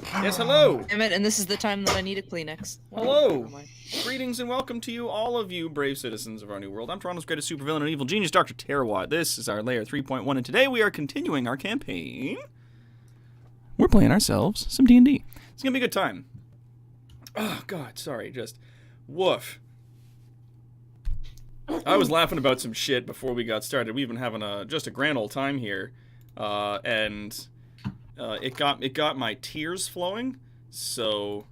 Yes, hello! Damn it, and this is the time that I need a Kleenex. Hello! Never mind. Greetings and welcome to you, all of you brave citizens of our new world. I'm Toronto's greatest supervillain and evil genius, Dr. Terrawad. This is our Layer 3.1, and today we are continuing our campaign. We're playing ourselves some D&D. It's gonna be a good time. Oh, God, sorry, just woof. I was laughing about some shit before we got started. We've been having just a grand old time here, and it got my tears flowing. So,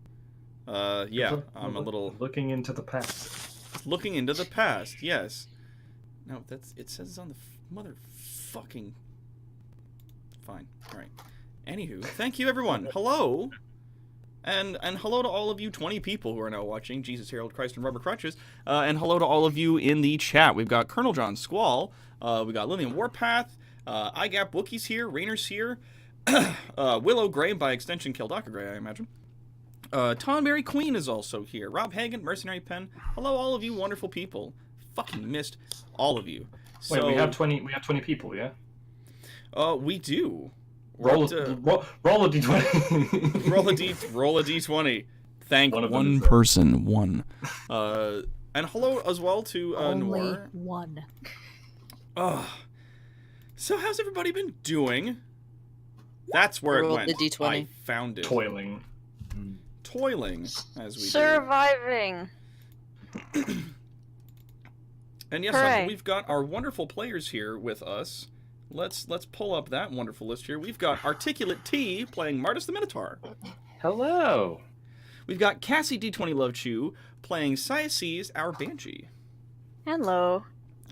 yeah, I'm a little looking into the past. looking into the past. Yes. No, it says on the motherfucking. Fine. All right. Anywho, thank you everyone. Hello. And hello to all of you 20 people who are now watching Jesus, Harold, Christ, and Rubber Crutches. And hello to all of you in the chat. We've got Colonel John Squall. We got Lillian Warpath. iGap Wookiees here. Rainer's here. Willow Gray, by extension Kildaka Gray, I imagine. Tonberry Queen is also here. Rob Hagan, Mercenary Pen. Hello, all of you wonderful people. Fucking missed all of you. So, Wait, we have 20 people, yeah? we do. Roll a roll d20. roll a d20. Thank One of them one is person. One. And hello as well to Only Noir. one. So how's everybody been doing? That's where Rolled it went. the D20. I found it. Toiling. Toiling, as we Surviving. do. And yes, Hooray. we've got our wonderful players here with us. Let's pull up that wonderful list here. We've got Articulate T playing Martis the Minotaur. Hello. We've got Cassie D20 Love Chew playing Siaces, our Banshee. Hello.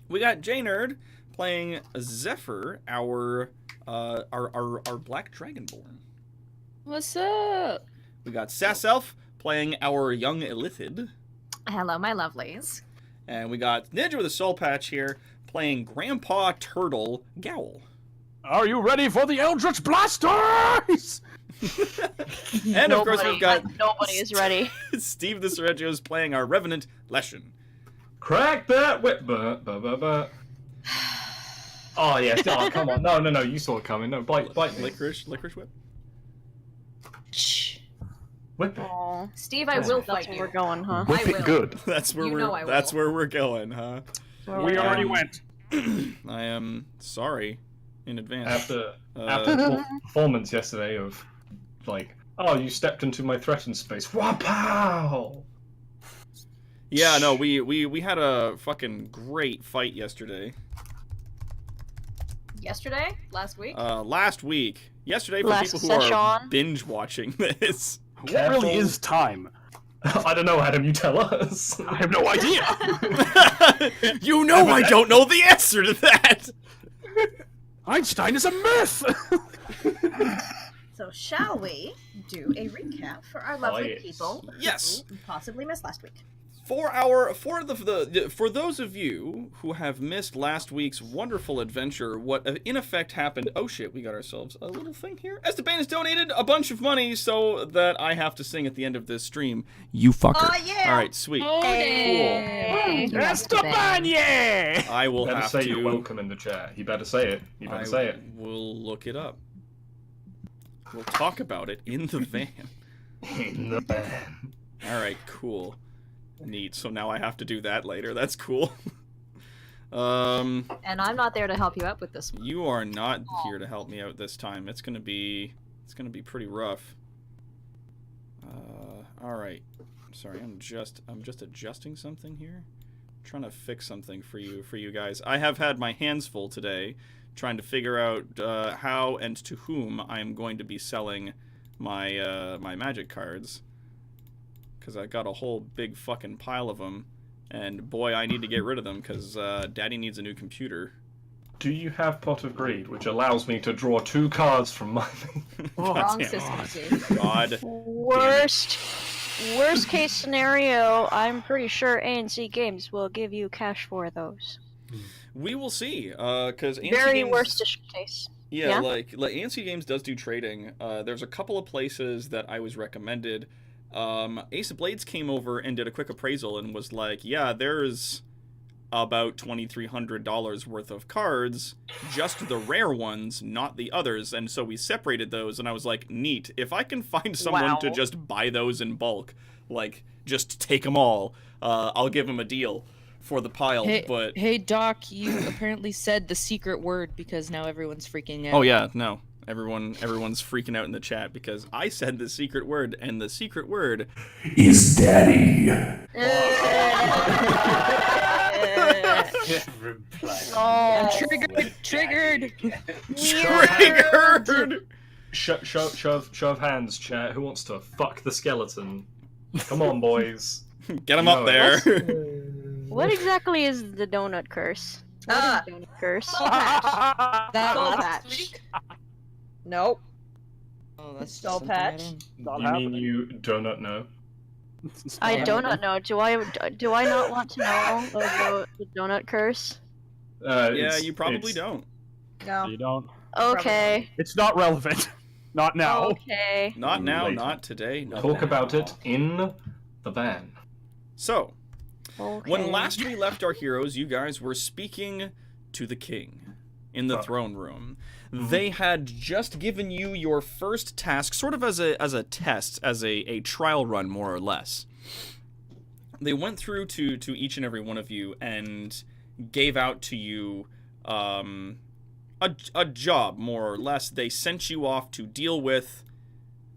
We got J Nerd playing Zephyr, our Black Dragonborn. What's up? We got Sasself playing our Young Illithid. Hello, my lovelies. And we got Ninja with a Soul Patch here playing Grandpa Turtle Gowl. Are you ready for the Eldritch Blasters? And of course we've got Nobody is ready. Steve the Sergio's playing our Revenant Leshen. Crack that whip. Oh, yes. Oh, come on. No. You saw it coming. No, bite me. Licorice Whip. Shh. Whip it. Aw, Steve, I will that's fight where you. we're going, huh? I will. Good. That's where You know I that's will. where we're going, huh? We already went. I am sorry in advance. After the performance yesterday of, like, oh, you stepped into my threatened space. Wapow! Yeah, no, we had a fucking great fight yesterday. Yesterday? Last week? Last week. Yesterday for Last people who are session. binge watching this. What really is time? I don't know, Adam, you tell us. I have no idea. You know I don't know the answer to that. Einstein is a myth. So shall we do a recap for our lovely yes. people Yes. who possibly missed last week? For those of you who have missed last week's wonderful adventure, what in effect happened? Oh shit, we got ourselves a little thing here. Esteban has donated a bunch of money so that I have to sing at the end of this stream. You fucker. Oh, yeah. All right, sweet. Hey. Esteban, yeah. I will Better have say to. you're welcome in the chat. You better say it. You better say it. We'll look it up. We'll talk about it in the van. In the van. All right, cool. Neat. So now I have to do that later. That's cool. And I'm not there to help you out with this one. You are not here to help me out this time. It's gonna be pretty rough. All right. Sorry, I'm just adjusting something here. Trying to fix something for you guys. I have had my hands full today, trying to figure out how and to whom I am going to be selling my my magic cards. Because I got a whole big fucking pile of them, and boy, I need to get rid of them because Daddy needs a new computer. Do you have Pot of Greed, which allows me to draw 2 cards from my... Wrong damn. system, Steve. God. Worst case scenario, I'm pretty sure ANC Games will give you cash for those. We will see, because Very worst case. Yeah, Yeah? like ANC Games does do trading. There's a couple of places that I was recommended. Ace of Blades came over and did a quick appraisal and was like, yeah, there's about $2,300 worth of cards, just the rare ones, not the others, and so we separated those, and I was like, neat, if I can find someone to just buy those in bulk, like, just take them all, I'll give them a deal for the pile, but... Hey, Doc, you apparently said the secret word because now everyone's freaking out. Oh yeah, no. Everyone's freaking out in the chat because I said the secret word, and the secret word Is daddy. I'm triggered. triggered. Show of hands, chat. Who wants to fuck the skeleton? Come on, boys. Get him up there. What exactly is the donut curse? What is the donut curse? That Soul last patch. week? Nope. Oh, that's Soul something I patch. don't- You mean you do not know? I do not know. Do I not want to know about the donut curse? Yeah, you probably don't. No. You don't. Okay. It's not relevant. Not now. Okay. Not now, Later. not today. Not Talk now. about it in the van. So, Okay. when last we left our heroes, you guys were speaking to the king in the throne room. They had just given you your first task, sort of as a test, as a trial run, more or less. They went through to each and every one of you and gave out to you a job, more or less. They sent you off to deal with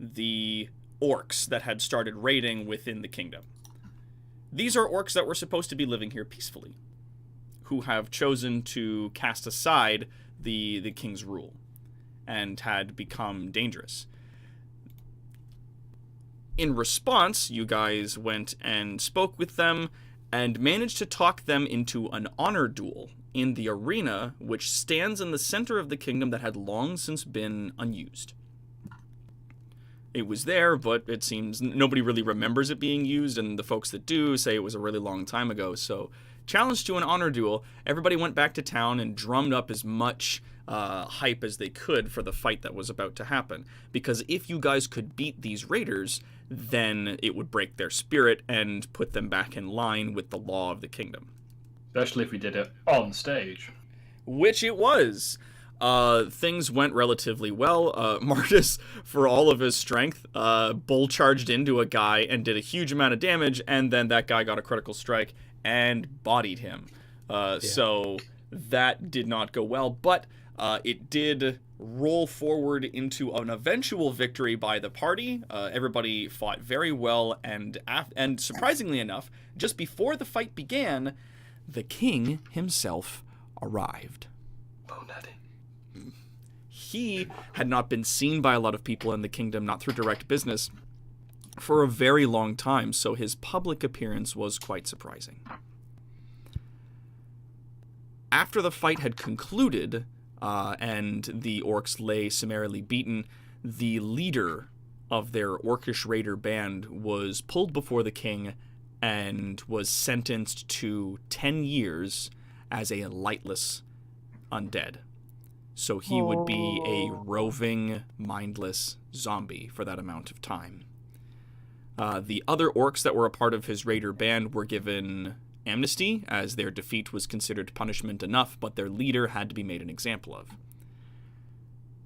the orcs that had started raiding within the kingdom. These are orcs that were supposed to be living here peacefully, who have chosen to cast aside the king's rule and had become dangerous. In response, you guys went and spoke with them and managed to talk them into an honor duel in the arena, which stands in the center of the kingdom that had long since been unused. It was there, but it seems nobody really remembers it being used, and the folks that do say it was a really long time ago. So, challenged to an honor duel, everybody went back to town and drummed up as much hype as they could for the fight that was about to happen. Because if you guys could beat these raiders, then it would break their spirit and put them back in line with the law of the kingdom. Especially if we did it on stage. Which it was. Things went relatively well. Marcus, for all of his strength, bull charged into a guy and did a huge amount of damage, and then that guy got a critical strike and bodied him. So that did not go well, but it did roll forward into an eventual victory by the party. Everybody fought very well, and surprisingly enough, just before the fight began, the king himself arrived. He had not been seen by a lot of people in the kingdom, not through direct business, for a very long time, so his public appearance was quite surprising. After the fight had concluded, and the orcs lay summarily beaten, the leader of their orcish raider band was pulled before the king and was sentenced to 10 years as a lightless undead. So he would be a roving, mindless zombie for that amount of time. The other orcs that were a part of his raider band were given amnesty, as their defeat was considered punishment enough, but their leader had to be made an example of.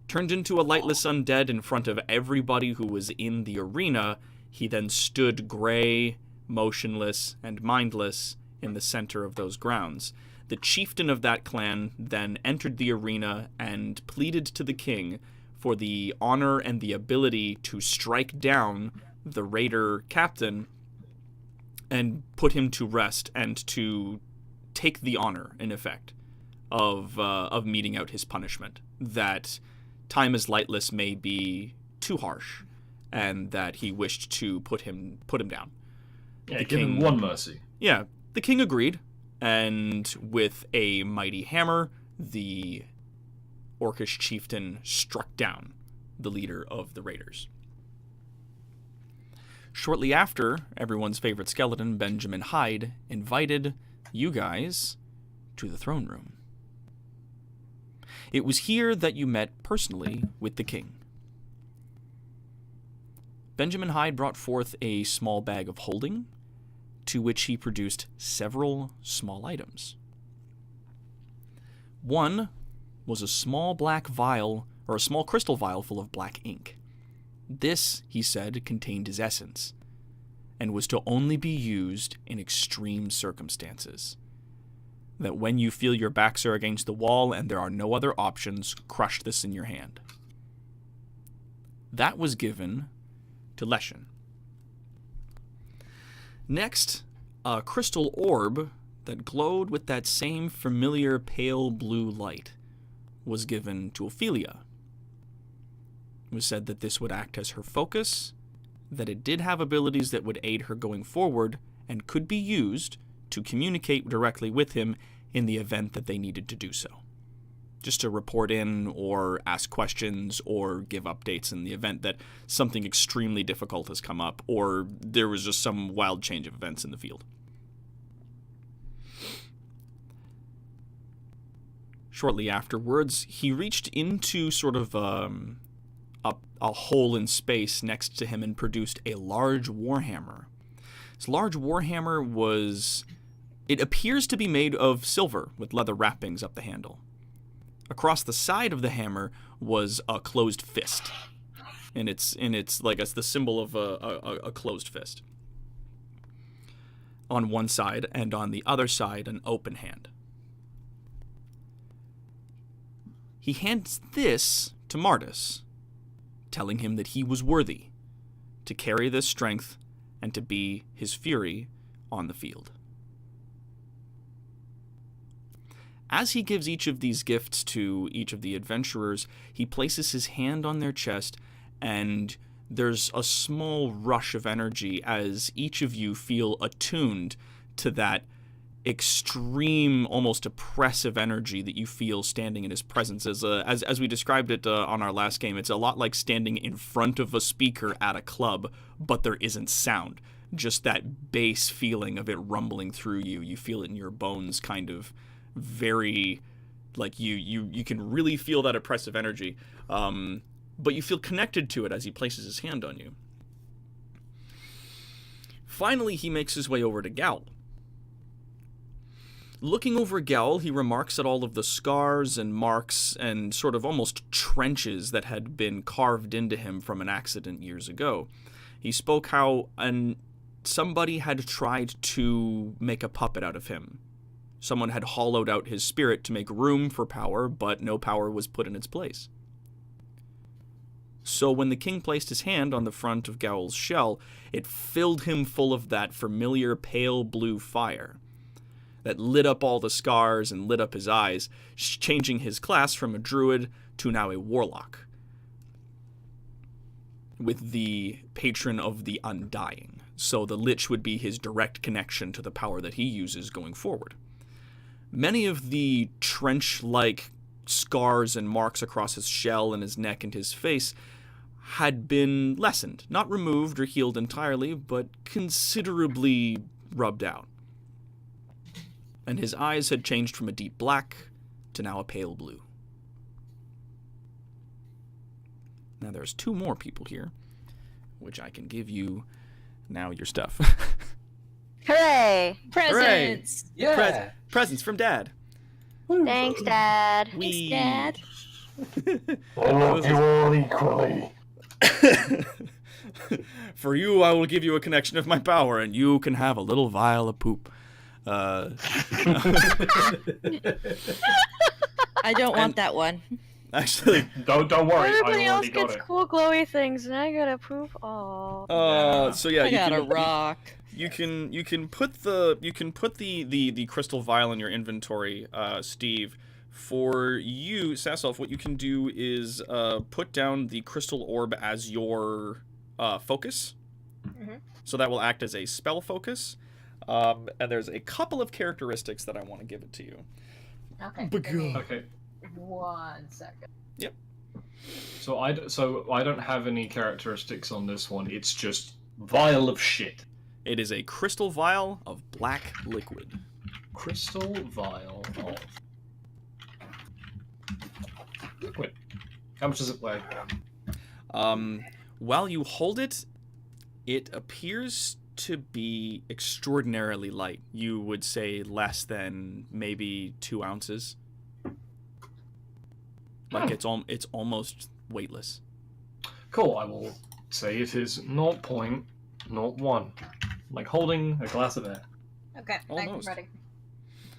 Turned into a lightless undead in front of everybody who was in the arena, he then stood gray, motionless, and mindless in the center of those grounds. The chieftain of that clan then entered the arena and pleaded to the king for the honor and the ability to strike down the raider captain and put him to rest and to take the honor, in effect, of meting out his punishment. That time as lightless may be too harsh, and that he wished to put him down. Yeah, give him one mercy. Yeah, the king agreed. And with a mighty hammer, the orcish chieftain struck down the leader of the raiders. Shortly after, everyone's favorite skeleton, Benjamin Hyde, invited you guys to the throne room. It was here that you met personally with the king. Benjamin Hyde brought forth a small bag of holding, to which he produced several small items. One was a small black vial, or a small crystal vial full of black ink. This, he said, contained his essence, and was to only be used in extreme circumstances. That when you feel your backs are against the wall and there are no other options, crush this in your hand. That was given to Leshen. Next, a crystal orb that glowed with that same familiar pale blue light was given to Ophelia. It was said that this would act as her focus, that it did have abilities that would aid her going forward, and could be used to communicate directly with him in the event that they needed to do so. Just to report in, or ask questions, or give updates in the event that something extremely difficult has come up, or there was just some wild change of events in the field. Shortly afterwards, he reached into sort of a hole in space next to him and produced a large warhammer. This large warhammer was... It appears to be made of silver with leather wrappings up the handle. Across the side of the hammer was a closed fist. And it's like it's the symbol of a closed fist. On one side, and on the other side, an open hand. He hands this to Martis, telling him that he was worthy to carry this strength and to be his fury on the field. As he gives each of these gifts to each of the adventurers, he places his hand on their chest, and there's a small rush of energy as each of you feel attuned to that extreme, almost oppressive energy that you feel standing in his presence. As we described it on our last game, it's a lot like standing in front of a speaker at a club, but there isn't sound. Just that bass feeling of it rumbling through you. You feel it in your bones, kind of very, like you can really feel that oppressive energy. But you feel connected to it as he places his hand on you. Finally, he makes his way over to Gowl. Looking over Gowl, he remarks at all of the scars and marks and sort of almost trenches that had been carved into him from an accident years ago. He spoke how somebody had tried to make a puppet out of him. Someone had hollowed out his spirit to make room for power, but no power was put in its place. So when the king placed his hand on the front of Gowl's shell, it filled him full of that familiar pale blue fire that lit up all the scars and lit up his eyes, changing his class from a druid to now a warlock, with the patron of the undying. So the Lich would be his direct connection to the power that he uses going forward. Many of the trench-like scars and marks across his shell and his neck and his face had been lessened, not removed or healed entirely, but considerably rubbed out. And his eyes had changed from a deep black to now a pale blue. Now there's two more people here, which I can give you now your stuff. Hooray! Presents! Yeah. Presents from Dad. Thanks, Dad. We... Dad. I love you all equally. For you, I will give you a connection of my power, and you can have a little vial of poop. I don't want that one. Actually, Don't worry. Everybody I else already got gets it. cool glowy things, and I gotta poop. Oh. so yeah, I you got can a rock. you can put the crystal vial in your inventory, Steve. For you, Sasself, what you can do is put down the crystal orb as your focus. Mm-hmm. So that will act as a spell focus. And there's a couple of characteristics that I want to give it to you. Okay. But give me Okay. 1 second. Yep. So I don't have any characteristics on this one. It's just vial of shit. It is a crystal vial of black liquid. Crystal vial of liquid. How much does it weigh? While you hold it, it appears to be extraordinarily light. You would say less than maybe 2 ounces. Like it's almost weightless. Cool, I will say it is 0.01. Like holding a glass of air. Okay, I'm Almost. ready.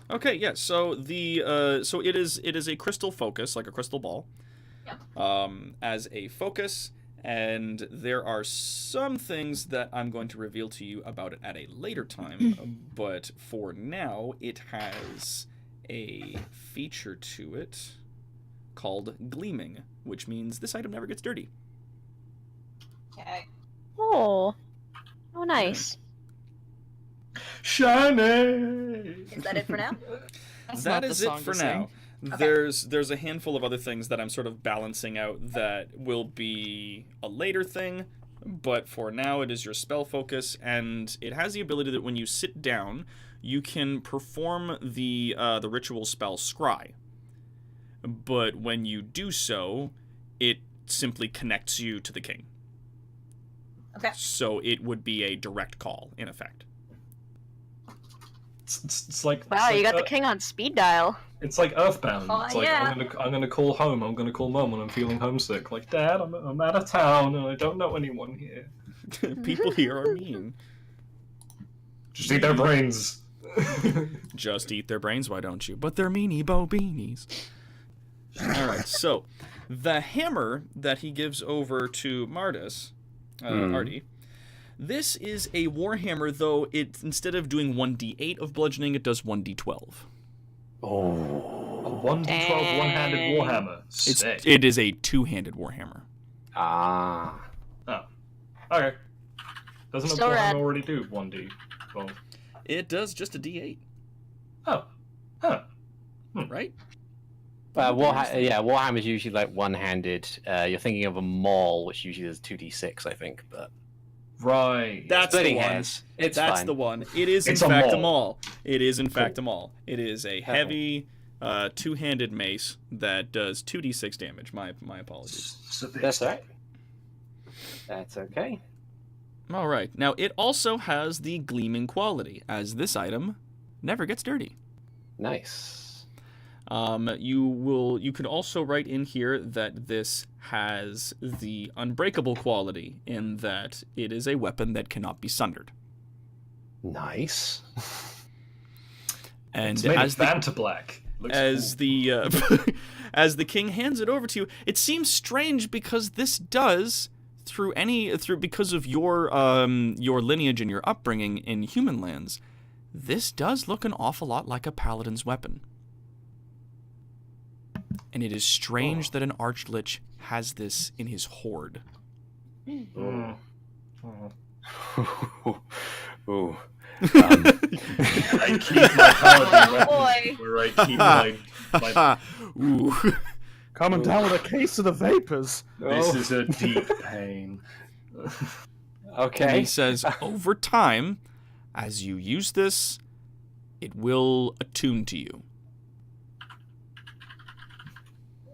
Okay, yeah. So so it is a crystal focus, like a crystal ball. Yeah. As a focus, and there are some things that I'm going to reveal to you about it at a later time. But for now, it has a feature to it called gleaming, which means this item never gets dirty. Okay. Oh. Oh, nice. Shiny! Is that it for now? That's That not the is song it for to now. sing. Okay. There's a handful of other things that I'm sort of balancing out that will be a later thing, but for now it is your spell focus, and it has the ability that when you sit down, you can perform the ritual spell Scry. But when you do so, it simply connects you to the king. Okay. So it would be a direct call, in effect. It's like Wow, it's you like, got the king on speed dial. It's like Earthbound. Oh, It's like yeah. I'm gonna call home. I'm gonna call Mum when I'm feeling homesick. Like, Dad, I'm out of town and I don't know anyone here. People here are mean. Just eat their brains. Just eat their brains, why don't you? But they're meanie bo beanies. Alright, so the hammer that he gives over to Mardus, Artie, this is a warhammer, though it instead of doing 1d8 of bludgeoning, it does 1d12. Oh. A 1d12 one-handed Dang. warhammer. Sick. It is a two-handed warhammer. Ah. Oh. Okay. Doesn't a Still warhammer rad. already do 1d12? It does just a d8, Oh. Huh. right? Warhammer's usually like one-handed. You're thinking of a maul, which usually does 2d6, I think. But Right. That's the splitting one. hairs. It's That's fine. the one. It is It's in a fact a maul. maul. It is in fact a maul. It is a heavy two-handed mace that does 2d6 damage. My apologies. That's all right. That's okay. All right. Now it also has the gleaming quality, as this item never gets dirty. Nice. You can also write in here that this has the unbreakable quality, in that it is a weapon that cannot be sundered. Nice. And It's made as of the Vantablack. Looks as cool. the as the king hands it over to you, it seems strange because this does because of your lineage and your upbringing in human lands, this does look an awful lot like a paladin's weapon. And it is strange that an archlich has this in his hoard. Mm. Oh. Ooh. I keep my paladin weapon boy. where I keep my Ooh. Coming down with a case of the vapors. This is a deep pain. And Okay. he says, over time, as you use this, it will attune to you.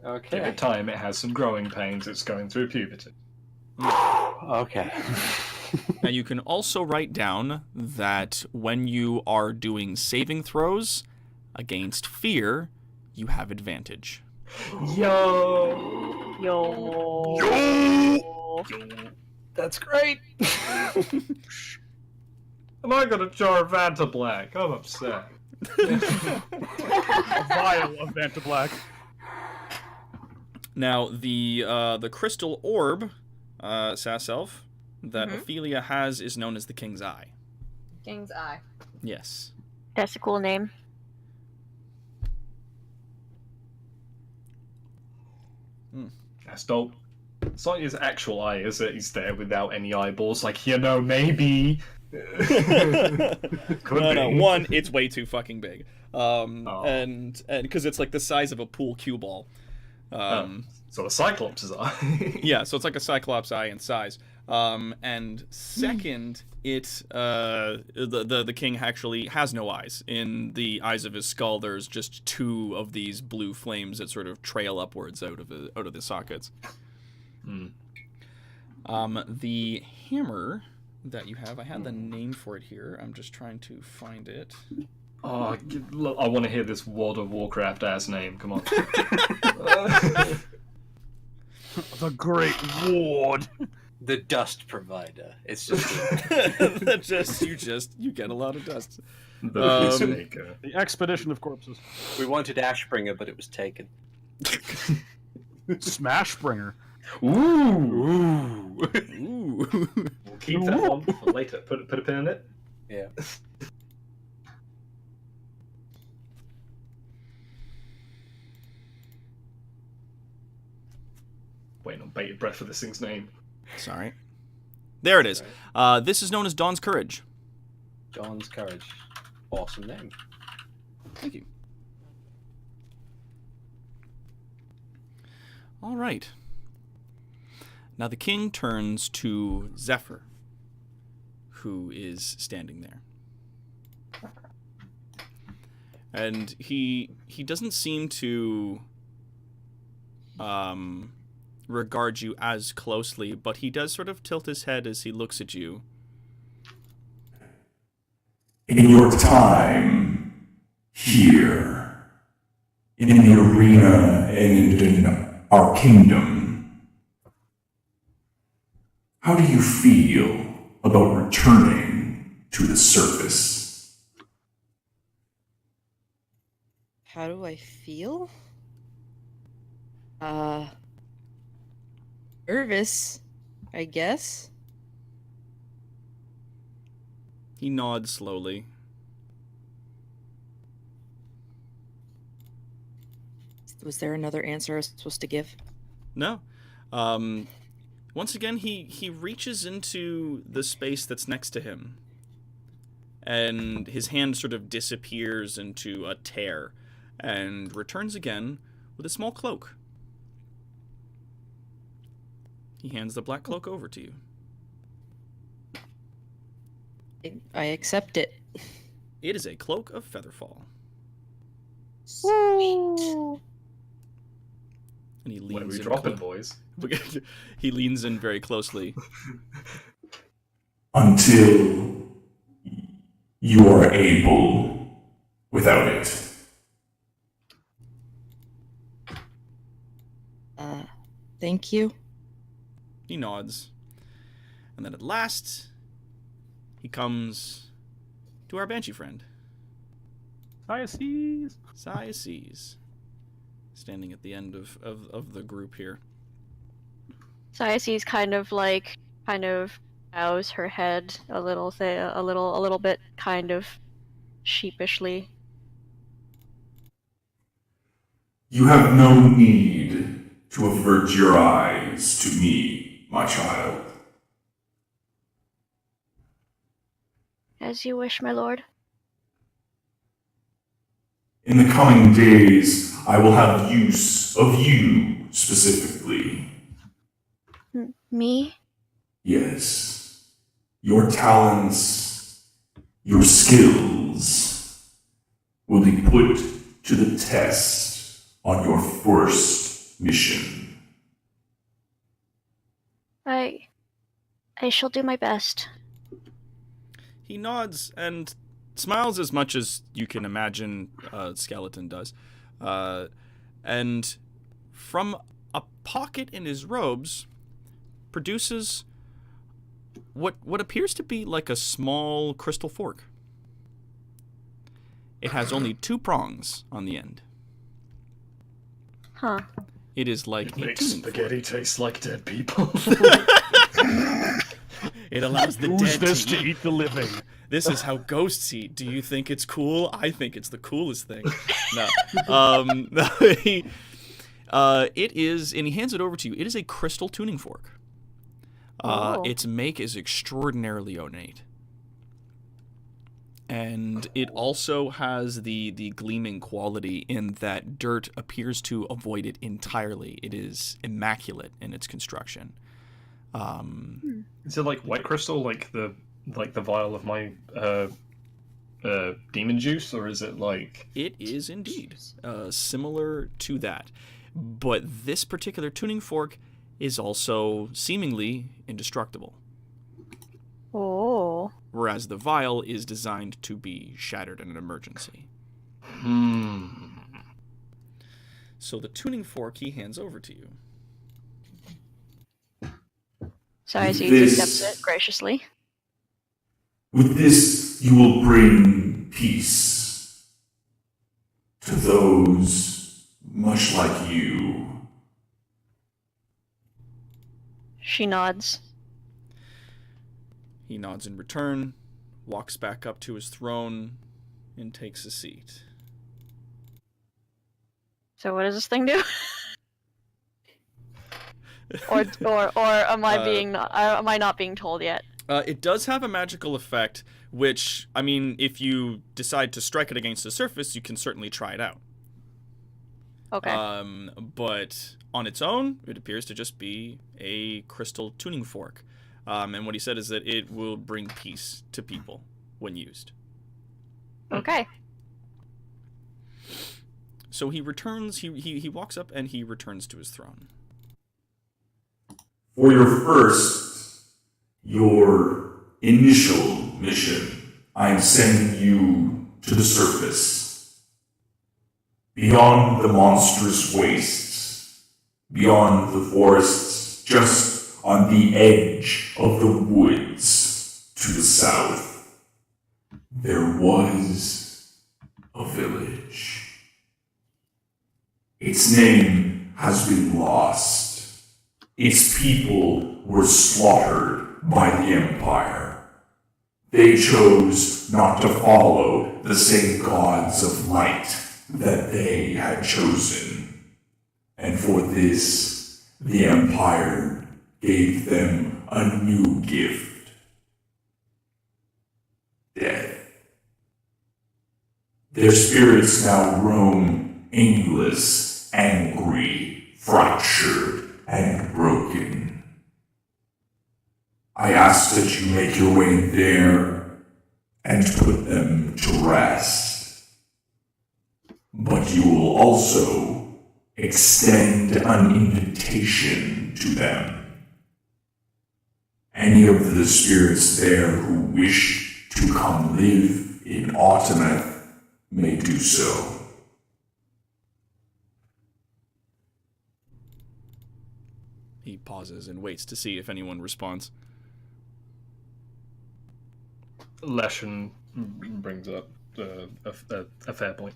Give Okay. it time, it has some growing pains, it's going through puberty. Okay. Now, you can also write down that when you are doing saving throws against fear, you have advantage. Yo! Yo. That's great. Am I gonna jar Vantablack? I'm upset. A vial of Vantablack. Now, the crystal orb, Sasself, that Mhm. Ophelia has is known as the King's Eye. King's Eye. Yes. That's a cool name. That's dope. It's not his actual eye, is it? He's there without any eyeballs, like, maybe. Could No, be. one, it's way too fucking big. Oh. And because it's like the size of a pool cue ball. So a Cyclops' eye. Yeah, so it's like a Cyclops eye in size. And second, the king actually has no eyes. In the eyes of his skull, there's just two of these blue flames that sort of trail upwards out of the sockets. Hmm. The hammer that you have. I had the name for it here. I'm just trying to find it. Oh, I want to hear this World of Warcraft ass name. Come on. The Great Ward. The dust provider. It's just you get a lot of dust. The Peacemaker. The Expedition of Corpses. we wanted Ashbringer, but it was taken. Smashbringer. Ooh. Ooh. We'll keep that one for later. Put a pin in it. Yeah. Waiting on bated breath for this thing's name. Sorry. There it is. This is known as Dawn's Courage. Dawn's Courage. Awesome name. Thank you. All right. Now the king turns to Zephyr, who is standing there. And he doesn't seem to regard you as closely, but he does sort of tilt his head as he looks at you. In your time here, in the arena and in our kingdom, how do you feel about returning to the surface? How do I feel? Nervous, I guess. He nods slowly. Was there another answer I was supposed to give? No. Once again, he reaches into the space that's next to him. And his hand sort of disappears into a tear and returns again with a small cloak. He hands the black cloak over to you. I accept it. It is a cloak of Featherfall. Sweet. And he When leans we in drop it, boys. He leans in very closely. Until you are able without it. Thank you. He nods. And then at last, he comes to our Banshee friend, Siaces, standing at the end of the group here. Siaces kind of bows her head a little bit, kind of sheepishly. You have no need to avert your eyes to me, my child. As you wish, my lord. In the coming days, I will have use of you specifically. Me? Yes. Your talents, your skills will be put to the test on your first mission. I shall do my best. He nods and smiles as much as you can imagine a skeleton does. And from a pocket in his robes produces what appears to be like a small crystal fork. It has only 2 prongs on the end. Huh. It is like a Makes tuning spaghetti fork. taste like dead people. It allows the Who's dead this to to eat the living? This is how ghosts eat. Do you think it's cool? I think it's the coolest thing. No. It is, and he hands it over to you. It is a crystal tuning fork. Its make is extraordinarily ornate. And it also has the gleaming quality in that dirt appears to avoid it entirely. It is immaculate in its construction. Is it like white crystal, like the vial of my demon juice, or is it like? It is indeed similar to that, but this particular tuning fork is also seemingly indestructible. Oh. whereas the vial is designed to be shattered in an emergency. So the tuning fork he hands over to you. So as he This- accepts it graciously. With this, you will bring peace to those much like you. She nods. He nods in return, walks back up to his throne, and takes a seat. So what does this thing do? or am I am I not being told yet? It does have a magical effect, which, I mean, if you decide to strike it against the surface, you can certainly try it out. Okay. But on its own, it appears to just be a crystal tuning fork. And what he said is that it will bring peace to people when used. Okay. So he returns, he walks up and he returns to his throne. For your initial mission, I am sending you to the surface. Beyond the monstrous wastes, beyond the forests, just on the edge of the woods to the south, there was a village. Its name has been lost. Its people were slaughtered by the Empire. They chose not to follow the same gods of light that they had chosen. And for this, the Empire gave them a new gift. Death. Their spirits now roam aimless, angry, fractured, and broken. I ask that you make your way there and put them to rest. But you will also extend an invitation to them. Any of the spirits there who wish to come live in Autometh may do so. He pauses and waits to see if anyone responds. Leshen brings up a fair point.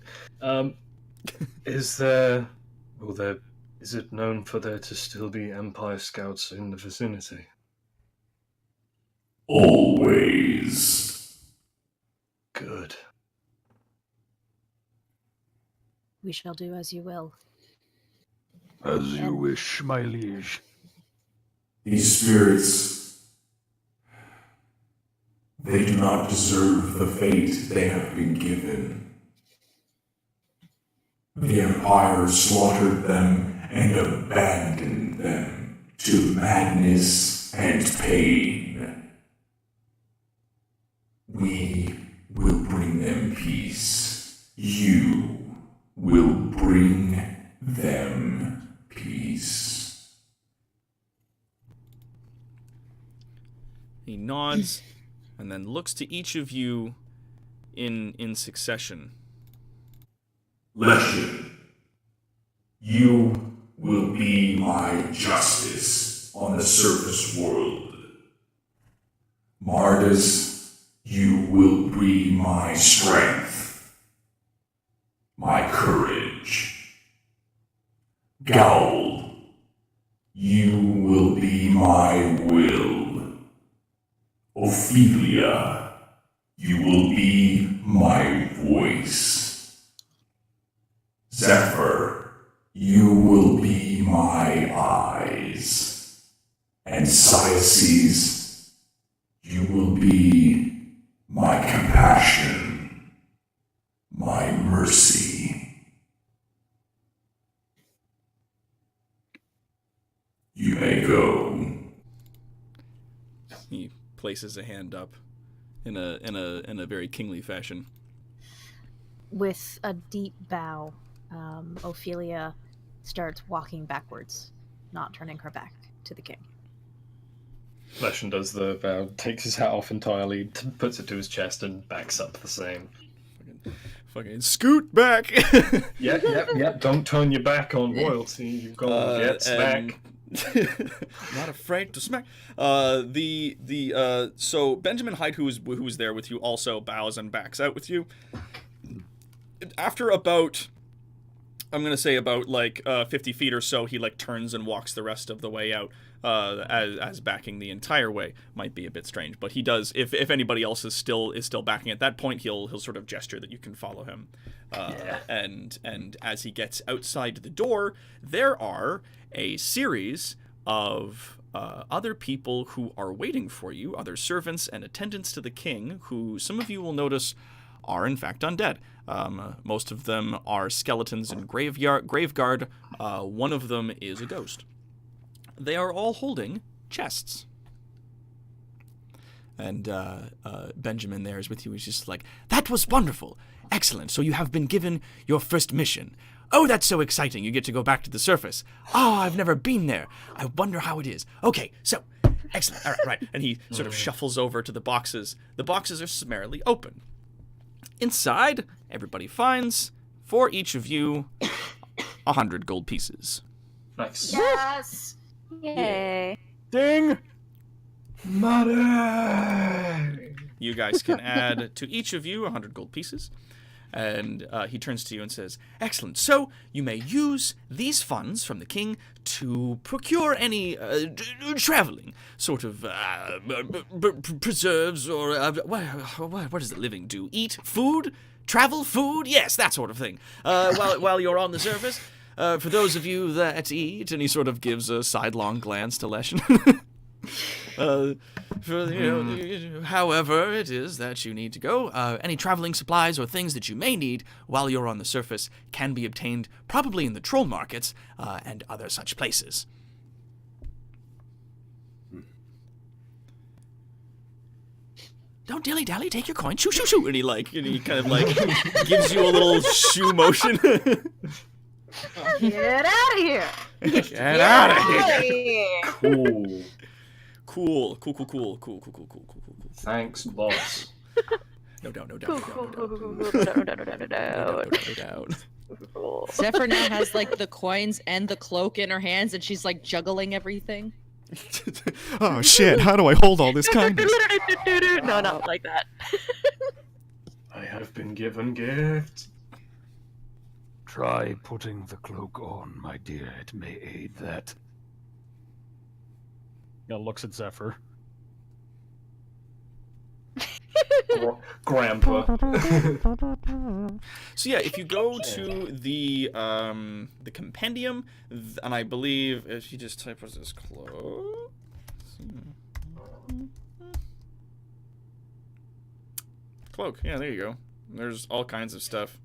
Is it known for there to still be Empire scouts in the vicinity? Always. Good. We shall do as you will. As you wish, my liege. These spirits, they do not deserve the fate they have been given. The Empire slaughtered them and abandoned them to madness and pain. We will bring them peace. You will bring them peace. He nods and then looks to each of you in succession. Leshen, you will be my justice on the surface world. Mardus, you will be my strength, my courage. Gowl, you will be my will. Ophelia, you will be my voice. Zephyr, you will be my eyes. And Cyaces, you will be my compassion, my mercy. You may go. He places a hand up in a very kingly fashion. With a deep bow, Ophelia starts walking backwards, not turning her back to the king. Leshen does the vow, takes his hat off entirely, puts it to his chest, and backs up the same. Fucking scoot back. Yep. Don't turn your back on royalty. You're gonna get smack. Not afraid to smack. So Benjamin Hyde, who was there with you, also bows and backs out with you. After about, I'm gonna say about like 50 feet or so, he like turns and walks the rest of the way out. As backing the entire way might be a bit strange, but he does. If anybody else is still backing at that point, he'll sort of gesture that you can follow him. And as he gets outside the door, there are a series of other people who are waiting for you, other servants and attendants to the king, who some of you will notice are in fact undead. Most of them are skeletons in graveguard. One of them is a ghost. They are all holding chests. And Benjamin there is with you. He's just like, that was wonderful. Excellent. So you have been given your first mission. Oh, that's so exciting. You get to go back to the surface. Oh, I've never been there. I wonder how it is. Okay, so, excellent. All right. And he sort of shuffles over to the boxes. The boxes are summarily open. Inside, everybody finds, for each of you, 100 gold pieces. Nice. Yes. Yay. Ding! Money! You guys can add to each of you 100 gold pieces. And he turns to you and says, excellent. So you may use these funds from the king to procure any traveling sort of preserves or what does the living do? Eat? Food? Travel? Food? Yes, that sort of thing. While you're on the surface. For those of you that eat, and he sort of gives a sidelong glance to Leshen. However it is that you need to go, any traveling supplies or things that you may need while you're on the surface can be obtained probably in the troll markets and other such places. Don't dilly-dally, take your coin, shoo, shoo, shoo. And he kind of like gives you a little shoo motion. Get out of here! Get out of here! Cool. Cool. Thanks, boss. No doubt. No doubt. Zephyr now has like the coins and the cloak in her hands, and she's like juggling everything. Oh shit! How do I hold all this kindness? No, not like that. I have been given gifts. Try putting the cloak on, my dear. It may aid that. Looks at Zephyr. Grandpa. So yeah, if you go to the compendium, and I believe if you just type what's this cloak. Cloak. Yeah, there you go. There's all kinds of stuff.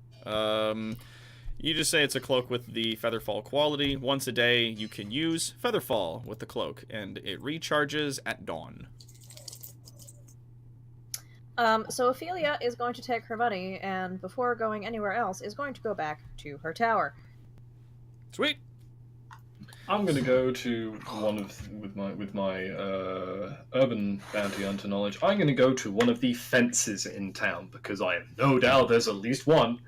You just say it's a cloak with the Featherfall quality. Once a day, you can use Featherfall with the cloak, and it recharges at dawn. So Ophelia is going to take her money, and before going anywhere else, is going to go back to her tower. Sweet. I'm gonna go to one of with my urban bounty hunter knowledge. I'm gonna go to one of the fences in town because I have no doubt there's at least one.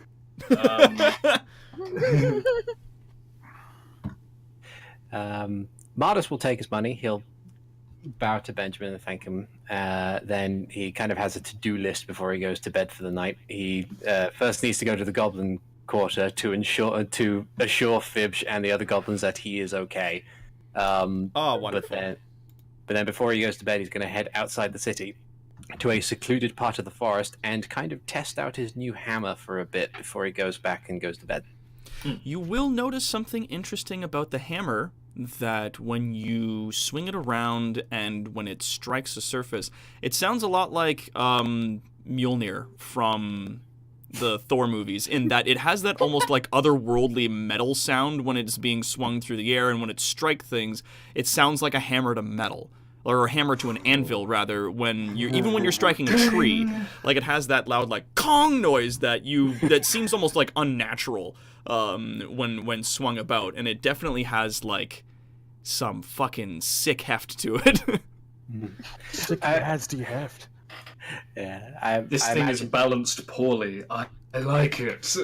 Martis will take his money. He'll bow to Benjamin and thank him. Then he kind of has a to-do list before he goes to bed for the night. He first needs to go to the Goblin Quarter to assure Fibsh and the other goblins that he is okay. Wonderful. But then before he goes to bed, he's going to head outside the city to a secluded part of the forest and kind of test out his new hammer for a bit before he goes back and goes to bed. You will notice something interesting about the hammer, that when you swing it around and when it strikes a surface, it sounds a lot like Mjolnir from the Thor movies, in that it has that almost like otherworldly metal sound when it's being swung through the air, and when it strikes things, it sounds like a hammer to metal. Or a hammer to an anvil, rather, even when you're striking a tree, like it has that loud, like, Kong noise that seems almost like unnatural when swung about, and it definitely has like some fucking sick heft to it. It's has the heft. Yeah, This thing is balanced poorly. I like it.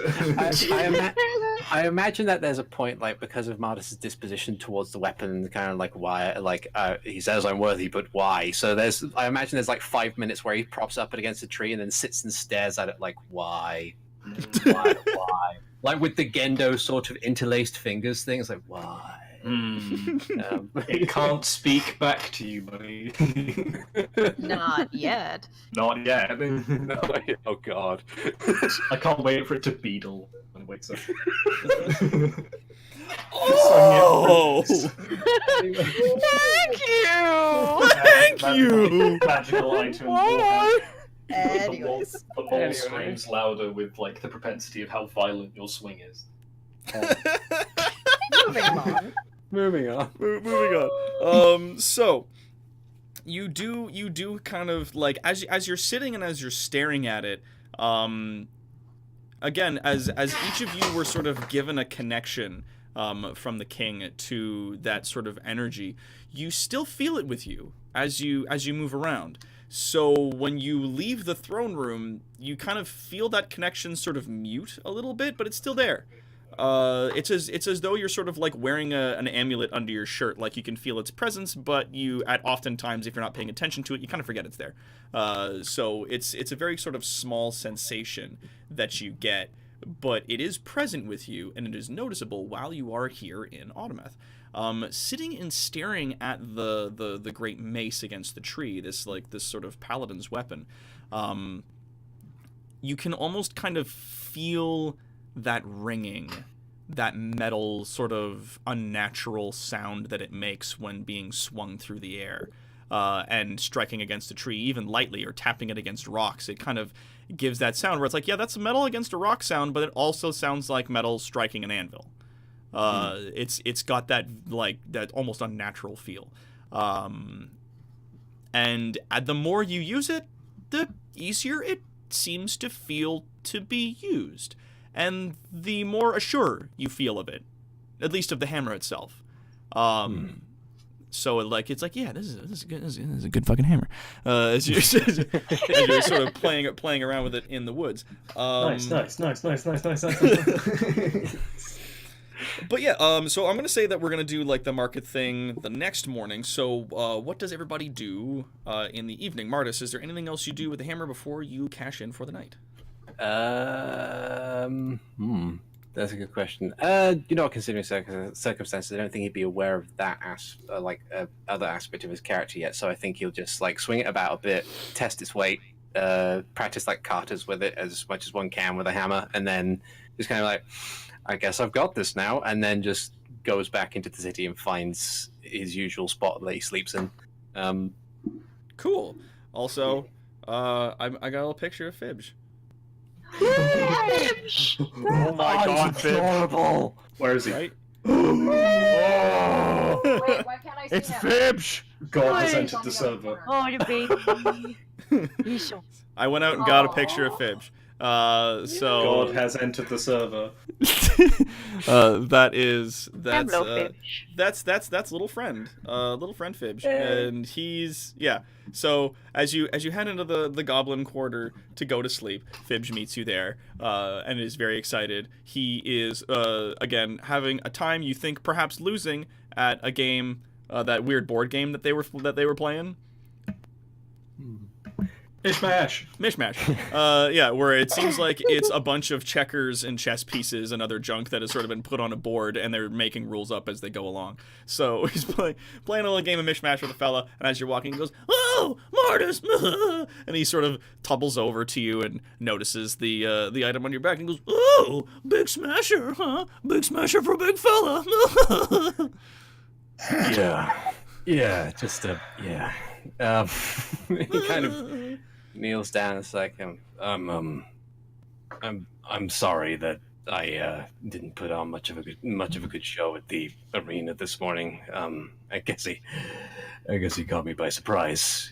I imagine that there's a point, like, because of Martis's disposition towards the weapon, kind of like why, like, he says I'm worthy, but why? So I imagine there's like 5 minutes where he props up against a tree and then sits and stares at it like, why? Why? Like with the Gendo sort of interlaced fingers thing, it's like, why? It can't speak back to you, buddy. Not yet. Not yet. Oh god. I can't wait for it to beetle when it wakes up. Oh! Thank Thank you! Magical item. Anyways. The ball screams louder with like the propensity of how violent your swing is. Moving on. Moving on. Moving on. So you do kind of like as you're sitting and as you're staring at it. Again, as each of you were sort of given a connection from the king to that sort of energy, you still feel it with you as you move around. So when you leave the throne room, you kind of feel that connection sort of mute a little bit, but it's still there. It's as though you're sort of like wearing an amulet under your shirt, like you can feel its presence, but you oftentimes, if you're not paying attention to it, you kind of forget it's there. So it's a very sort of small sensation that you get, but it is present with you, and it is noticeable while you are here in Autometh. Sitting and staring at the great mace against the tree, this sort of paladin's weapon, you can almost kind of feel that ringing, that metal sort of unnatural sound that it makes when being swung through the air, and striking against a tree, even lightly, or tapping it against rocks. It kind of gives that sound where it's like, yeah, that's metal against a rock sound, but it also sounds like metal striking an anvil. It's got that almost unnatural feel. And the more you use it, the easier it seems to feel to be used. And the more assured you feel of it, at least of the hammer itself. So it's like, yeah, this is a good fucking hammer. As you're sort of playing around with it in the woods. Nice. But yeah, so I'm gonna say that we're gonna do like the market thing the next morning. So what does everybody do in the evening? Martis, is there anything else you do with the hammer before you cash in for the night? That's a good question. Considering circumstances, I don't think he'd be aware of that other aspect of his character yet. So I think he'll just like swing it about a bit, test its weight, practice like katas with it as much as one can with a hammer, and then just kind of like, I guess I've got this now, and then just goes back into the city and finds his usual spot that he sleeps in. Cool. Also, I got a little picture of Fibge. Oh my god, it's adorable! Where is he? Right? Oh, Wait, why can't I see it's him? Fibge! God has entered the server. Oh, the baby. He's so... I went out and got a picture of Fibge. So God has entered the server. that's little friend Fibge, and he's So as you head into the goblin quarter to go to sleep, Fibge meets you there, and is very excited. He is again having a time you think perhaps losing at a game, that weird board game that they were playing. Mishmash. Where it seems like it's a bunch of checkers and chess pieces and other junk that has sort of been put on a board, and they're making rules up as they go along. So he's playing a little game of Mishmash with a fella, and as you're walking, he goes, "Oh, Martis!" and he sort of tumbles over to you and notices the item on your back, and goes, "Oh, big smasher, huh? Big smasher for big fella." He kind of kneels down. It's like, I'm sorry that I didn't put on much of a good show at the arena this morning. I guess he caught me by surprise.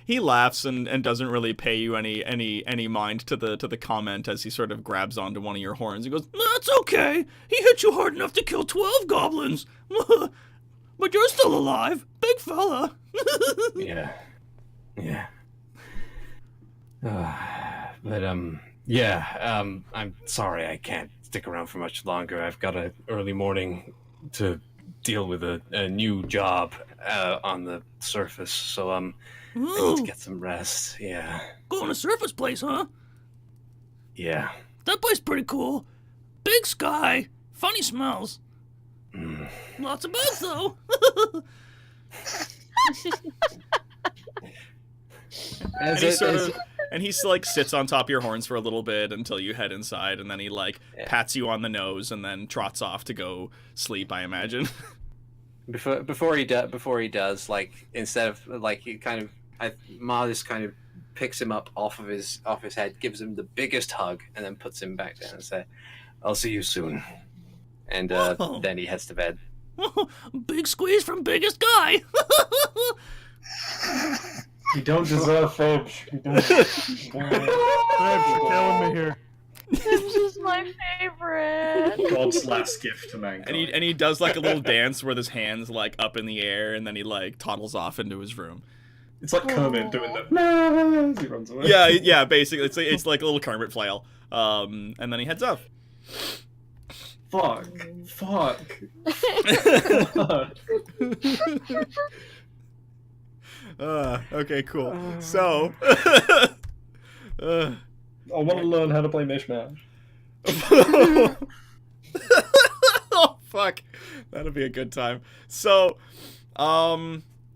He laughs and doesn't really pay you any mind to the comment as he sort of grabs onto one of your horns. He goes, "That's okay. He hit you hard enough to kill 12 goblins. But you're still alive, big fella. Yeah. Yeah. I'm sorry I can't stick around for much longer. I've got an early morning to deal with a new job on the surface, so I need to get some rest. Yeah. Going to surface place, huh? Yeah. That place pretty cool. Big sky. Funny smells. Lots of bugs, though. And he like sits on top of your horns for a little bit until you head inside, and then he like pats you on the nose and then trots off to go sleep, I imagine. Before he does, like, instead of like, he kind of, Marlis kind of picks him up off his head, gives him the biggest hug, and then puts him back down and say, "I'll see you soon." And then he heads to bed. Big squeeze from biggest guy. You don't deserve Fibs. You don't. Fibs, you're killing me here. This is my favorite. God's last gift to mankind. And he does like a little dance with his hands like up in the air, and then he like toddles off into his room. It's like Kermit doing that. He runs away. Yeah, basically, it's like a little Kermit flail. And then he heads off. Fuck. Okay, cool. So, I want to learn how to play Mishmash. Oh fuck, that'll be a good time. So,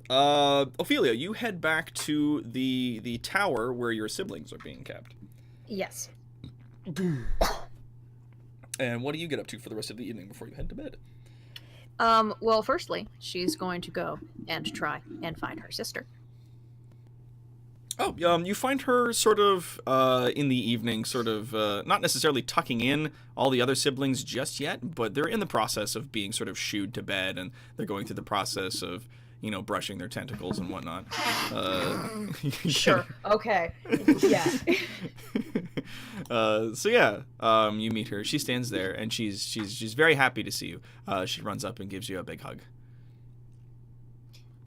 Ophelia, you head back to the tower where your siblings are being kept. Yes. And what do you get up to for the rest of the evening before you head to bed? Well, firstly, she's going to go and try and find her sister. Oh, you find her sort of in the evening, sort of not necessarily tucking in all the other siblings just yet, but they're in the process of being sort of shooed to bed, and they're going through the process of, you know, brushing their tentacles and whatnot. Sure. Okay. Yeah. So yeah, you meet her. She stands there, and she's very happy to see you. She runs up and gives you a big hug.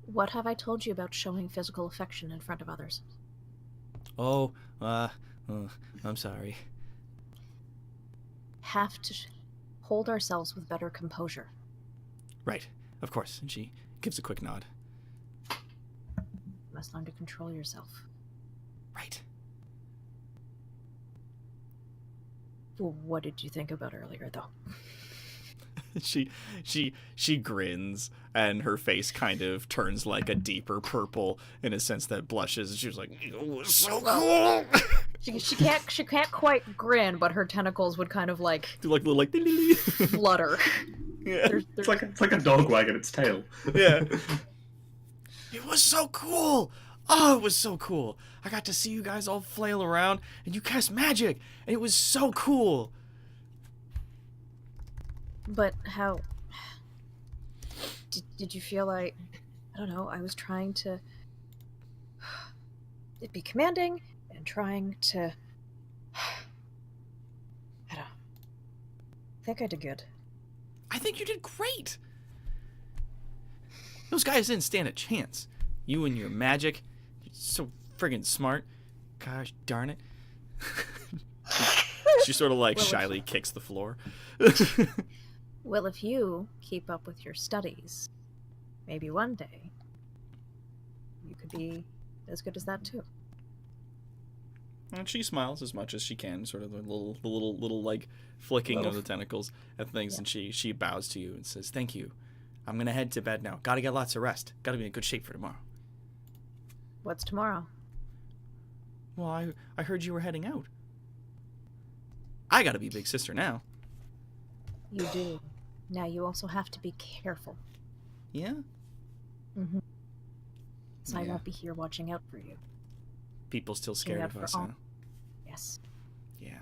What have I told you about showing physical affection in front of others? Oh, I'm sorry. Have to hold ourselves with better composure. Right, of course. And she gives a quick nod. Must learn to control yourself. Right. Well, what did you think about earlier, though? She grins, and her face kind of turns like a deeper purple in a sense that blushes. She was like, "It was so cool." She can't quite grin, but her tentacles would kind of like do like little like flutter. Yeah, it's like a dog wagging its tail. Yeah. It was so cool. Oh, it was so cool. I got to see you guys all flail around, and you cast magic, and it was so cool. But how... Did you feel like... I don't know, I was trying to... be commanding, and trying to... I think I did good. I think you did great. Those guys didn't stand a chance. You and your magic. You're so friggin' smart. Gosh darn it. She sort of like shyly kicks the floor. Well, if you keep up with your studies, maybe one day you could be as good as that too. And she smiles as much as she can, sort of the little like flicking of the tentacles at things, yeah. And she bows to you and says, "Thank you. I'm gonna head to bed now. Gotta get lots of rest. Gotta be in good shape for tomorrow." What's tomorrow? Well, I heard you were heading out. I gotta be big sister now. You do. Now you also have to be careful. Yeah? Mm-hmm. So Yeah. I won't be here watching out for you. People still scared of us, huh? Yes. Yeah.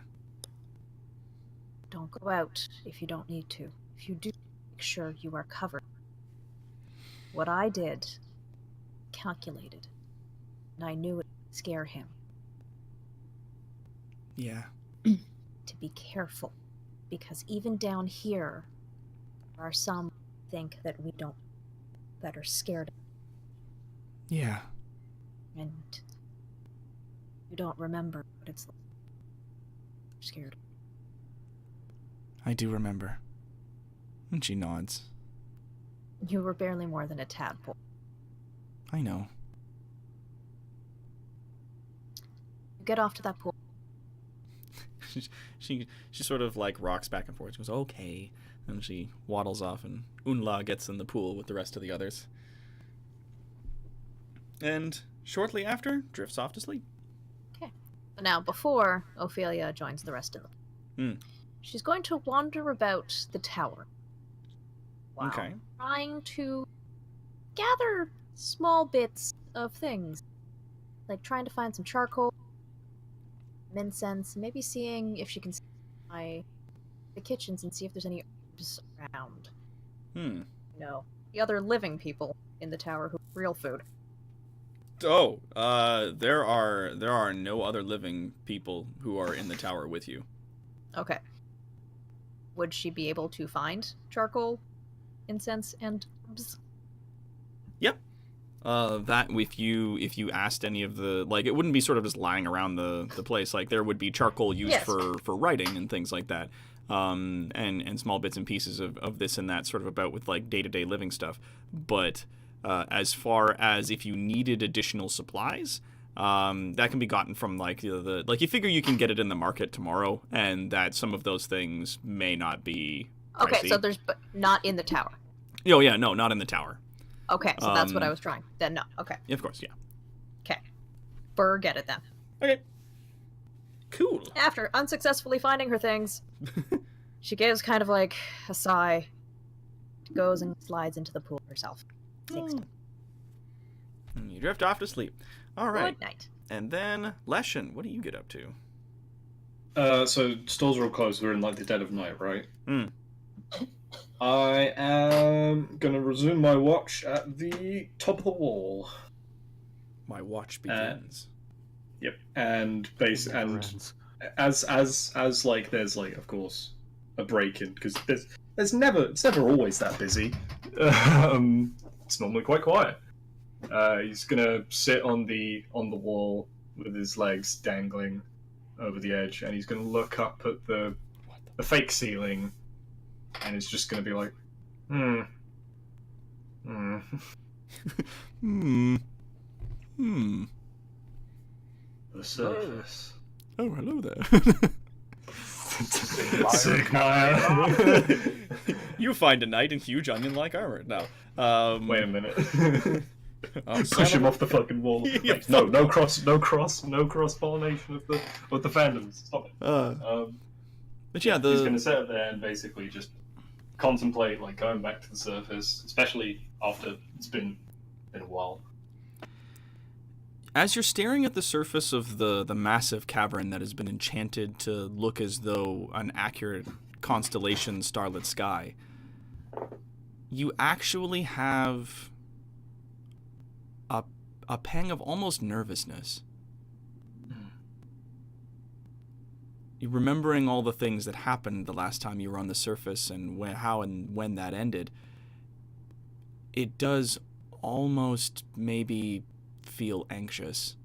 Don't go out if you don't need to. If you do, make sure you are covered. What I did, calculated, and I knew it would scare him. Yeah. To be careful, because even down here, there are some who think that we don't. that are scared, Yeah. and you don't remember what it's like. Scared. I do remember. And she nods. You were barely more than a tadpole. I know. You get off to that pool. she sort of like rocks back and forth. She goes, okay. And she waddles off, and Unla gets in the pool with the rest of the others. And shortly after, drifts off to sleep. Okay. But now, before Ophelia joins the rest of them, she's going to wander about the tower. While Okay. trying to gather small bits of things. Like trying to find some charcoal, incense, maybe seeing if she can see the kitchens and see if there's any herbs around. No. The other living people in the tower who real food. Oh, there are no other living people who are in the tower with you. Okay. Would she be able to find charcoal, incense, and herbs? Yep. That if you asked any of the, like, it wouldn't be sort of just lying around the place. Like, there would be charcoal used Yes. for writing and things like that. And small bits and pieces of this and that, sort of about with like day-to-day living stuff. But as far as if you needed additional supplies, that can be gotten from like the like you figure you can get it in the market tomorrow, and that some of those things may not be pricey. Okay, so there's but not in the tower. Oh yeah, no, not in the tower. Okay, so that's what I was trying. Then no. Okay. Of course, yeah. Okay. Burr, get it then. Okay. Cool. After unsuccessfully finding her things, she gives kind of like a sigh, goes and slides into the pool herself. And you drift off to sleep. All right. Good night. And then Leshen, what do you get up to? So stores are all closed. We're in like the dead of night, right? Hmm. I am gonna resume my watch at the top of the wall. My watch begins. Yep, and as like there's like of course a break in because it's never always that busy. It's normally quite quiet. He's gonna sit on the wall with his legs dangling over the edge, and he's gonna look up at the fake ceiling, and it's just gonna be like, The surface. Oh, hello there. Sick. You find a knight in huge onion-like armor. Now, wait a minute. Oh, Push him off the fucking wall. Yeah, Like, no cross pollination of the fandoms. Stop it. But yeah, he's gonna sit up there and basically just contemplate like going back to the surface, especially after it's been a while. As you're staring at the surface of the massive cavern that has been enchanted to look as though an accurate constellation starlit sky, you actually have a pang of almost nervousness. You're remembering all the things that happened the last time you were on the surface and how and when that ended. It does almost maybe feel anxious.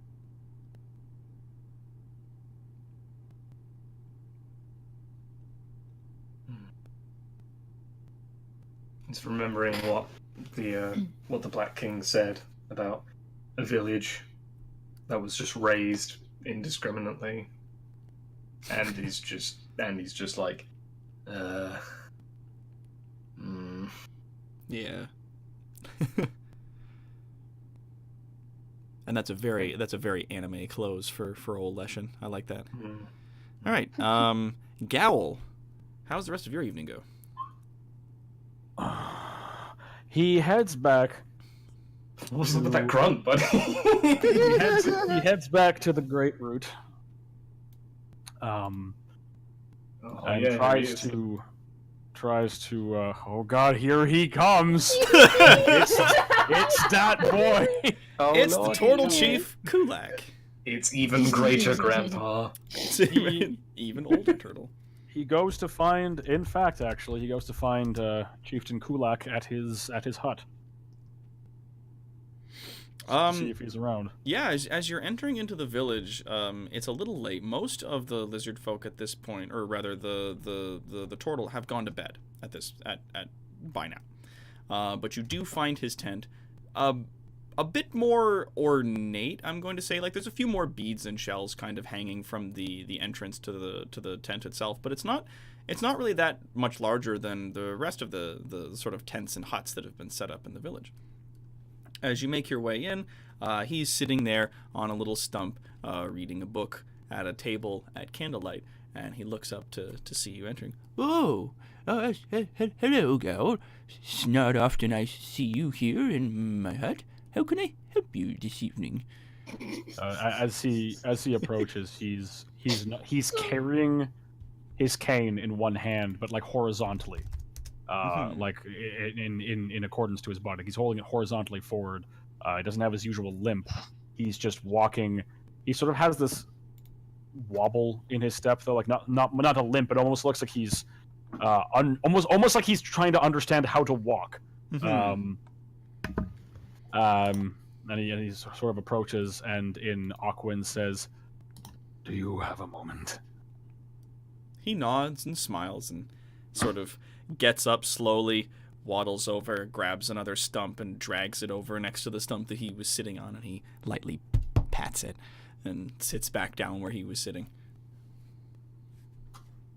It's remembering what the Black King said about a village that was just razed indiscriminately, and he's just like, Yeah. And that's a very anime close for old Leshen. I like that. All right, Gowl, how's the rest of your evening go? He heads back. What's up with that grunt, buddy? he heads back to the Great Root. And tries to. Oh God! Here he comes! it's that boy. It's the Turtle Chief Kulak. It's even greater, Grandpa. It's even older turtle. He goes to find. In fact, actually, he goes to find Chieftain Kulak at his hut. See if he's around. Yeah, as you're entering into the village, it's a little late. Most of the lizard folk at this point, or rather the turtle, have gone to bed by now. But you do find his tent a bit more ornate, I'm going to say. Like, there's a few more beads and shells kind of hanging from the entrance to the tent itself, but it's not really that much larger than the rest of the sort of tents and huts that have been set up in the village. As you make your way in, he's sitting there on a little stump, reading a book at a table at candlelight, and he looks up to see you entering. Oh, hello, Gaul. It's not often I see you here in my hut. How can I help you this evening? As he approaches, he's carrying his cane in one hand, but like horizontally. Like in accordance to his body. He's holding it horizontally forward. He doesn't have his usual limp. He's just walking. He sort of has this wobble in his step, though, like not a limp. It almost looks like he's almost like he's trying to understand how to walk. And he sort of approaches and in Aquin says, "Do you have a moment?" He nods and smiles and sort of gets up slowly, waddles over, grabs another stump, and drags it over next to the stump that he was sitting on, and he lightly pats it and sits back down where he was sitting.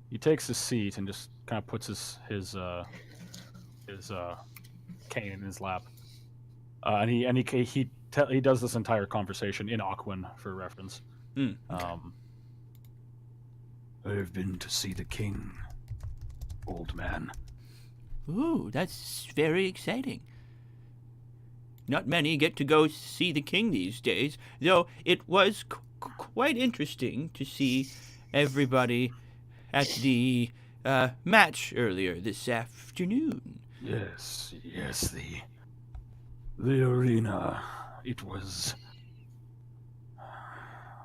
He takes his seat and just kind of puts his cane in his lap, and he does this entire conversation in Aquin for reference. Okay. I've been to see the king, old man. Ooh, that's very exciting. Not many get to go see the king these days, though it was quite interesting to see everybody at the match earlier this afternoon. Yes, the arena. It was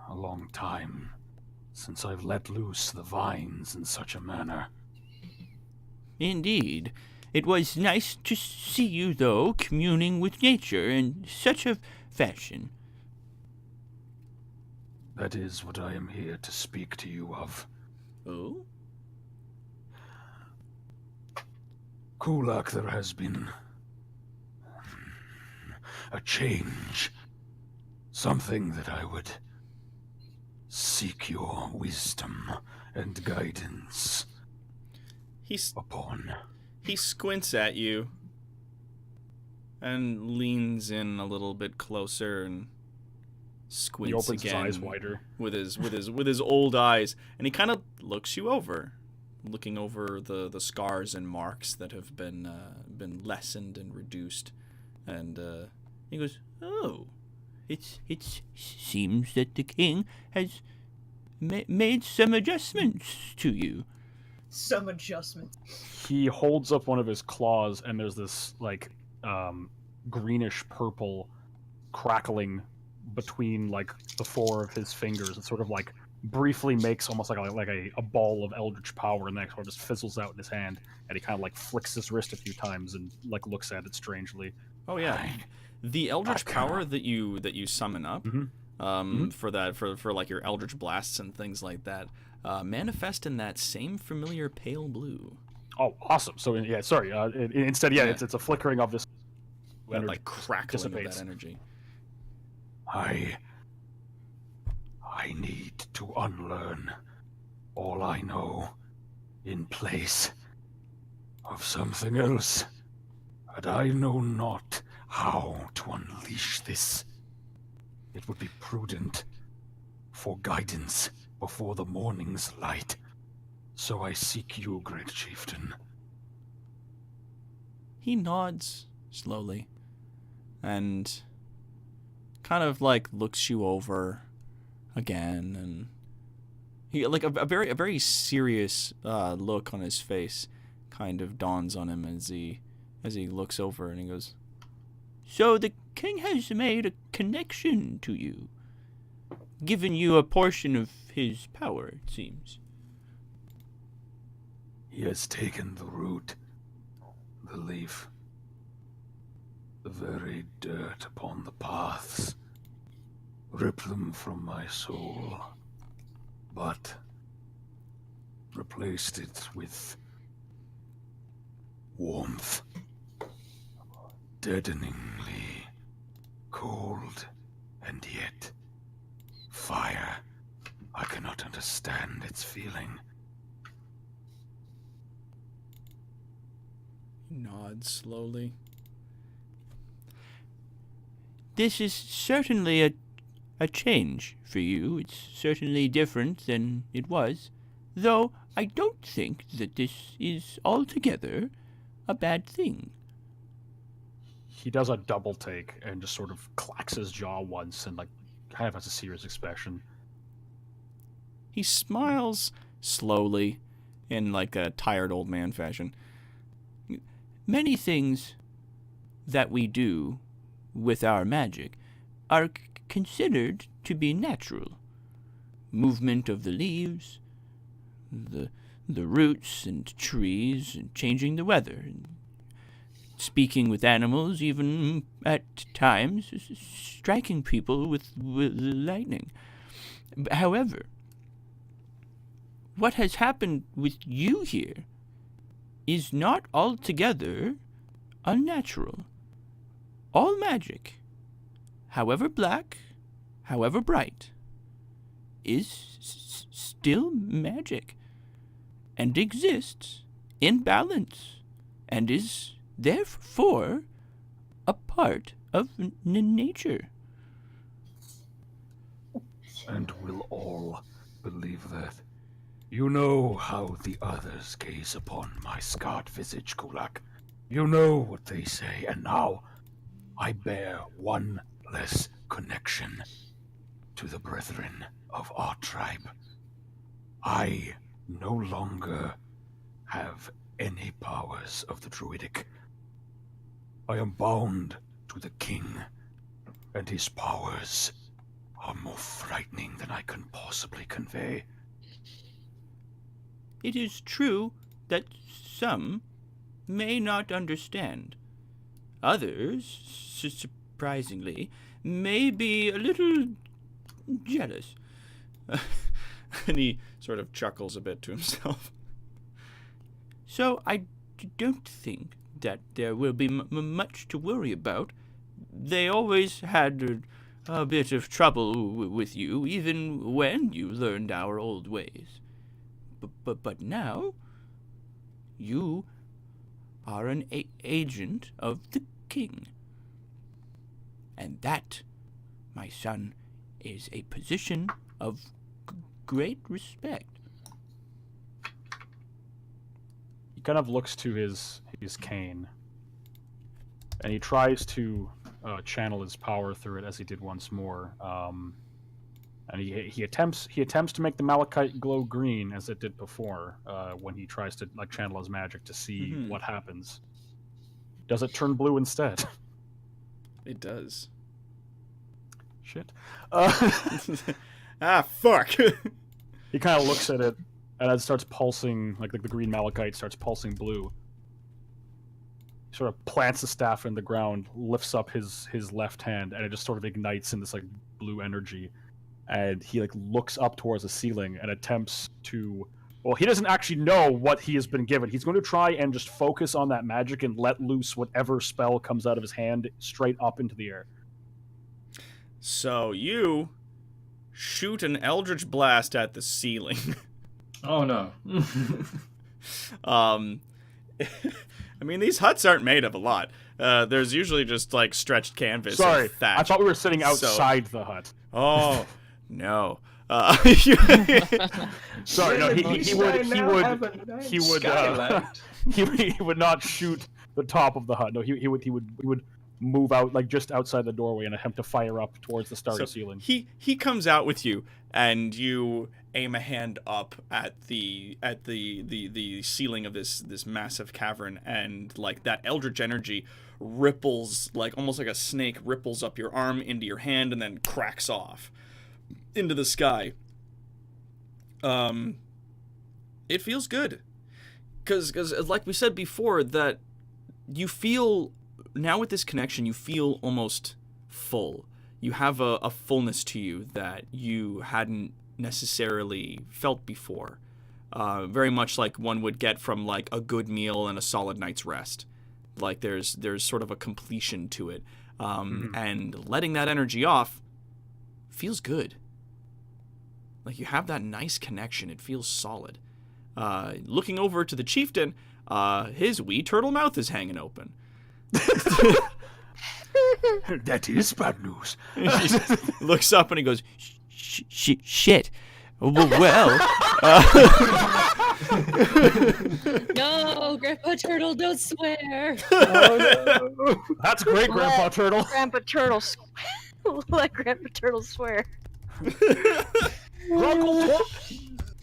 a long time since I've let loose the vines in such a manner. Indeed. It was nice to see you, though, communing with nature in such a fashion. That is what I am here to speak to you of. Oh? Kulak, there has been a change. Something that I would seek your wisdom and guidance upon. He squints at you and leans in a little bit closer and squints he opens again his eyes wider with his old eyes, and he kind of looks you over, looking over the scars and marks that have been lessened and reduced, and he goes, "Oh, it seems that the king has made some adjustments to you." Some adjustments. He holds up one of his claws, and there's this like greenish purple crackling between like the four of his fingers. It sort of like briefly makes almost like a ball of eldritch power, and then sort of just fizzles out in his hand. And he kind of like flicks his wrist a few times and like looks at it strangely. "Oh yeah, the eldritch power that you summon up for like your eldritch blasts and things like that." Manifest in that same familiar pale blue. Oh, awesome! So instead, it's a flickering of this. That, like crackling of that energy. I need to unlearn all I know in place of something else, and I know not how to unleash this. It would be prudent for guidance before the morning's light, so I seek you, great chieftain. He nods slowly and kind of like looks you over again, and he like a very serious look on his face kind of dawns on him as he looks over, and he goes, "So the king has made a connection to you, given you a portion of his power, it seems." He has taken the root, the leaf, the very dirt upon the paths. Rip them from my soul, but replaced it with warmth. Deadeningly cold, and yet fire. I cannot understand its feeling. He nods slowly. This is certainly a change for you. It's certainly different than it was, though I don't think that this is altogether a bad thing. He does a double take and just sort of clacks his jaw once and like kind of has a serious expression. He smiles slowly in like a tired old man fashion. Many things that we do with our magic are considered to be natural. Movement of the leaves, the roots and trees, and changing the weather, and speaking with animals, even at times striking people with lightning. However, what has happened with you here is not altogether unnatural. All magic, however black, however bright, is still magic, and exists in balance, and is therefore a part of nature. And will all believe that? You know how the others gaze upon my scarred visage, Kulak. You know what they say, and now I bear one less connection to the brethren of our tribe. I no longer have any powers of the Druidic. I am bound to the king, and his powers are more frightening than I can possibly convey. It is true that some may not understand. Others, surprisingly, may be a little jealous. And he sort of chuckles a bit to himself. So I don't think that there will be much to worry about. They always had a bit of trouble with you, even when you learned our old ways. But now, you are an agent of the king. And that, my son, is a position of great respect. He kind of looks to his cane, and he tries to channel his power through it as he did once more. And he attempts to make the malachite glow green as it did before, when he tries to like channel his magic to see what happens. Does it turn blue instead? It does. Shit. Fuck. He kind of looks at it, and it starts pulsing, like the green malachite starts pulsing blue. He sort of plants the staff in the ground, lifts up his left hand, and it just sort of ignites in this like blue energy. And he like looks up towards the ceiling and attempts to... Well, he doesn't actually know what he has been given. He's going to try and just focus on that magic and let loose whatever spell comes out of his hand straight up into the air. So you shoot an eldritch blast at the ceiling. Oh no. I mean, these huts aren't made of a lot. There's usually just like stretched canvas. Sorry, and thatch. I thought we were sitting outside the hut. Oh no. Sorry, no. He would not shoot the top of the hut. No, he would move out like just outside the doorway and attempt to fire up towards the starry ceiling. He comes out with you, and you aim a hand up at the ceiling of this massive cavern, and like that eldritch energy ripples, like almost like a snake, ripples up your arm into your hand and then cracks off into the sky. It feels good, because like we said before, that you feel now with this connection, you feel almost full. You have a fullness to you that you hadn't necessarily felt before. Very much like one would get from like a good meal and a solid night's rest. Like there's sort of a completion to it. And letting that energy off feels good. Like you have that nice connection. It feels solid. Looking over to the chieftain, his wee turtle mouth is hanging open. That is bad news. He looks up and he goes, Shit. Well, No, Grandpa Turtle, don't swear. Oh, no. That's great, Grandpa Turtle. Grandpa Turtle, let Grandpa Turtle swear.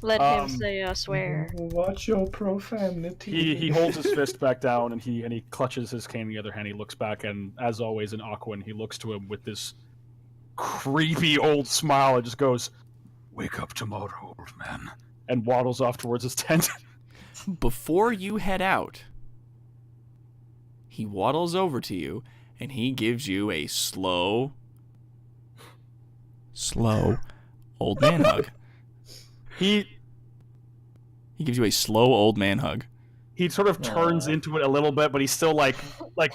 Let him say swear. Watch your profanity. He holds his fist back down and he clutches his cane in the other hand. He looks back and, as always in Aquan, he looks to him with this creepy old smile and just goes, "Wake up tomorrow, old man," and waddles off towards his tent. Before you head out, he waddles over to you and he gives you a slow old man hug. He gives you a slow old man hug. He sort of turns into it a little bit, but he's still like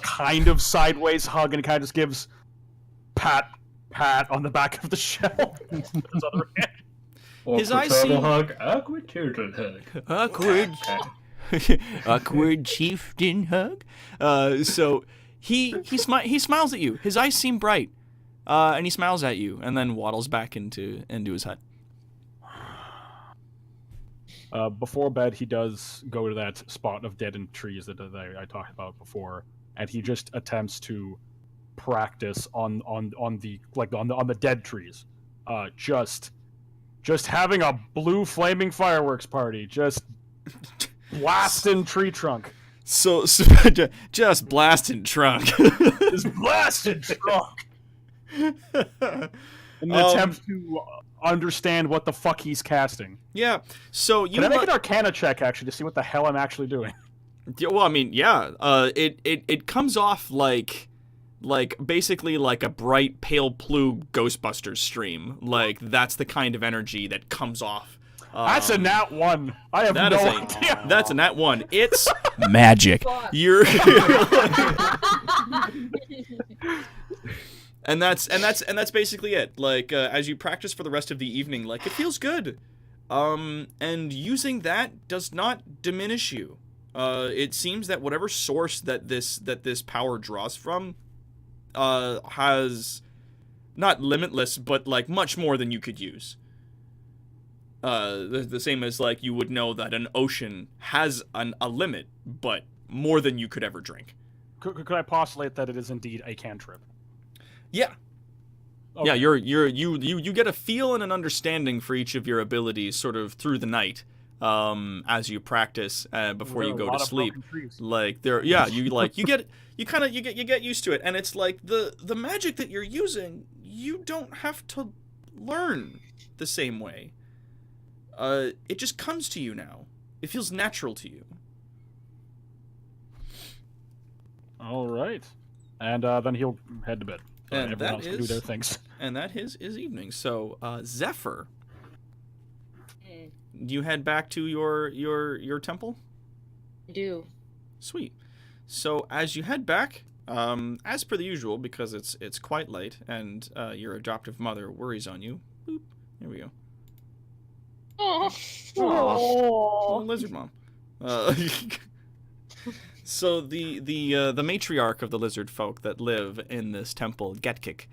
kind of sideways hug, and kind of just gives pat on the back of the shell. His other hand. His eyes seem hug, awkward turtle hug. Awkward chieftain hug. So he smiles at you. His eyes seem bright, and he smiles at you, and then waddles back into his hut. Before bed, he does go to that spot of deadened trees that I talked about before, and he just attempts to practice on the dead trees. Just having a blue flaming fireworks party, just blasting tree trunk. So just blasting trunk. Just blasting trunk. In an attempt to understand what the fuck he's casting. Yeah. So you can I make an Arcana check actually to see what the hell I'm actually doing? Well, I mean, yeah. It comes off like basically like a bright pale blue Ghostbusters stream. Like that's the kind of energy that comes off. That's a nat 1. I have no idea. That's a nat 1. It's magic. You're And that's basically it. Like as you practice for the rest of the evening, like it feels good. And using that does not diminish you. It seems that whatever source that this power draws from has not limitless, but like much more than you could use. The same as like you would know that an ocean has a limit, but more than you could ever drink. Could I postulate that it is indeed a cantrip? Yeah. Okay. Yeah, you get a feel and an understanding for each of your abilities sort of through the night, as you practice before you go to sleep. Like you get used to it, and it's like the magic that you're using, you don't have to learn the same way. It just comes to you now. It feels natural to you. All right, and then he'll head to bed. And everyone else can do their things. And that is evening. So, Zephyr, do you head back to your temple? I do. Sweet. So as you head back, as per the usual, because it's quite late and your adoptive mother worries on you. Boop. There we go. Oh, lizard mom. So the matriarch of the lizard folk that live in this temple, Getkik,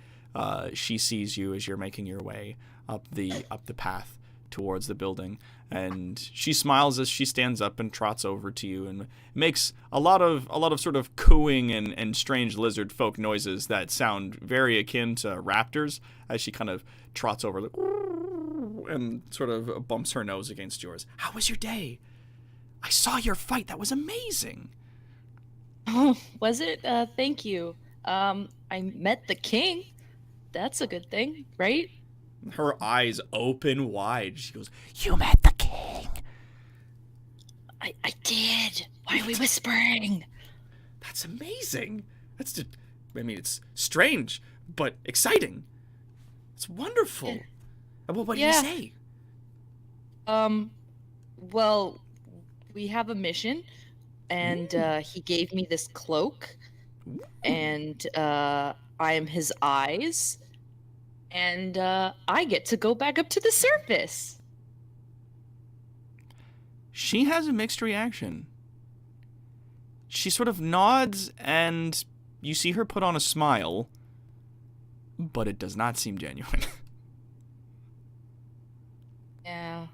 she sees you as you're making your way up the path towards the building, and she smiles as she stands up and trots over to you and makes a lot of sort of cooing and strange lizard folk noises that sound very akin to raptors as she kind of trots over and sort of bumps her nose against yours. How was your day? I saw your fight. That was amazing. Oh, was it? Thank you. I met the king. That's a good thing, right? Her eyes open wide. She goes, "You met the king." I did. Why are we whispering? That's amazing. That's just, I mean, it's strange, but exciting. It's wonderful. Yeah. Well, what do you say? Well, we have a mission, and he gave me this cloak, and I am his eyes, and I get to go back up to the surface. She has a mixed reaction. She sort of nods, and you see her put on a smile, but it does not seem genuine. Yeah.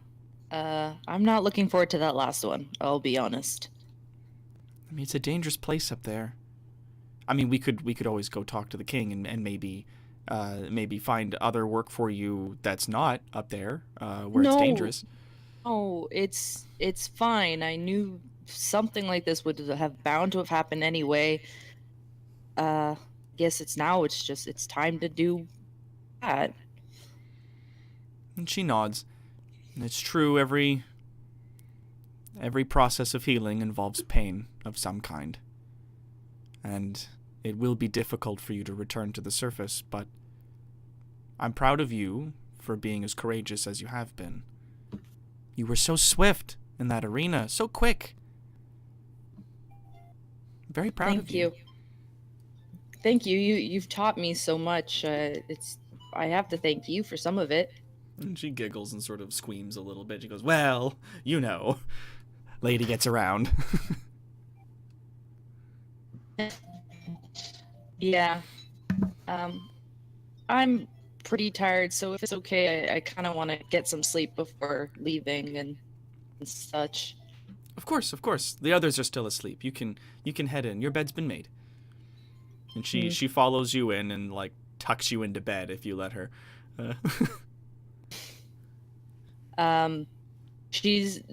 I'm not looking forward to that last one, I'll be honest. I mean, it's a dangerous place up there. I mean, we could always go talk to the king and maybe find other work for you that's not up there, where it's dangerous. No, it's fine. I knew something like this would have bound to have happened anyway. Guess it's time to do that. And she nods. And it's true, every process of healing involves pain of some kind. And it will be difficult for you to return to the surface, but I'm proud of you for being as courageous as you have been. You were so swift in that arena, so quick. Very proud of you. Thank you. You've taught me so much. I have to thank you for some of it. And she giggles and sort of squeams a little bit. She goes, well, you know, lady gets around. Yeah. I'm pretty tired, so if it's okay, I kind of want to get some sleep before leaving and such. Of course. The others are still asleep. You can head in. Your bed's been made. And she follows you in and like tucks you into bed if you let her.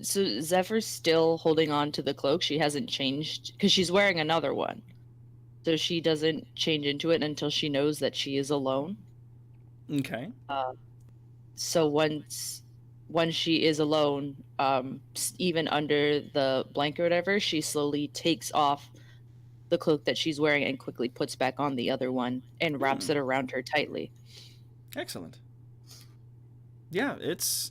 Zephyr's still holding on to the cloak. She hasn't changed because she's wearing another one. So she doesn't change into it until she knows that she is alone. Okay. So once she is alone, even under the blanket or whatever, she slowly takes off the cloak that she's wearing and quickly puts back on the other one and wraps it around her tightly. Excellent. Yeah, it's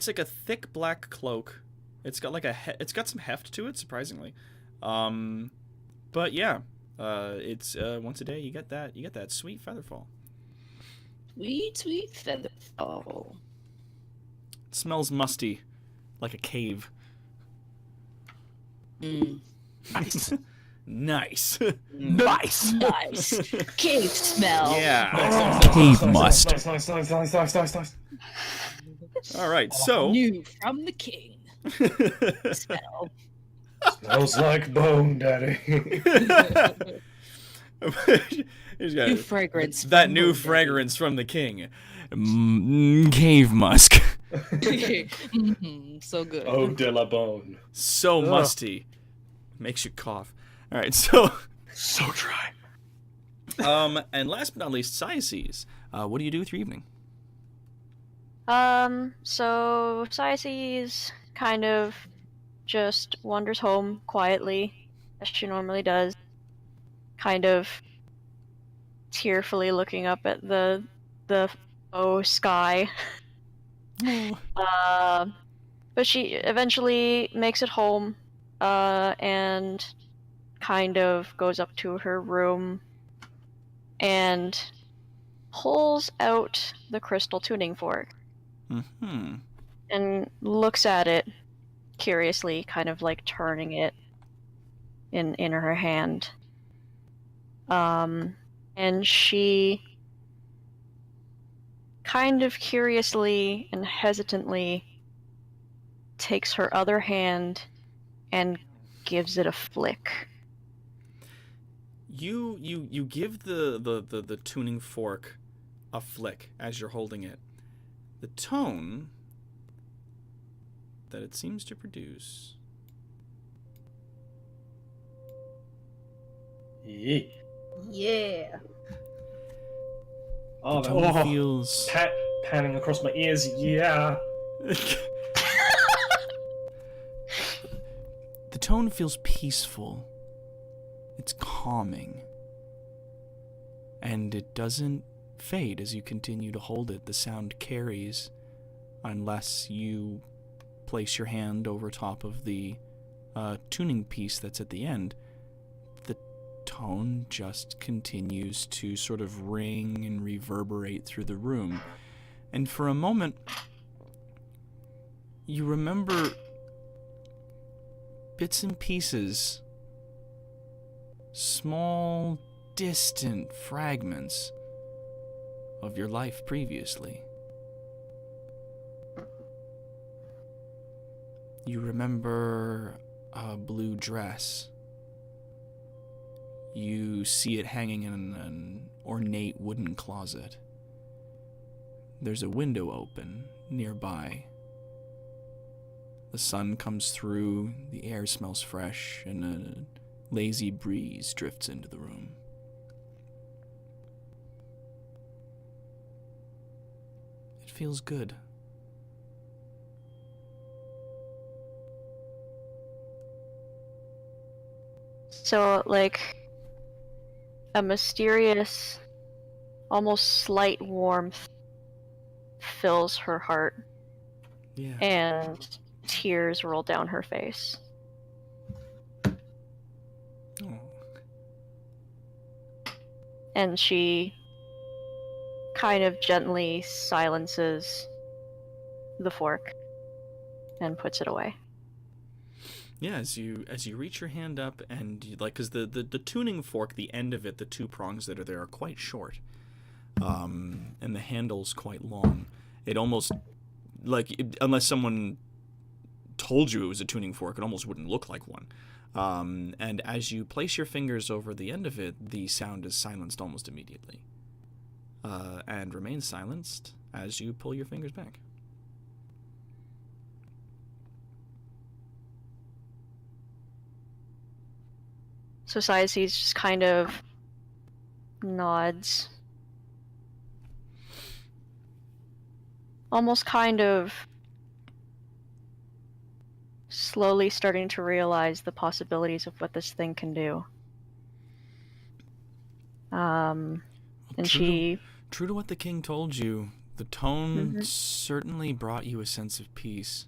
like a thick black cloak. It's got like it's got some heft to it, surprisingly. But yeah, it's once a day you get that sweet featherfall. Sweet featherfall. It smells musty, like a cave. Nice. Nice. Cave smell. Yeah. Cave must. Nice. All right, so New from the king. Smell. Smells like bone, Daddy. New fragrance. That new fragrance from the king. Cave musk. So good. Oh, de la bone. So musty. Makes you cough. All right, so dry. And last but not least, Cyaces. What do you do with your evening? So Cyaces kind of just wanders home quietly, as she normally does, kind of tearfully looking up at the sky. But she eventually makes it home, and kind of goes up to her room and pulls out the crystal tuning fork. Mm-hmm. And looks at it curiously, kind of like turning it in her hand. And she kind of curiously and hesitantly takes her other hand and gives it a flick. You give the tuning fork a flick as you're holding it. The tone that it seems to produce. Yeah. Oh, the tone feels panning across my ears. Yeah. The tone feels peaceful. It's calming. and it doesn't fade as you continue to hold it. The sound carries unless you place your hand over top of the tuning piece that's at the end. The tone just continues to sort of ring and reverberate through the room. And for a moment, you remember bits and pieces, small, distant fragments of your life previously. You remember a blue dress. You see it hanging in an ornate wooden closet. There's a window open nearby. The sun comes through, the air smells fresh, and a lazy breeze drifts into the room. It feels good. So, like, a mysterious, almost slight warmth fills her heart. Yeah. And tears roll down her face. Oh. And she kind of gently silences the fork and puts it away. Yeah, as you reach your hand up and you, like, because the tuning fork, the end of it, the two prongs that are there are quite short, and the handle's quite long. It almost, like, unless someone told you it was a tuning fork, it almost wouldn't look like one. And as you place your fingers over the end of it, the sound is silenced almost immediately, and remains silenced as you pull your fingers back. So Siaces just kind of nods. Almost kind of slowly starting to realize the possibilities of what this thing can do. And True to what the king told you, the tone certainly brought you a sense of peace.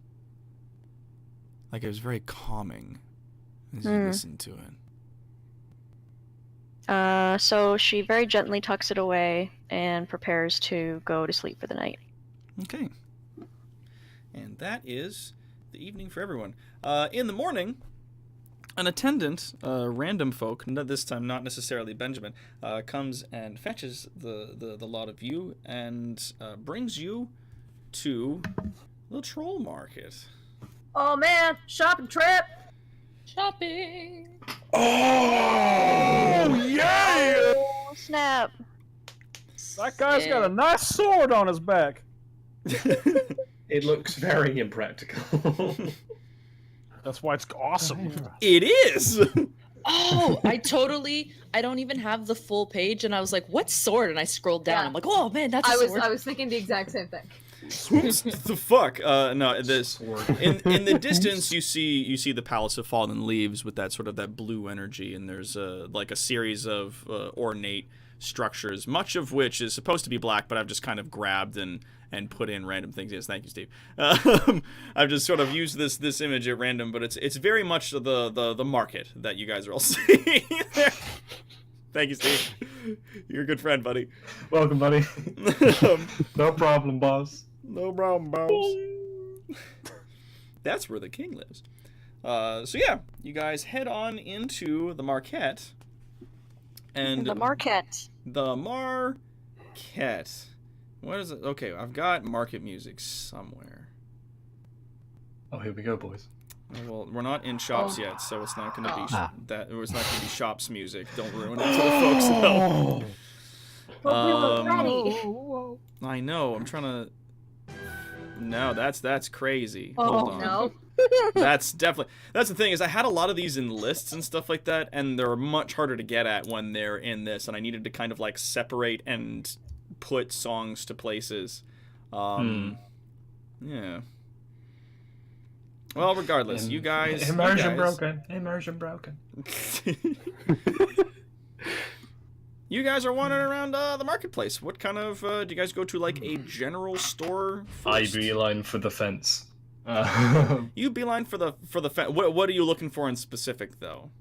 Like, it was very calming as you listened to it. So she very gently tucks it away and prepares to go to sleep for the night. Okay. And that is the evening for everyone. In the morning, an attendant, random folk, this time not necessarily Benjamin, comes and fetches the lot of you and brings you to the troll market. Oh man, shopping trip! Shopping! Oh, yeah! Oh, snap. That guy's got a nice sword on his back. It looks very impractical. That's why it's awesome. It is! Oh, I don't even have the full page, and I was like, what sword? And I scrolled down. Yeah. I'm like, oh man, that's a sword. I was thinking the exact same thing. The fuck? No, this in the distance you see the Palace of Fallen Leaves with that sort of that blue energy, and there's like a series of ornate structures, much of which is supposed to be black, but I've just kind of grabbed and put in random things. Yes, thank you, Steve. I've just sort of used this image at random, but it's very much the market that you guys are all seeing there. Thank you, Steve. You're a good friend, buddy. Welcome, buddy. No problem, boss. No problem, boss. That's where the king lives. So yeah, you guys head on into the Marquette. And The Marquette. The Marquette. What is it? Okay, I've got market music somewhere. Oh, here we go, boys. Well, we're not in shops yet, so it's not going to be that. It's not going to be shops music. Don't ruin it for the folks know. But we were ready. I know. I'm trying to. No, that's crazy. Oh, Hold on. no. That's the thing, is I had a lot of these in lists and stuff like that, and they're much harder to get at when they're in this, and I needed to kind of like separate and put songs to places. Yeah. Well, regardless, you guys. Immersion broken. Immersion broken. You guys are wandering around the marketplace. What kind of do you guys go to, like a general store I first? beeline for the fence. You beeline for the what are you looking for in specific though?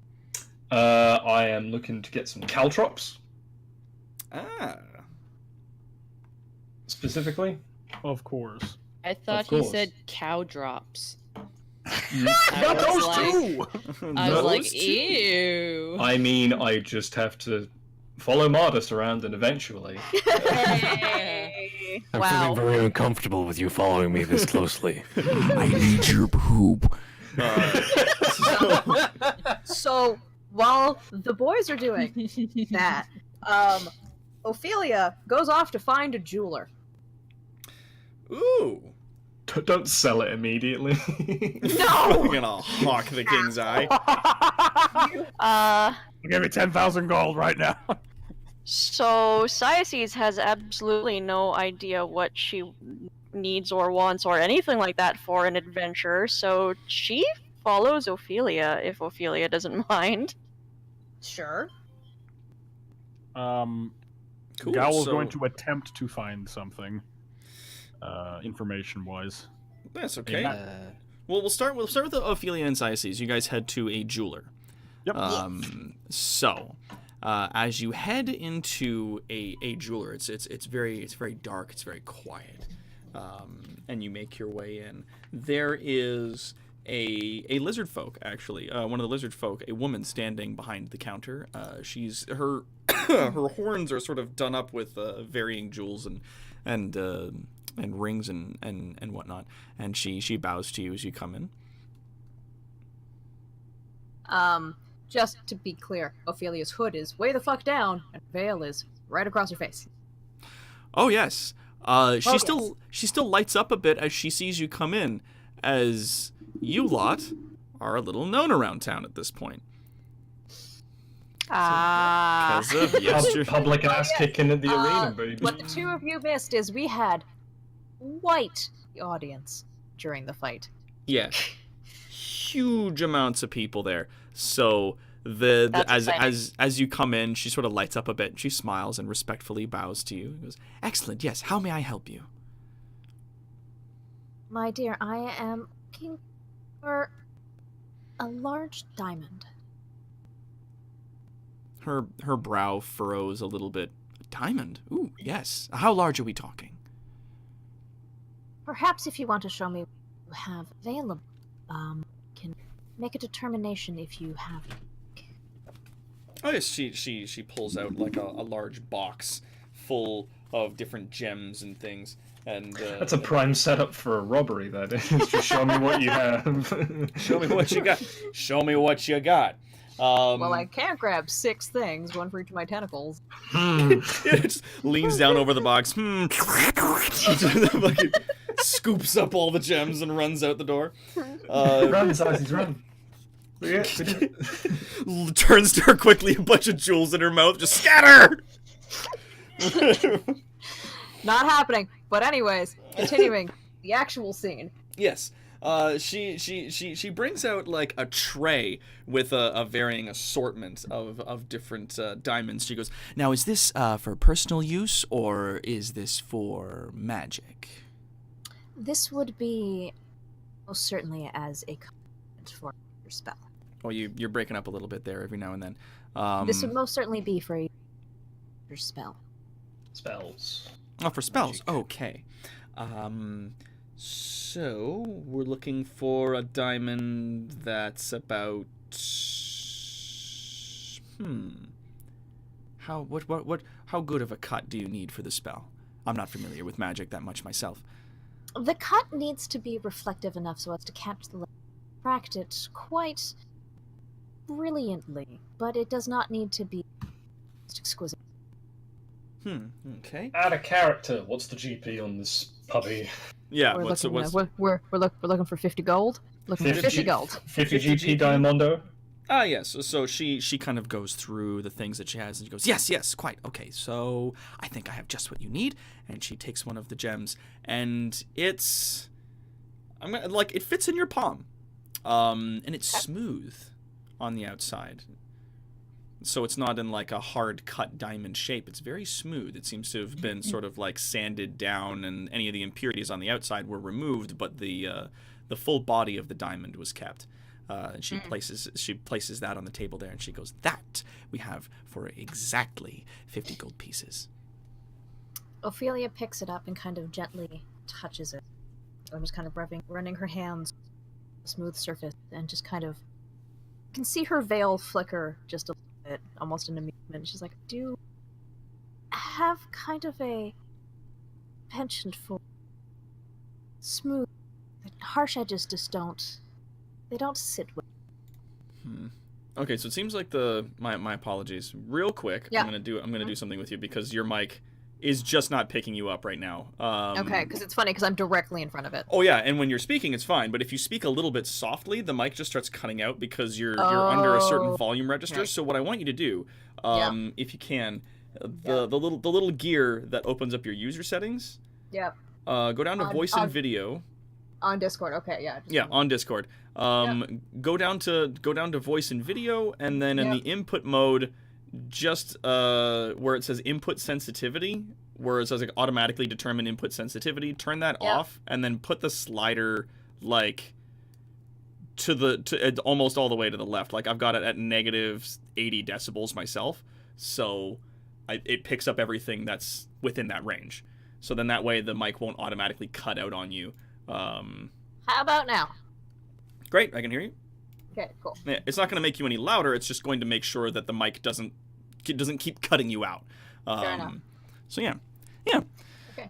I am looking to get some caltrops Ah. specifically. Of course. I thought he said cow drops. Got was those like- too! I was like, Those two. ew. I mean, I just have to follow Mardus around, and eventually. Hey. I'm Wow. feeling very uncomfortable with you following me this closely. I need your poop. So while the boys are doing that, Ophelia goes off to find a jeweler. Ooh. Don't sell it immediately. I'm gonna hawk the king's eye. Give me 10,000 gold right now. So Cyaces has absolutely no idea what she needs or wants or anything like that for an adventure, so she follows Ophelia if Ophelia doesn't mind. Sure. Cool. Gowl is so- going to attempt to find something, information-wise. That's okay. Yeah. Well, we'll start with Ophelia and Cyaces. You guys head to a jeweler. Yep. So, as you head into a jeweler, it's very dark. It's very quiet, and you make your way in. There is a lizard folk, actually. One of the lizard folk, a woman standing behind the counter. She's her her horns are sort of done up with varying jewels and rings and whatnot. And she bows to you as you come in. Just to be clear, Ophelia's hood is way the fuck down, and veil is right across her face. Oh yes. She still lights up a bit as she sees you come in, as you lot are a little known around town at this point. Ah. Because of yesterday. Public ass kicking at the arena, baby. What the two of you missed is we had quite the audience during the fight. Yeah. Huge amounts of people there. So the That's exciting. as you come in, she sort of lights up a bit. And she smiles and respectfully bows to you and goes, "Excellent. Yes. How may I help you?" My dear, I am looking for a large diamond. Her brow furrows a little bit. Diamond. Ooh, yes. How large are we talking? Perhaps if you want to show me what you have available, can make a determination if you have it. Oh yes, she pulls out like a large box full of different gems and things, and That's a prime setup for a robbery, that is. Just show me what you have. show me what you got. Show me what you got. Well, I can't grab 6 things, one for each of my tentacles. It just leans down over the box. Fucking scoops up all the gems and runs out the door. Run, Sizes, run. Yeah, Turns to her quickly, a bunch of jewels in her mouth. Just scatter. Not happening. But anyways, continuing the actual scene. Yes. She brings out like a tray with a varying assortment of different diamonds. She goes, "Now, is this for personal use or is this for magic?" This would be most certainly as a compliment for your spell. Well, you're breaking up a little bit there every now and then. This would most certainly be for your spell. Spells. Oh, for spells. Okay. So we're looking for a diamond that's about how good of a cut do you need for the spell? I'm not familiar with magic that much myself. The cut needs to be reflective enough so as to catch the light, refract it quite brilliantly, but it does not need to be exquisite. Okay. Add a character. What's the GP on this puppy? Yeah. We're What's looking, we're looking for 50 gold. Looking for 50 gold. 50 GP Diamondo. Ah, yes. So she kind of goes through the things that she has, and she goes, yes, quite. Okay, so I think I have just what you need. And she takes one of the gems, and it fits in your palm, and it's smooth on the outside. So it's not in like a hard cut diamond shape. It's very smooth. It seems to have been sort of like sanded down, and any of the impurities on the outside were removed, but the full body of the diamond was kept. And she places that on the table there, and she goes, "That we have for exactly 50 gold pieces." Ophelia picks it up and kind of gently touches it. I'm just kind of running her hands on the smooth surface, and just kind of can see her veil flicker just a little bit, almost in amusement. She's like, "Do you have kind of a penchant for smooth? Harsh edges just don't. They don't sit with." Okay, so it seems like my apologies. Real quick, Yeah. I'm gonna do something with you because your mic is just not picking you up right now. Okay, because it's funny because I'm directly in front of it. Oh yeah, and when you're speaking, it's fine. But if you speak a little bit softly, the mic just starts cutting out because you're under a certain volume register. Right. So what I want you to do, if you can, the little gear that opens up your user settings. Yep. Go down to voice and video. On Discord. Okay, yeah. Yeah, on Discord. Go down to voice and video, and then in the input mode, just where it says input sensitivity, where it says like automatically determine input sensitivity, turn that off, and then put the slider like to almost all the way to the left. Like I've got it at negative 80 decibels myself, so it picks up everything that's within that range. So then that way the mic won't automatically cut out on you. How about now? Great, I can hear you. Okay, cool. Yeah, it's not going to make you any louder. It's just going to make sure that the mic doesn't keep cutting you out. Fair enough. So yeah. Okay.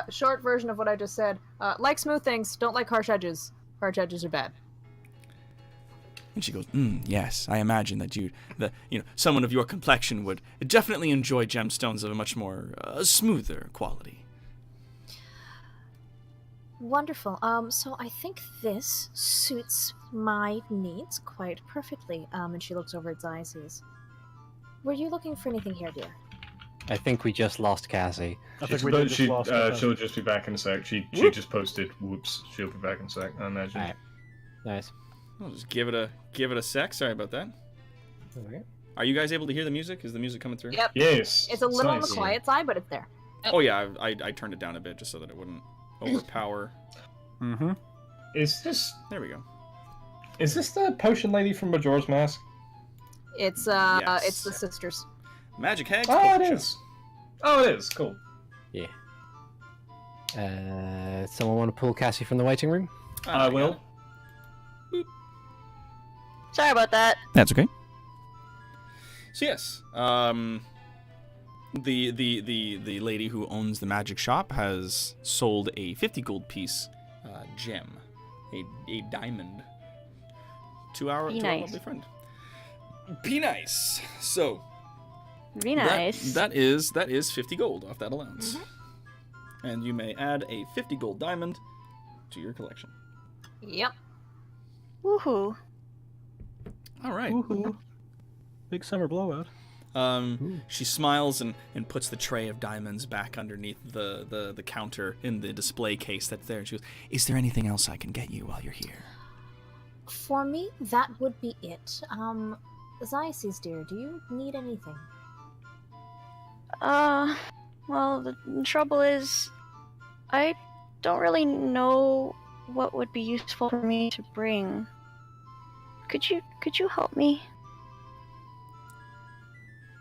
Short version of what I just said. Like smooth things, don't like harsh edges. Harsh edges are bad. And she goes, yes, I imagine that someone of your complexion would definitely enjoy gemstones of a much more smoother quality. Wonderful. So I think this suits my needs quite perfectly. And she looks over at Xyces. Were you looking for anything here, dear? I think we just lost Cassie. She'll just be back in a sec. She just posted. Whoops. She'll be back in a sec, I imagine. All right. Nice. I'll just give it a sec. Sorry about that. Okay. Are you guys able to hear the music? Is the music coming through? Yep. Yes. It's a little on the nice. quiet side, but it's there. Oh yeah, I turned it down a bit just so that it wouldn't overpower. Mm-hmm. Is this There we go. the potion lady from Majora's Mask? It's Yes. it's the sisters. Magic Hags. Oh, Potion it Shop. is. Oh, it is. Cool. Yeah. Someone want to pull Cassie from the waiting room? I will. Sorry about that. That's okay. So yes, the lady who owns the magic shop has sold a 50 gold piece gem, a diamond, to our nice. lovely friend. Be nice. So Very nice. that is 50 gold off that allowance, and you may add a 50 gold diamond to your collection. Yep. Woohoo. All right. Woohoo. Big summer blowout. She smiles and puts the tray of diamonds back underneath the counter in the display case that's there. And she goes, "Is there anything else I can get you while you're here?" For me, that would be it. Xyces, dear, do you need anything? Well, the trouble is, I don't really know what would be useful for me to bring. Could you help me?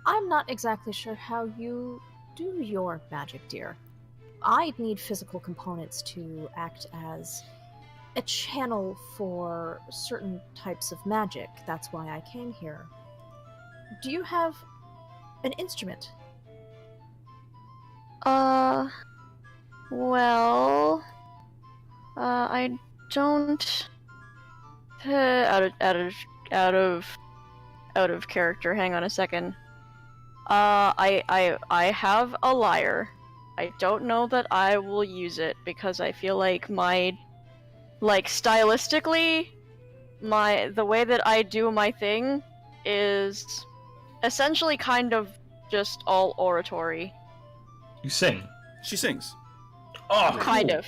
I'm not exactly sure how you do your magic, dear. I'd need physical components to act as a channel for certain types of magic. That's why I came here. Do you have an instrument? Well, I don't. Out of character. Hang on a second. I have a lyre. I don't know that I will use it because I feel like stylistically, the way that I do my thing is essentially kind of just all oratory. You sing. She sings. Oh, Kind cool. of.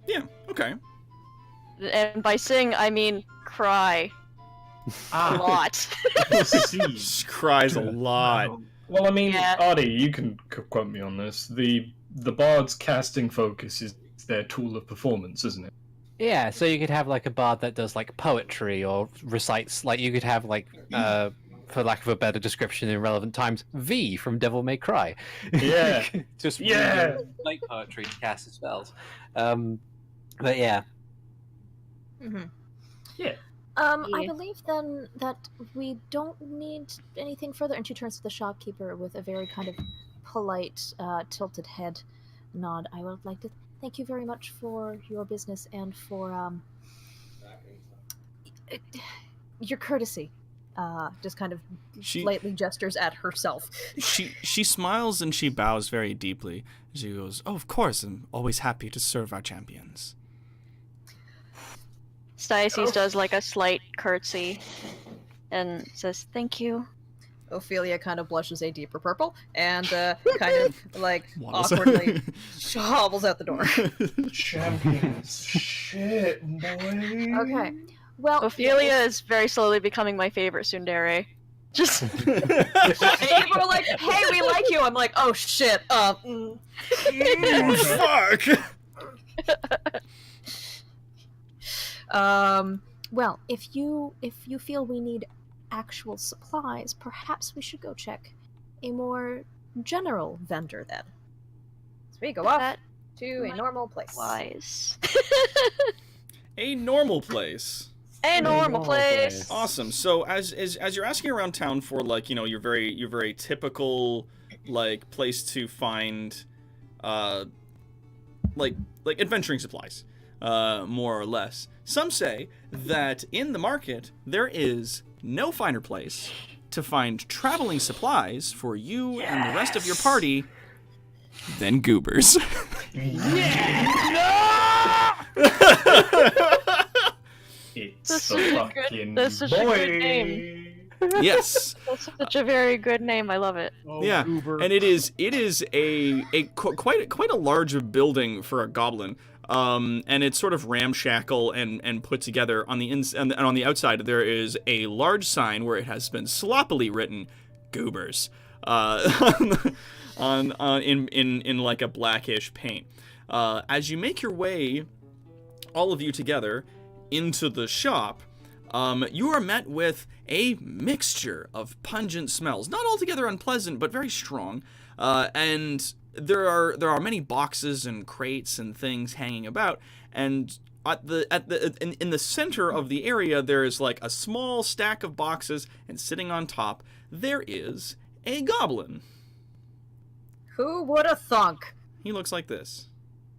Yeah. Okay. And by sing, I mean cry. A lot. She cries a lot. Well, I mean, Yeah. Artie, you can quote me on this. The bard's casting focus is their tool of performance, isn't it? Yeah, so you could have like a bard that does like poetry or recites, like you could have like, for lack of a better description in relevant times, V from Devil May Cry. Yeah. Just Yeah. like poetry to cast his spells. But yeah. Mm-hmm. Yeah. I Yeah. believe then that we don't need anything further. And she turns to the shopkeeper with a very kind of polite, tilted head nod. I would like to thank you very much for your business and for your courtesy. Just kind of She- lightly gestures at herself. She smiles and she bows very deeply. She goes, "Oh, of course, I'm always happy to serve our champions." Styaces does like a slight curtsy and says, "Thank you." Ophelia kind of blushes a deeper purple and kind of like Waddles. awkwardly hobbles out the door. Champions. Shit, boy. Okay. Well, Ophelia is very slowly becoming my favorite tsundere. Just People are like, "Hey, we like you." I'm like, "Oh shit." Fuck. Well, if you feel we need actual supplies, perhaps we should go check a more general vendor then. So we go off that to a normal place. wise. A normal place. A normal place. Awesome. So as you're asking around town for like, you know, your very typical like place to find like adventuring supplies, more or less. Some say that in the market there is no finer place to find traveling supplies for you and the rest of your party than Goobers. It's That's the such a fucking good- that's such a boy. good name. Yes. That's such a very good name. I love it. Yeah, and it is a quite a large building for a goblin, and it's sort of ramshackle and put together. On the and on the outside there is a large sign where it has been sloppily written, "Goobers," in like a blackish paint. As you make your way, all of you together, into the shop, you are met with a mixture of pungent smells, not altogether unpleasant, but very strong. And there are many boxes and crates and things hanging about. And in the center of the area, there is like a small stack of boxes, and sitting on top there is a goblin. Who would have thunk? He looks like this.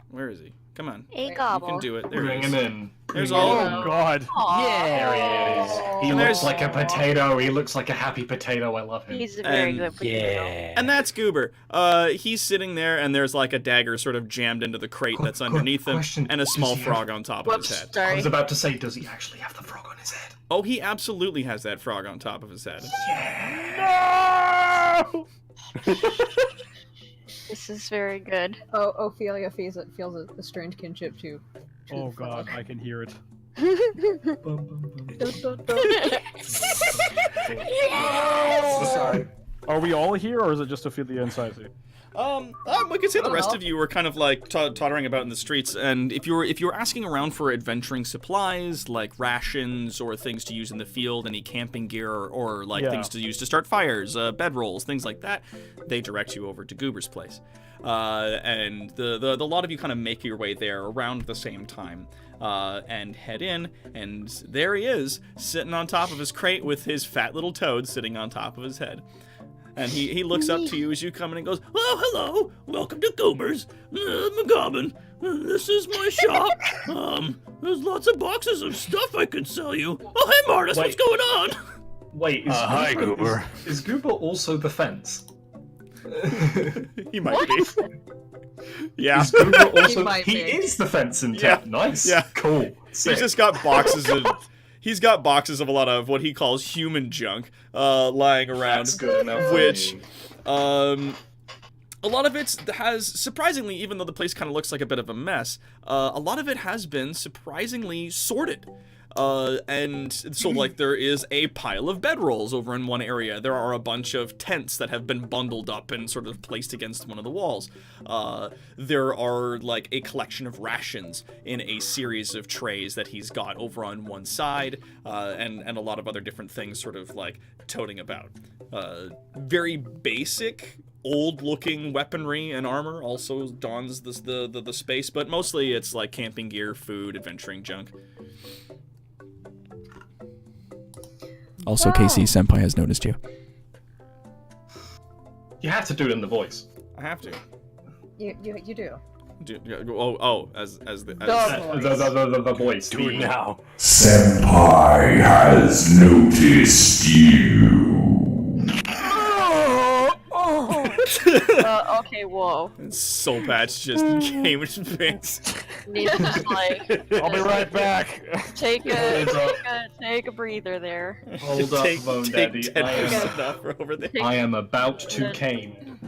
Where is he? Come on. A You gobble. can do it. There Bring he is. him in. There's Bring all him of in. them. God. There he is. He And looks there's- like a potato. He looks like a happy potato. I love him. He's a very And- good potato. And that's Goober. He's sitting there, and there's like a dagger sort of jammed into the crate that's underneath him, question. and a small Does he frog on top of his Whoops. head. I Sorry. was about to say, does he actually have the frog on his head? Oh, he absolutely has that frog on top of his head. This is very good. Oh, Ophelia feels a strange kinship to. Oh God, I can hear it. Sorry. Are we all here, or is it just Ophelia and Sisi? We could say the rest of you were kind of like tottering about in the streets, and if you were asking around for adventuring supplies like rations or things to use in the field, any camping gear or like Yeah. things to use to start fires, bedrolls, things like that, they direct you over to Goober's place. And the lot of you kind of make your way there around the same time. And head in, and there he is, sitting on top of his crate with his fat little toad sitting on top of his head. And he looks up to you as you come in and goes, Oh, hello. Welcome to Goobers. I'm a goblin. This is my shop. There's lots of boxes of stuff I could sell you. Oh, hey, Martis, what's Wait. going on? Wait, is hi, Goober. Is Goober also the fence? he might be. Yeah. Is Goober also? might He be. is the fence in Yeah. town. Nice. Yeah. Cool. He's Sick. just got boxes of he's got boxes of a lot of what he calls human junk lying around. That's good enough. Which a lot of it has, surprisingly, even though the place kind of looks like a bit of a mess, a lot of it has been surprisingly sorted. And so, like, there is a pile of bedrolls over in one area. There are a bunch of tents that have been bundled up and sort of placed against one of the walls. There are, like, a collection of rations in a series of trays that he's got over on one side, and a lot of other different things sort of, like, toting about. Very basic, old-looking weaponry and armor also dons the space, but mostly it's, like, camping gear, food, adventuring junk. Also, KC Senpai has noticed you. You have to do it in the voice. I have to. You do. As the The voice. Do it now. Senpai has noticed you. Okay, whoa. Soul Patch just came in his face. Need to just, like, I'll be right back. take a breather there. Hold up, Bone Daddy. I am about to cane.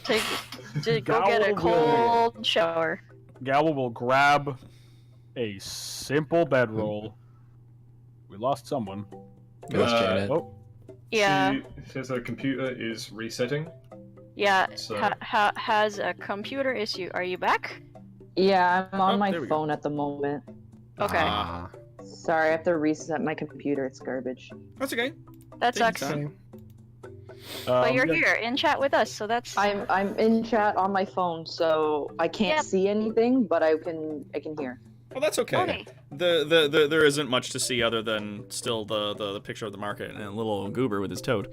Go get a cold shower. Gal will grab a simple bedroll. We lost someone. Oh. Yeah. She says her computer is resetting. Yeah. So- Has a computer issue. Are you back? Yeah, I'm on my there we go. phone at the moment. Okay. Sorry, I have to reset my computer. It's garbage. That's okay. That Take your sucks. time. But you're yeah. here in chat with us, so that's. I'm in chat on my phone, so I can't Yep. see anything, but I can hear. Well, that's okay. Okay. There isn't much to see other than still the picture of the market and a little old goober with his toad.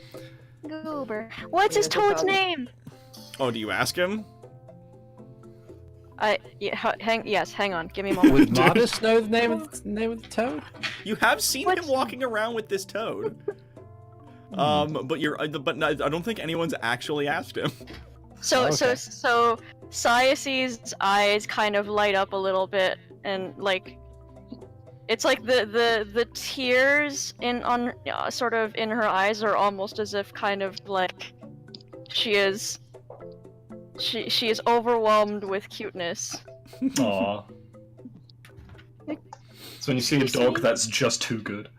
Goober. What's his Yeah, no toad's problem. name? Oh, do you ask him? Hang on. Give me a moment. Would Modest know the name of the toad? You have seen What's- him walking around with this toad. But I don't think anyone's actually asked him. So Okay. Sias's eyes kind of light up a little bit, and like, it's like the tears sort of in her eyes are almost as if kind of like she is overwhelmed with cuteness. Aww. So when you see a dog that's just too good.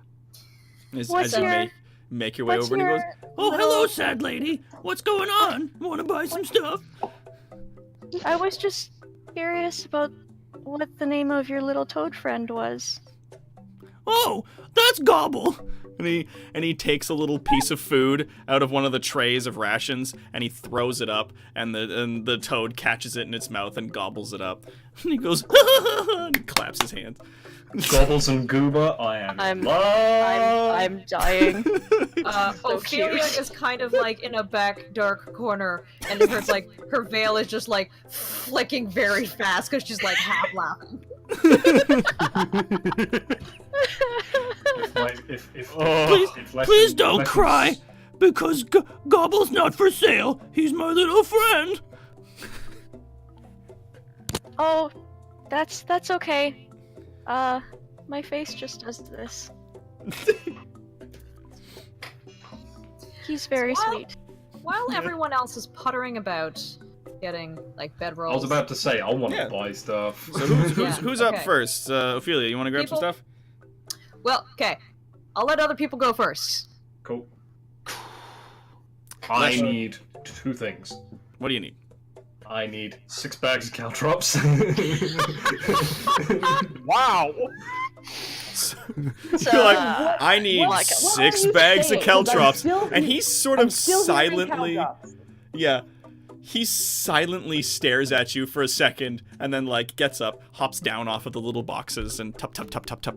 As What's you your- make your way What's over, and he your goes, Oh, hello, sad lady. What's going on? Want to buy some stuff? I was just curious about what the name of your little toad friend was. Oh, that's Gobble. and he takes a little piece of food out of one of the trays of rations and he throws it up, and the toad catches it in its mouth and gobbles it up. And he goes and he claps his hands. Gobbles and Goober, I am I'm in love. I'm dying. So Ophelia cute. is kind of like in a back dark corner, and her veil is just like flicking very fast because she's like half laughing. Please don't cry, because Gobble's not for sale. He's my little friend. Oh, that's okay. My face just does this. He's very Well, sweet. While everyone else is puttering about getting like bedrolls. I was about to say, I want Yeah. to buy stuff. So who's Yeah, up okay. first? Ophelia, you want to grab some People- stuff? Well, okay. I'll let other people go first. Cool. I need two things. What do you need? I need 6 bags of caltrops. Wow. You're like, I need what- 6 what are you bags saying? of 'Cause I'm caltrops, still and he- he sort I'm of still hearing silently, caltrops. yeah, he silently stares at you for a second, and then like gets up, hops down off of the little boxes, and tup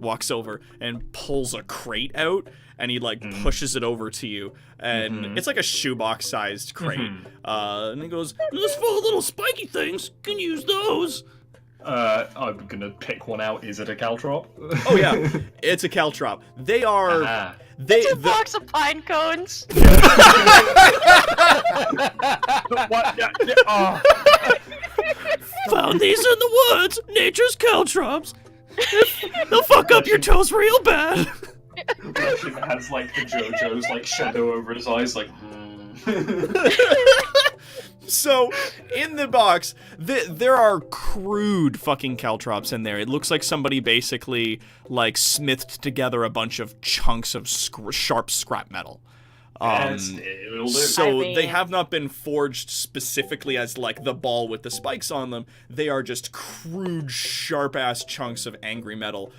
walks over and pulls a crate out, and he like pushes it over to you, and it's like a shoebox sized crate, and he goes, This full of little spiky things. Can use those. I'm gonna pick one out. Is it a caltrop? oh yeah, it's a caltrop. They are. Ah. It's a box of pine cones. What? Oh. Found these in the woods. Nature's caltrops. They'll fuck up your toes real bad. Rashid has like the JoJo's like shadow over his eyes, like. So, in the box, there are crude fucking caltrops in there. It looks like somebody basically, like, smithed together a bunch of chunks of sharp scrap metal. It'll do. So I mean- they have not been forged specifically as, like, the ball with the spikes on them. They are just crude, sharp-ass chunks of angry metal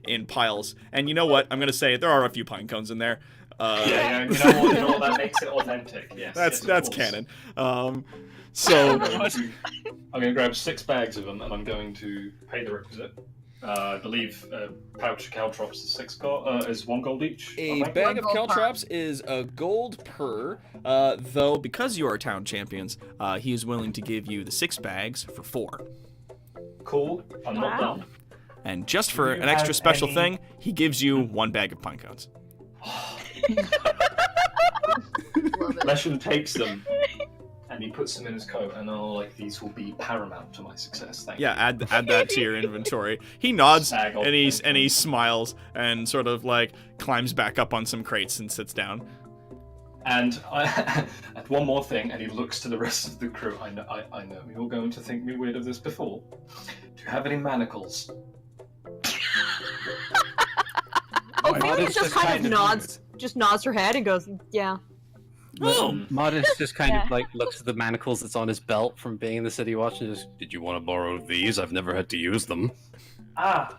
in piles. And you know what? I'm going to say there are a few pine cones in there. Yeah, you know what? That makes it authentic. Yes, That's yes, of course. canon. So I'm going to grab 6 bags of them, and I'm going to pay the requisite. I believe pouch of caltrops is 1 gold each. a I think. bag of One gold per. caltrops is a gold per. Though because you are town champions, he is willing to give you the 6 bags for 4. Cool. I'm not Wow. done. And just for you an extra have special any- thing, he gives you 1 bag of pine cones. Love it. Leshen takes them, and he puts them in his coat, and these will be paramount to my success. Thank Yeah, you. add that to your inventory. He nods Bag of and he pine smiles and sort of like climbs back up on some crates and sits down. And and one more thing, and he looks to the rest of the crew. I know you're going to think me weird of this before. Do you have any manacles? Ophelia just kind of nods her head and goes, "Yeah." Oh, Modest just kind Yeah. of like looks at the manacles that's on his belt from being in the City Watch and just, did you want to borrow these? I've never had to use them. I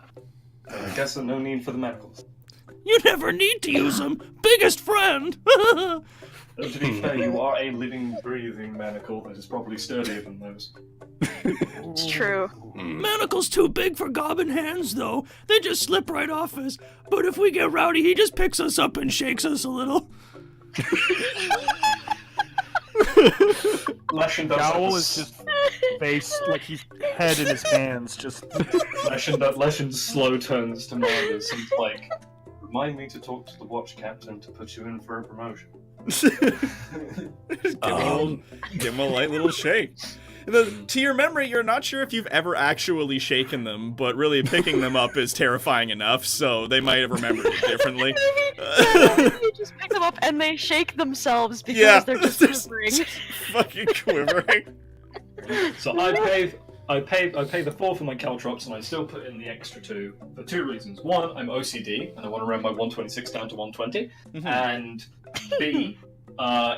guess there's no need for the manacles. you never need to use them. Biggest friend. Though, to be fair, you are a living, breathing manacle that is probably sturdier than those. It's true. Manacle's too big for Goblin hands, though. They just slip right off us. But if we get rowdy, he just picks us up and shakes us a little. Leshen does Gowl is just face, like he's head in his hands, just. Leshen slow turns to Marcus and like, remind me to talk to the watch captain to put you in for a promotion. Give him a light little shake. To your memory, you're not sure if you've ever actually shaken them, but really picking them up is terrifying enough, so they might have remembered it differently. You just pick them up and they shake themselves because Yeah, they're just they're quivering. fucking quivering. So I pay the 4 for my caltrops, and I still put in the extra 2 for 2 reasons. One, I'm OCD, and I want to round my 126 down to 120. And B,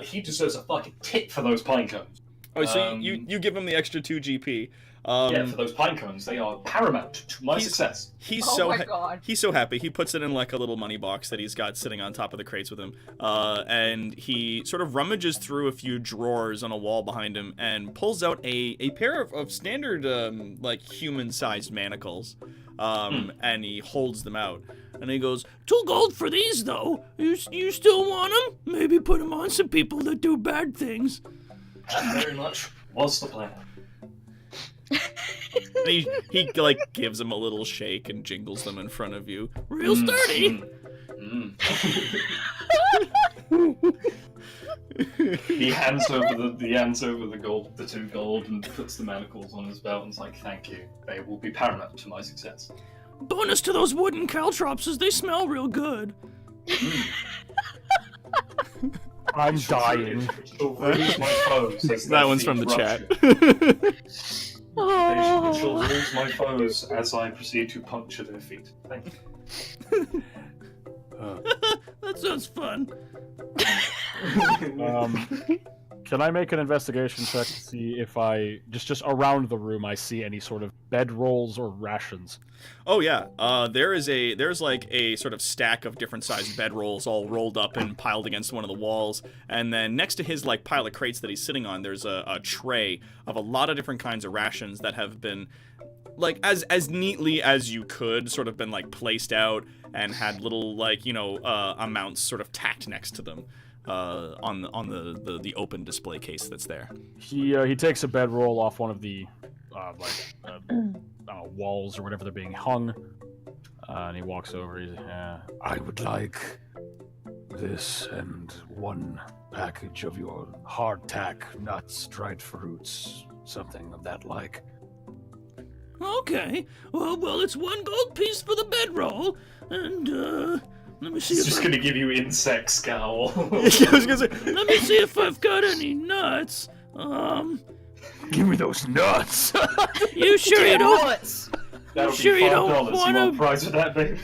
he deserves a fucking tip for those pine cones. Oh, so you give him the extra 2 GP. Yeah, for those pine cones, they are paramount to my success. He's Oh so my God. he's so happy. He puts it in like a little money box that he's got sitting on top of the crates with him, and he sort of rummages through a few drawers on a wall behind him and pulls out a pair of standard like human-sized manacles, and he holds them out. And he goes, 2 gold for these, though. You still want them? Maybe put them on some people that do bad things. That very much was the plan. And he like gives him a little shake and jingles them in front of you. Real sturdy. He hands over the gold, the 2 gold, and puts the manacles on his belt, and is like, "Thank you. They will be paramount to my success." Bonus to those wooden caltrops is they smell real good. I'm dying. Shall lose my foes as That their one's feet from the rupture. chat. They shall lose my foes as I proceed to puncture their feet. Thank you. That sounds fun. Can I make an investigation check to see if I just around the room I see any sort of bedrolls or rations? Oh yeah, there's like a sort of stack of different sized bedrolls all rolled up and piled against one of the walls, and then next to his like pile of crates that he's sitting on, there's a tray of a lot of different kinds of rations that have been like as neatly as you could sort of been like placed out and had little like amounts sort of tacked next to them on the open display case that's there. He takes a bedroll off one of the walls or whatever they're being hung, and he walks over. I would like this and 1 package of your hardtack nuts, dried fruits, something of that like. Okay. Well, it's 1 gold piece for the bedroll, and let me see. He's if just I- gonna give you insect scowl. I was gonna say. Let me see if I've got any nuts. Give me those nuts. You sure you don't? Nuts. That'll Sure be you don't $5. wanna- You want price for that, baby?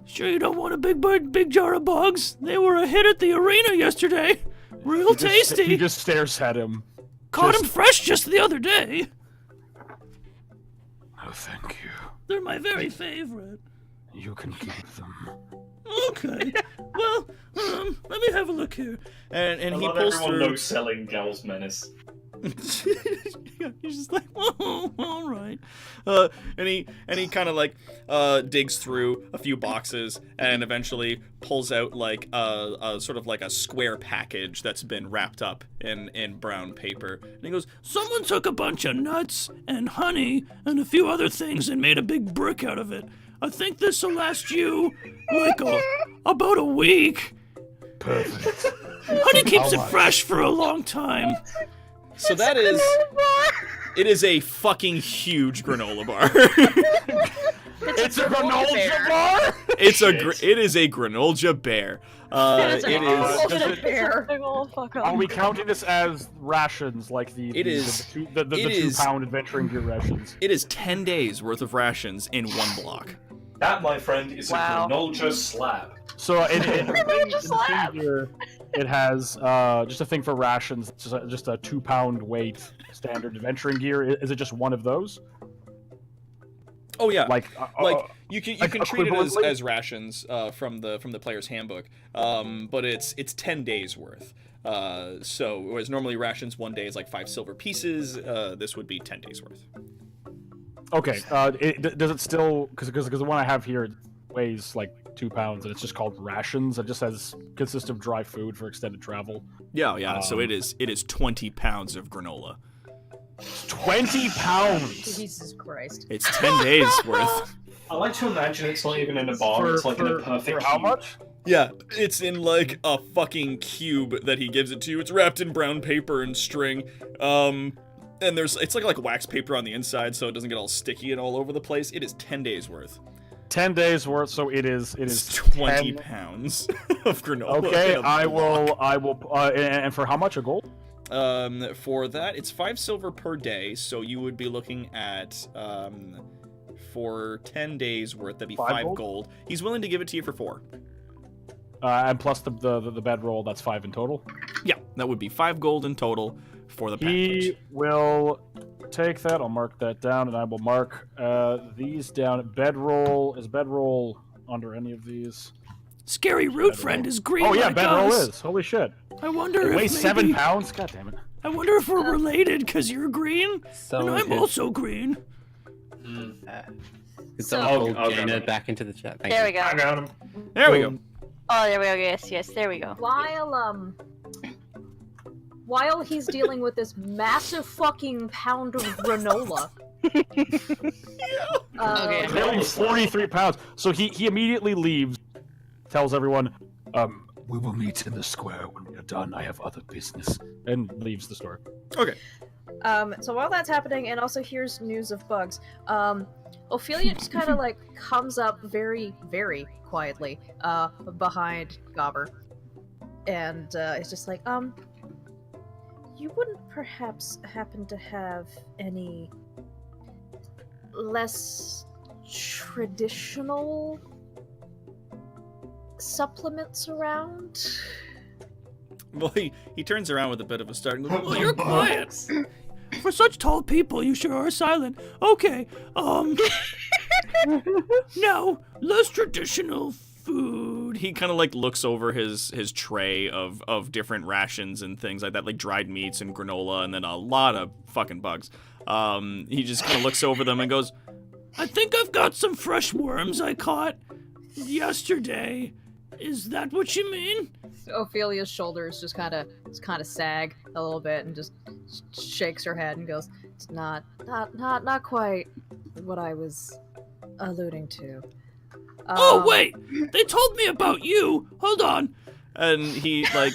Sure you don't want a big jar of bugs? They were a hit at the arena yesterday. Real He tasty. just stares at him. Caught them fresh just the other day. Oh, thank you. They're my very favorite. You can keep them. Okay. Well, let me have a look here. And I he love pulls everyone through. no selling Gal's Menace. He's just like, oh, all right. And he kind of like digs through a few boxes and eventually pulls out like a sort of like a square package that's been wrapped up in brown paper. And he goes, Someone took a bunch of nuts and honey and a few other things and made a big brick out of it. I think this will last you like about a week. Perfect. Honey keeps it Alright. fresh for a long time. so that is, it is a fucking huge granola bar. It's a granola bar. It is a granola bear. It is a It granola is. Does it- bear. Big old fuck Are we counting this as rations, like the It is- the it 2 is- pound adventuring gear rations? It is 10 days worth of rations in one block. That, my friend, is Wow. a granola slab. So in Granola the slab. thing here, it has just a thing for rations, just a 2 pound weight standard adventuring gear. Is it just one of those? Oh yeah, Like you can like treat it equivalently? as rations from the player's handbook, but it's 10 days worth. So whereas normally rations 1 day is like 5 silver pieces, this would be 10 days worth. Okay. Does it still? Because the one I have here weighs like 2 pounds, and it's just called rations. It just says consists of dry food for extended travel. Yeah. So it is 20 pounds of granola. 20 pounds. Jesus Christ. It's 10 days worth. I like to imagine it's not even in a bar, it's like in a perfect for how cube. much? Yeah, it's in like a fucking cube that he gives it to you. It's wrapped in brown paper and string. And it's like wax paper on the inside, so it doesn't get all sticky and all over the place. It is 10 days worth. 10 days worth. So it is. It's 20 10 pounds of granola. Okay, in a I block. will. And for how much? A gold? For that, it's 5 silver per day, so you would be looking at, for 10 days worth, that'd be 5 gold. He's willing to give it to you for 4. And plus the bedroll, that's 5 in total. Yeah, that would be 5 gold in total for the package. He will take that. I'll mark that down, and I will mark these down. Bedroll is bedroll under any of these. Scary root friend is green. Oh yeah, like bedroll us. is. Holy shit! I wonder It if weighs maybe, 7 pounds. God damn it! I wonder if we're related because you're green So and I'm good. also green. Could So- someone pull I'll Jaina grab it. back into the chat? Thank There you. we go. I got him. There we go. Oh, there we go. Yes, there we go. While he's dealing with this massive fucking pound of granola. Okay. Nearly 43 pounds. So he immediately leaves, tells everyone, We will meet in the square when we are done. I have other business. and leaves the store. Okay. So while that's happening, and also here's news of bugs, Ophelia just kind of like comes up very, very quietly behind Gobber, and it's just like, you wouldn't perhaps happen to have any less traditional supplements around? Well, he turns around with a bit of a start and goes, Oh, you're quiet. For such tall people, you sure are silent. Okay, now, less traditional food. He kind of like looks over his tray of different rations and things like that, like dried meats and granola, and then a lot of fucking bugs. He just kind of looks over them and goes, I think I've got some fresh worms I caught yesterday. Is that what you mean? Ophelia's shoulders just kind of sag a little bit and just shakes her head and goes, "It's not quite what I was alluding to." Oh, wait! They told me about you! Hold on! and he like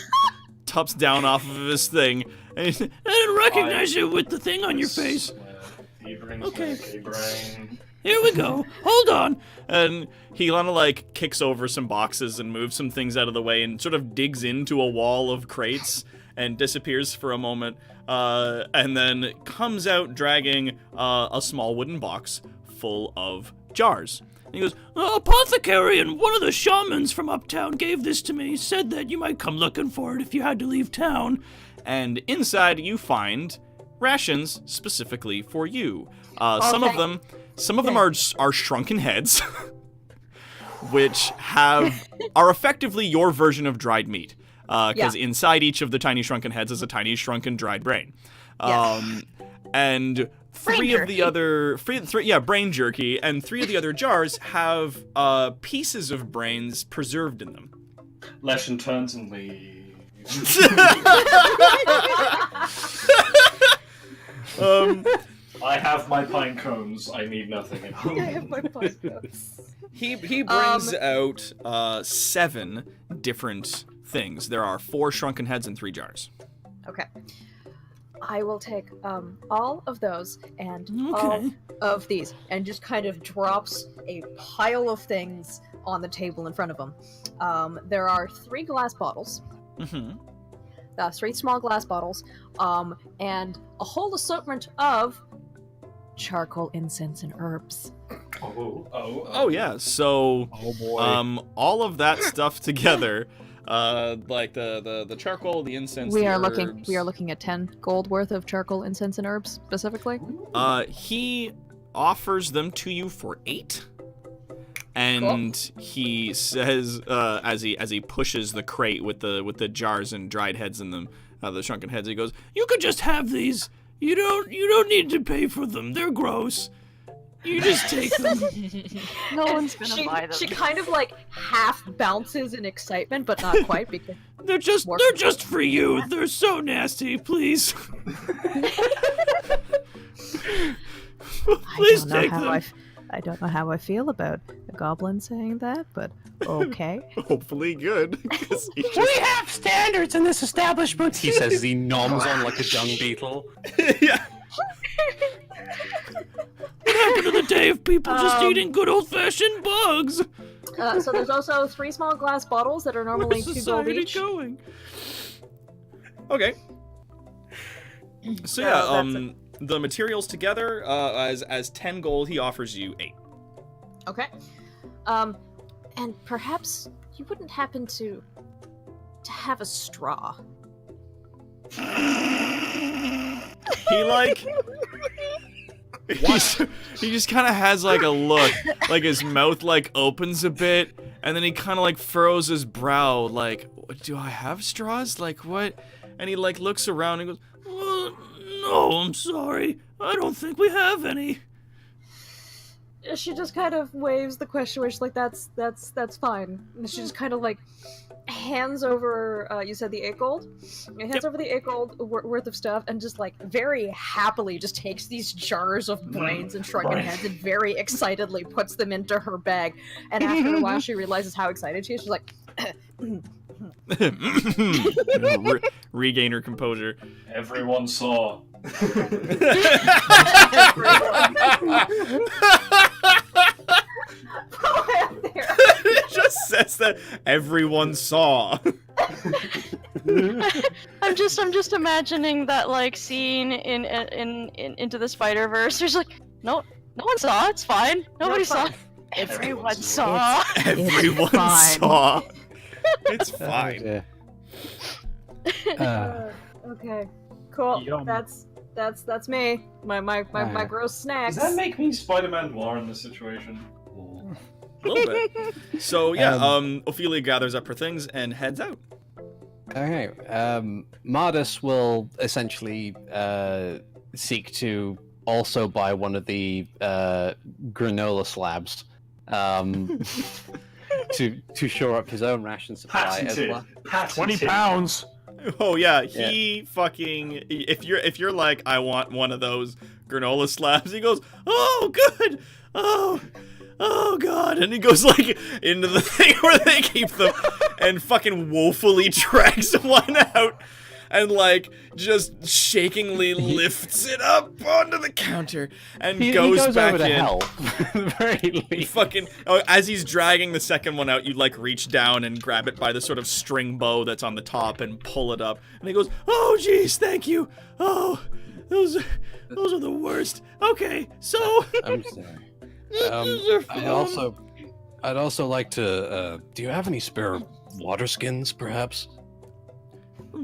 tops down off of his thing, and he's, I didn't recognize you with the thing on your face. Okay. Brain. Here we go. Hold on. and he kind of like kicks over some boxes and moves some things out of the way and sort of digs into a wall of crates and disappears for a moment, and then comes out dragging a small wooden box full of jars. He goes, apothecary and one of the shamans from uptown gave this to me, said that you might come looking for it if you had to leave town. And inside you find rations specifically for you. Some of them are shrunken heads, which are effectively your version of dried meat. Because inside each of the tiny shrunken heads is a tiny shrunken dried brain. And brain jerky, and 3 of the other jars have pieces of brains preserved in them. Leshen turns and leaves. I have my pine cones. I need nothing at home. I have my pine cones. He brings out 7 different things. There are 4 shrunken heads and 3 jars. Okay. I will take all of those and all of these, and just kind of drops a pile of things on the table in front of him. There are 3 glass bottles. 3 small glass bottles, and a whole assortment of charcoal, incense, and herbs. Oh yeah. So, all of that stuff together, like the charcoal, the incense. We the are herbs. looking at 10 gold worth of charcoal, incense, and herbs specifically. He offers them to you for 8. And he says, as he pushes the crate with the jars and dried heads in them, the shrunken heads, he goes, "You could just have these. You don't need to pay for them. They're gross. You just take them." No one's gonna buy them. She kind of like half bounces in excitement, but not quite because they're just for you. They're so nasty. Please, please take them. I don't know how I feel about a goblin saying that, but okay. Hopefully good. We have standards in this establishment, he says as he noms on like a dung beetle. Yeah. What happened to the day of people just eating good old-fashioned bugs? So there's also 3 small glass bottles that are normally 2 gold each. Going? Okay. So yeah, the materials together, as 10 gold, he offers you 8. Okay. And perhaps you wouldn't happen to have a straw. He just kind of has like a look, like his mouth like opens a bit, and then he kind of like furrows his brow, like, do I have straws? Like what? And he like looks around and goes, "No, I'm sorry. I don't think we have any." She just kind of waves the question, which like that's fine. And she just kind of like hands over. You said the 8 gold. Hands over the 8 gold worth of stuff, and just like very happily just takes these jars of brains and shrunken heads and very excitedly puts them into her bag. And after a while, she realizes how excited she is. She's like. Regain her composure. Everyone saw. It just says that everyone saw. I'm just imagining that like scene in Into the Spider-Verse. There's like no one saw. It's fine. Nobody saw. Everyone saw. Everyone saw. It's fine. Okay. Cool. Yum. That's me. My gross snacks. Does that make me Spider-Man Noir in this situation? A little bit. So yeah, Ophelia gathers up her things and heads out. Okay. Mardus will essentially seek to also buy one of the granola slabs to shore up his own ration supply as well. 20 pounds. Oh yeah, he fucking. If you're like, I want one of those granola slabs, he goes, oh good, oh god, and he goes like into the thing where they keep them, and fucking woefully drags one out. and like just shakingly lifts it up onto the counter and goes back over to in. help. Very least. Fucking as he's dragging the second one out, you like reach down and grab it by the sort of string bow that's on the top and pull it up. And he goes, "Oh geez, thank you. Oh, those are the worst. Okay, so I'm sorry. I'd also like to. Do you have any spare water skins, perhaps?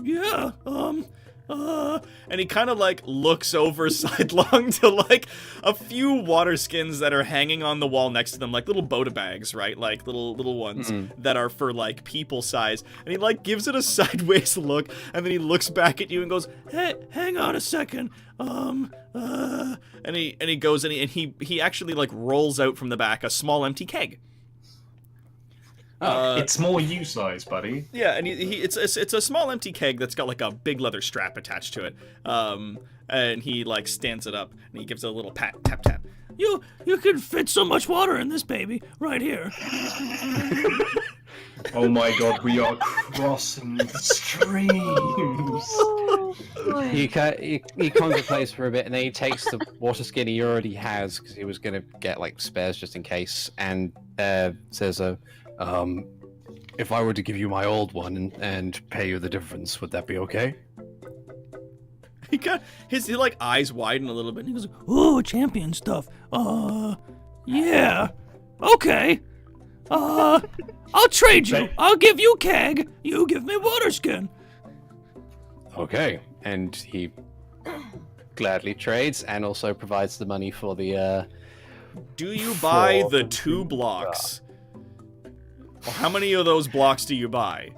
Yeah, and he kind of like looks over sidelong to like a few water skins that are hanging on the wall next to them, like little Boda bags, right? Like little ones that are for like people size. And he like gives it a sideways look, and then he looks back at you and goes, hey, hang on a second. and he goes and he actually like rolls out from the back a small empty keg. It's more you size, buddy. Yeah, and it's a small empty keg that's got like a big leather strap attached to it. And he like stands it up and he gives it a little pat, tap tap. You can fit so much water in this baby right here. Oh my god, we are crossing the streams. He contemplates for a bit, and then he takes the water skin he already has, because he was going to get like spares just in case, and says, if I were to give you my old one and pay you the difference, would that be okay? He got his like eyes widen a little bit and he goes, "Ooh, champion stuff. Yeah. Okay. I'll trade you. I'll give you keg. You give me water skin." Okay. And he gladly trades and also provides the money for the do you buy the 2 blocks? Or how many of those blocks do you buy?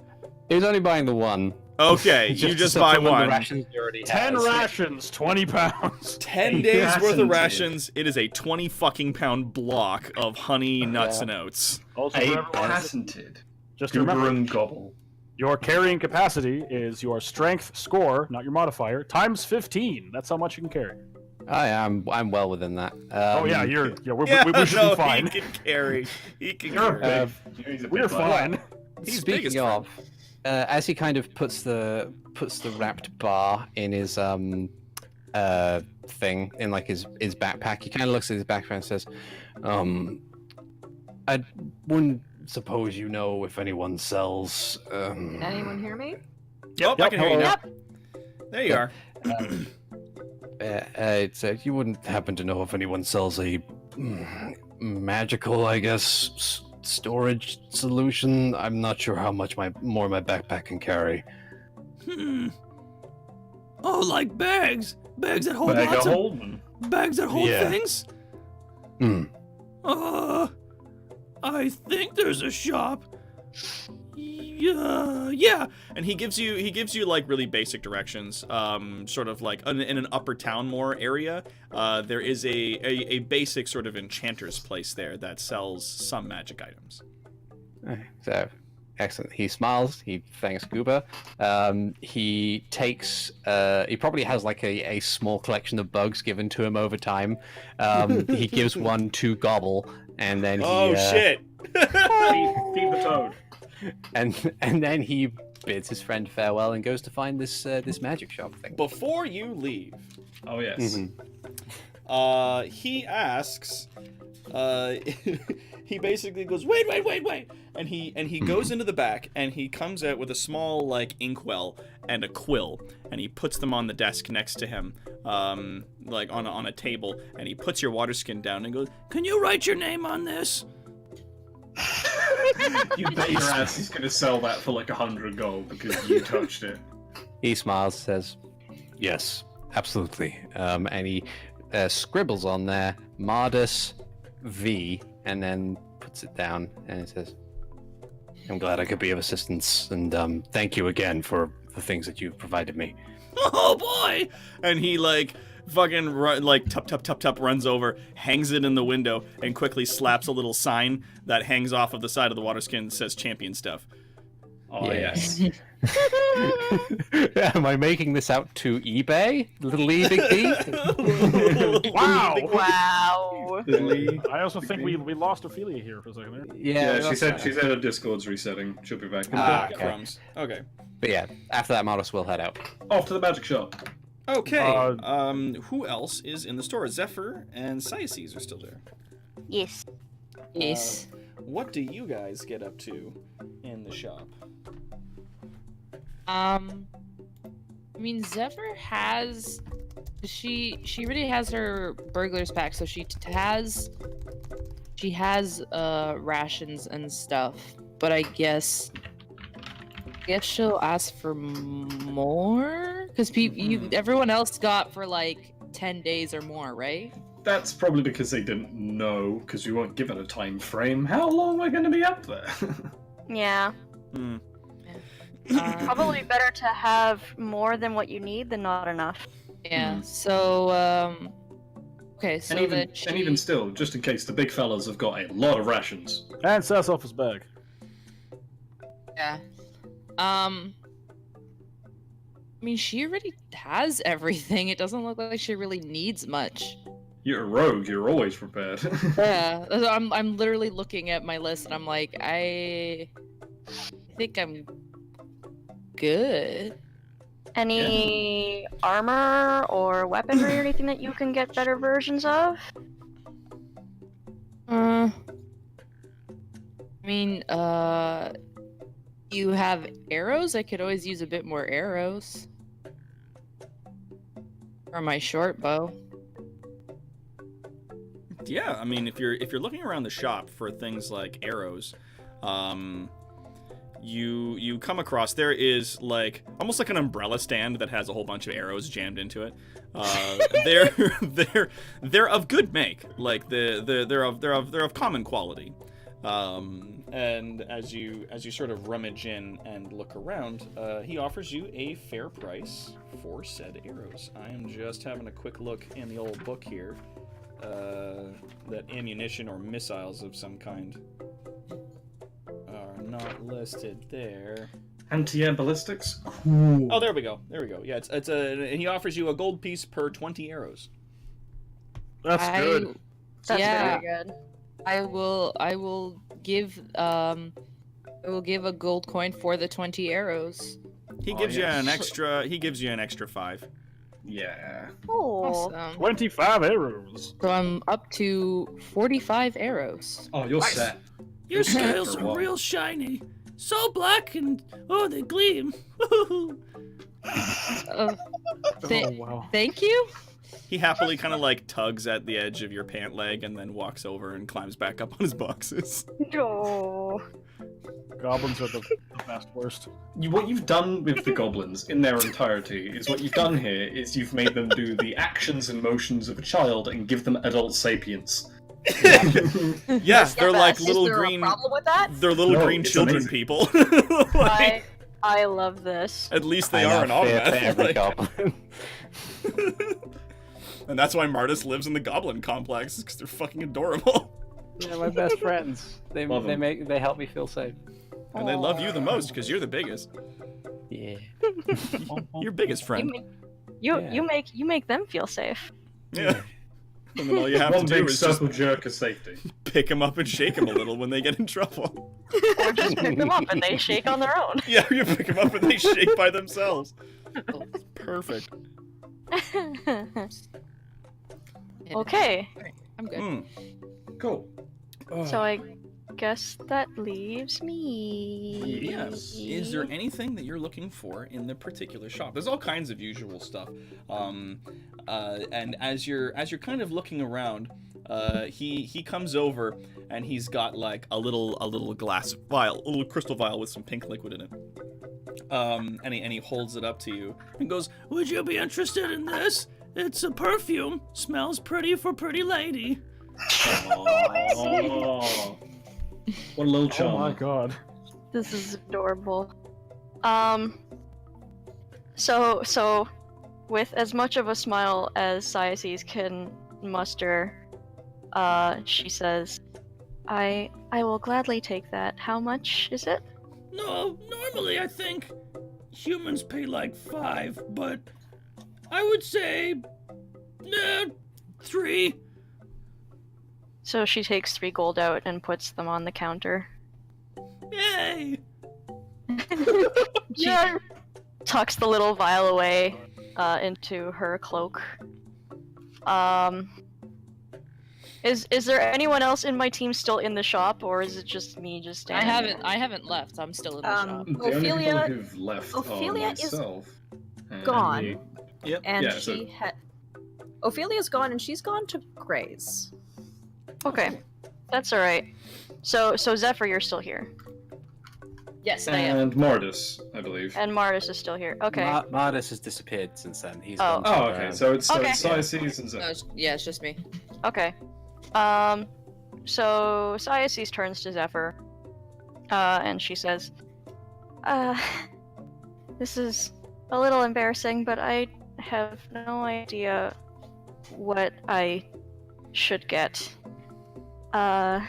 He was only buying the one. Okay, you just buy one. 10 rations, 20 pounds. 10 days worth of rations. It is a 20 fucking pound block of honey, nuts, and oats. Also, patented. Just Goober remember, and gobble. Your carrying capacity is your strength score, not your modifier, times 15. That's how much you can carry. I'm well within that. Oh yeah, we should be fine. He can carry. He can carry. We're fine. Speaking of, as he kind of puts the wrapped bar in his thing in like his backpack, he kind of looks at his backpack and says, "I wouldn't suppose you know if anyone sells." Anyone hear me? Yep, I can hear you now. There you are. You wouldn't happen to know if anyone sells a magical, I guess, storage solution? I'm not sure how much more my backpack can carry. Oh, like bags? Bags that hold lots of... Bags that hold things? I think there's a shop. Yeah. And he gives you like really basic directions. Sort of like in an upper town more area. There is a basic sort of enchanter's place there that sells some magic items. So, excellent. He smiles. He thanks Goober. He takes. He probably has like a small collection of bugs given to him over time. He gives one to Gobble, and then he. Oh shit! Feed the toad. And then he bids his friend farewell and goes to find this magic shop thing. Before you leave. Oh yes. He asks. He basically goes, wait, and he goes into the back and he comes out with a small like inkwell and a quill and he puts them on the desk next to him, like on a table, and he puts your water skin down and goes, "Can you write your name on this?" You bet your ass he's gonna sell that for like 100 gold because you touched it. He smiles, says, "Yes, absolutely," and he scribbles on there Mardus V, and then puts it down, and it says, "I'm glad I could be of assistance, and thank you again for the things that you've provided me." Oh boy! And he like fucking tup runs over, hangs it in the window, and quickly slaps a little sign that hangs off of the side of the water skin that says champion stuff. Oh yes. Am I making this out to eBay? Little E, big B? Wow! Wow. I also think we lost Ophelia here for a second there. Yeah, she said her Discord's resetting. She'll be back. Okay. Crumbs. Okay. But yeah, after that, Martis will head out. Off to the magic shop. Okay. Who else is in the store? Zephyr and Cyaces are still there. Yes. Yes. What do you guys get up to in the shop? I mean, Zephyr has she already has her burglar's pack, so she has rations and stuff. But I guess she'll ask for more because everyone else got for like 10 days or more, right? That's probably because they didn't know, because we weren't given a time frame. How long we're going to be up there? Yeah. Probably better to have more than what you need than not enough. Yeah. So okay. So and even still, just in case, the big fellas have got a lot of rations. And Seth's off his bag. Yeah. I mean, she already has everything. It doesn't look like she really needs much. You're a rogue. You're always prepared. Yeah, I'm literally looking at my list and I'm like, I think I'm good. Any armor or weaponry or anything that you can get better versions of? I mean, you have arrows? I could always use a bit more arrows. Or my short bow. Yeah, I mean, if you're looking around the shop for things like arrows, you come across, there is like almost like an umbrella stand that has a whole bunch of arrows jammed into it. They're of good make, like they're of common quality. And as you sort of rummage in and look around, he offers you a fair price for said arrows. I am just having a quick look in the old book here. That ammunition or missiles of some kind are not listed there. Anti-air ballistics? Cool. Oh, there we go. Yeah, it's and he offers you a gold piece per 20 arrows. That's good. That's yeah, very good. I will give a gold coin for the 20 arrows. He gives you an extra. He gives you an extra 5. Yeah. Oh. Awesome. 25 arrows. So I'm up to 45 arrows. Oh, you're set. Your scales are real shiny. So black and, oh, they gleam. Wow. Thank you. He happily kind of like tugs at the edge of your pant leg and then walks over and climbs back up on his boxes. Oh. Goblins are the best worst. What you've done with the goblins in their entirety is what you've done here is you've made them do the actions and motions of a child and give them adult sapience. Yes, they're like Is little there green. a problem with that? They're little No, green it's children amazing. people. I love this. At least they I are know, an fair to automath. every like- goblin. And that's why Martis lives in the goblin complex, because they're fucking adorable. They're my best friends. They Love 'em. they help me feel safe. And they love you the most, because you're the biggest. Yeah. Your biggest friend. You make them feel safe. Yeah. And then all you have One to do big is just circle jerk of safety. pick them up and shake them a little when they get in trouble. Or just pick them up and they shake on their own. Yeah, you pick them up and they shake by themselves. Perfect. Okay. I'm good. Hmm. Cool. So I guess that leaves me. Yes. Is there anything that you're looking for in the particular shop? There's all kinds of usual stuff. And as you're kind of looking around, he comes over and he's got like a little glass vial, a little crystal vial with some pink liquid in it. And he holds it up to you and goes, Would you be interested in this? It's a perfume. Smells pretty for pretty lady. Oh, what a little charm. Oh my god. This is adorable. So with as much of a smile as Cyaces can muster, she says, I will gladly take that. How much is it? No, normally I think humans pay like 5, but I would say 3. So she takes 3 gold out and puts them on the counter. Yay! She tucks the little vial away into her cloak. Is there anyone else in my team still in the shop, or is it just me just standing? I haven't left. I'm still in the shop. The only Ophelia- people who've left Ophelia are is myself and gone. me. Yep. And Yeah, she had. Ophelia's gone, and she's gone to Gray's. Okay, that's all right. So Zephyr, you're still here, Yes, I am. And Mordus, I believe. and Mardus is still here. Okay. Mardus has disappeared since then. He's Oh. gone to, Oh, okay. So it's Okay. Saices and No, Zeph. it's just me. Okay. So Saiaces turns to Zephyr, and she says, this is a little embarrassing, but I have no idea what I should get. I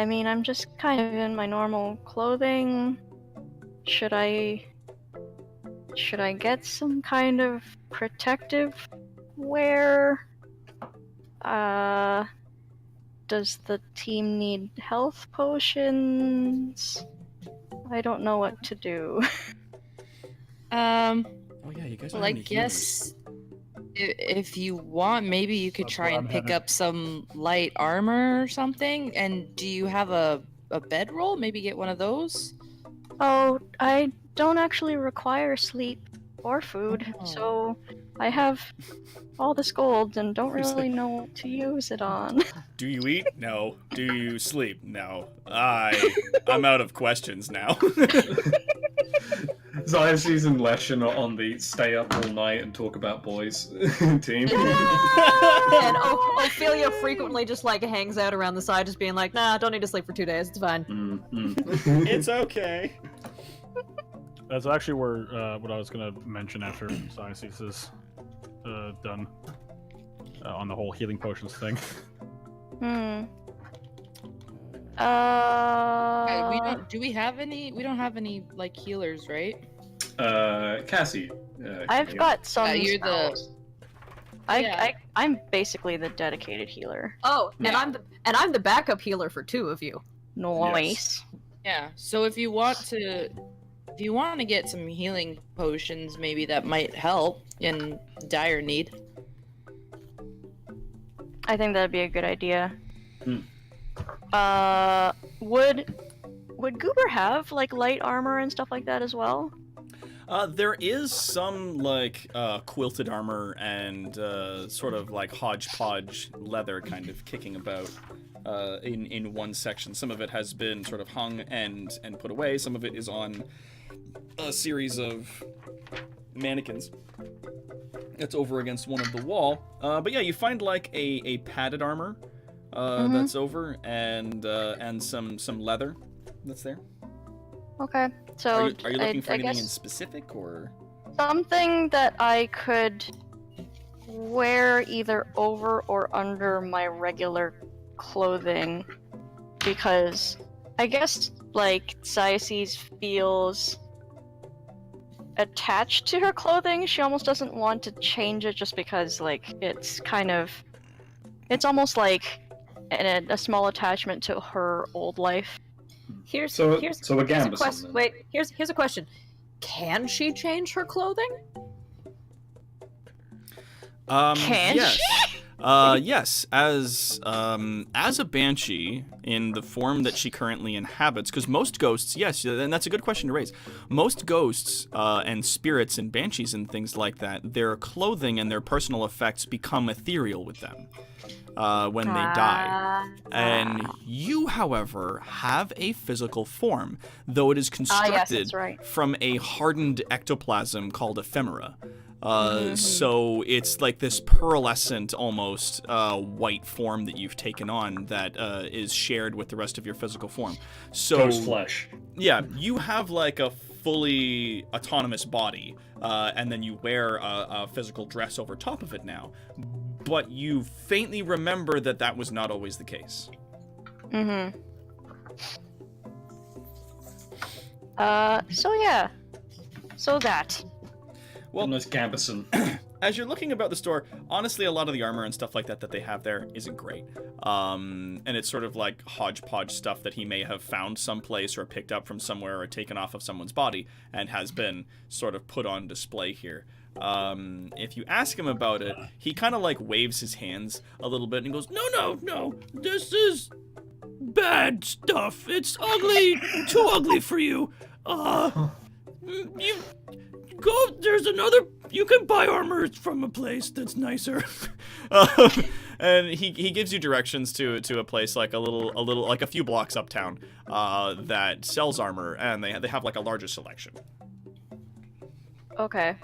mean, I'm just kind of in my normal clothing. Should I get some kind of protective wear? Does the team need health potions? I don't know what to do. Oh yeah, you guys. Well, I guess if you want, maybe you could That's try what and I'm pick having. up some light armor or something. And do you have a bedroll? Maybe get one of those. Oh, I don't actually require sleep or food, Oh. so I have all this gold and don't Who's really know what to use it on. Do you eat? No. Do you sleep? No. I'm out of questions now. Saices and Leshen are on the stay up all night and talk about boys team. And Ophelia frequently just like hangs out around the side, just being like, "Nah, don't need to sleep for 2 days. It's fine." It's okay. That's actually where what I was gonna mention after Saiaces is done on the whole healing potions thing. We don't. Do we have any? We don't have any like healers, right? Cassie. I've got some. you're the. spells. Yeah. I'm basically the dedicated healer. Oh, and Yeah. I'm the backup healer for 2 of you. Nice. Yeah. So if you want to get some healing potions, maybe that might help in dire need. I think that'd be a good idea. Hmm. Would Goober have like light armor and stuff like that as well? There is some like quilted armor and sort of like hodgepodge leather kind of kicking about in one section. Some of it has been sort of hung and put away. Some of it is on a series of mannequins that's over against one of the wall. But yeah, you find like a padded armor that's over and some leather that's there. Okay, so Are you looking for I anything in guess specific or? something that I could wear either over or under my regular clothing, because I guess like Saiaces feels attached to her clothing. She almost doesn't want to change it just because like it's almost like a small attachment to her old life. Here's a here's a Gambus question. then. Wait, here's a question. Can she change her clothing? Can yes. she? Yes, as a banshee in the form that she currently inhabits, because most ghosts, yes, and that's a good question to raise. Most ghosts and spirits and banshees and things like that, their clothing and their personal effects become ethereal with them when they die. And you, however, have a physical form, though it is constructed that's right. from a hardened ectoplasm called ephemera. So it's like this pearlescent, almost white form that you've taken on that is shared with the rest of your physical form. So Ghost flesh. Yeah, you have like a fully autonomous body, and then you wear a physical dress over top of it now. But you faintly remember that was not always the case. So yeah. So that. Well, nice Gambison. As you're looking about the store, honestly, a lot of the armor and stuff like that they have there isn't great. And it's sort of like hodgepodge stuff that he may have found someplace or picked up from somewhere or taken off of someone's body and has been sort of put on display here. If you ask him about it, he kind of like waves his hands a little bit and goes, No, this is bad stuff. It's ugly, too ugly for you. You go, there's another, you can buy armor from a place that's nicer. And he gives you directions to a place like a little like a few blocks uptown that sells armor, and they have like a larger selection. Okay.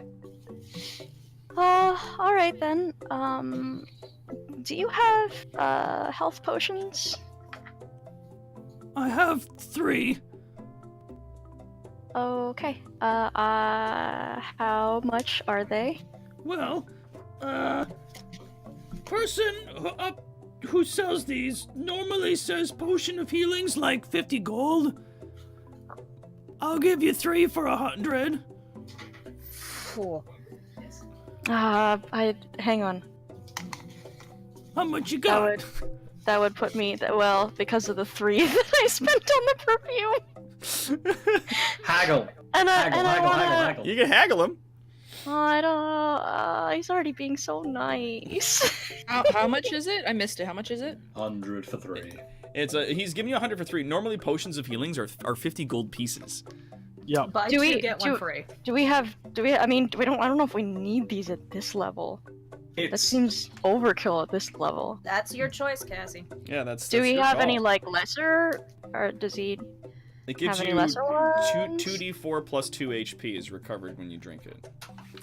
Alright then. Do you have, health potions? I have 3. Okay. How much are they? Well, person who sells these normally says potion of healing's like 50 gold. I'll give you 3 for 100. Hang on. How much you got? That would put me, well, because of the 3 that I spent on the perfume. Haggle. Haggle. You can haggle him. I don't. He's already being so nice. How much is it? I missed it. How much is it? 100 for 3. He's giving you 100 for 3. Normally, potions of healings are 50 gold pieces. Yeah. Buy 2, get 1 free. I don't know if we need these at this level. That seems overkill at this level. That's your choice, Cassie. Yeah, that's. Do we your have call. any like lesser, or does he? It gives have you any lesser ones? 2d4 plus 2 HP is recovered when you drink it.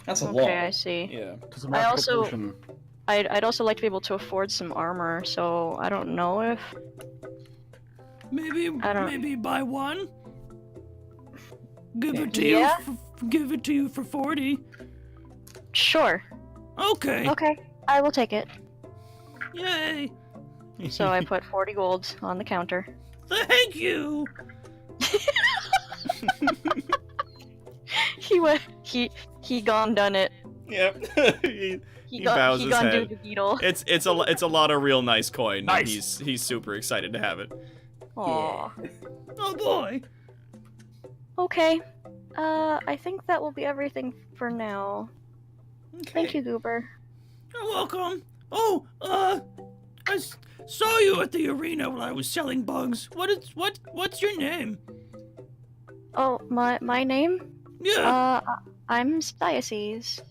That's a Okay, lot. I see. Yeah. I also, I'd also like to be able to afford some armor, so I don't know if. Maybe buy 1. Give it to Yeah? Give it to you for 40. Sure. Okay. Okay, I will take it. Yay. So I put 40 gold on the counter. Thank you. He gone done it. Yep. he gone- bows he his gone do head. the beetle. It's a lot of real nice coin. Nice. And he's super excited to have it. Aww. Oh boy. Okay. I think that will be everything for now. Thank you, Goober. You're welcome. Oh, I saw you at the arena when I was selling bugs. What's your name? Oh, my name? Yeah. I'm Diocese.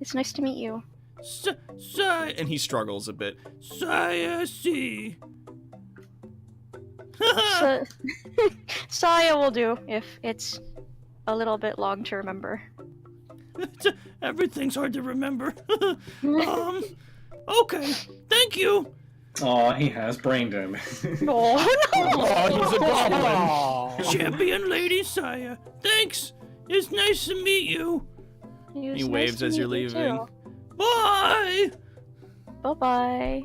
It's nice to meet you. And he struggles a bit. Saya. Saya will do if it's a little bit long to remember. Everything's hard to remember. Okay. Thank you. Aw, he has brain damage. No. He's a goblin. Champion Lady Saya. Thanks. It's nice to meet you. He waves as you're leaving. Bye. Bye-bye.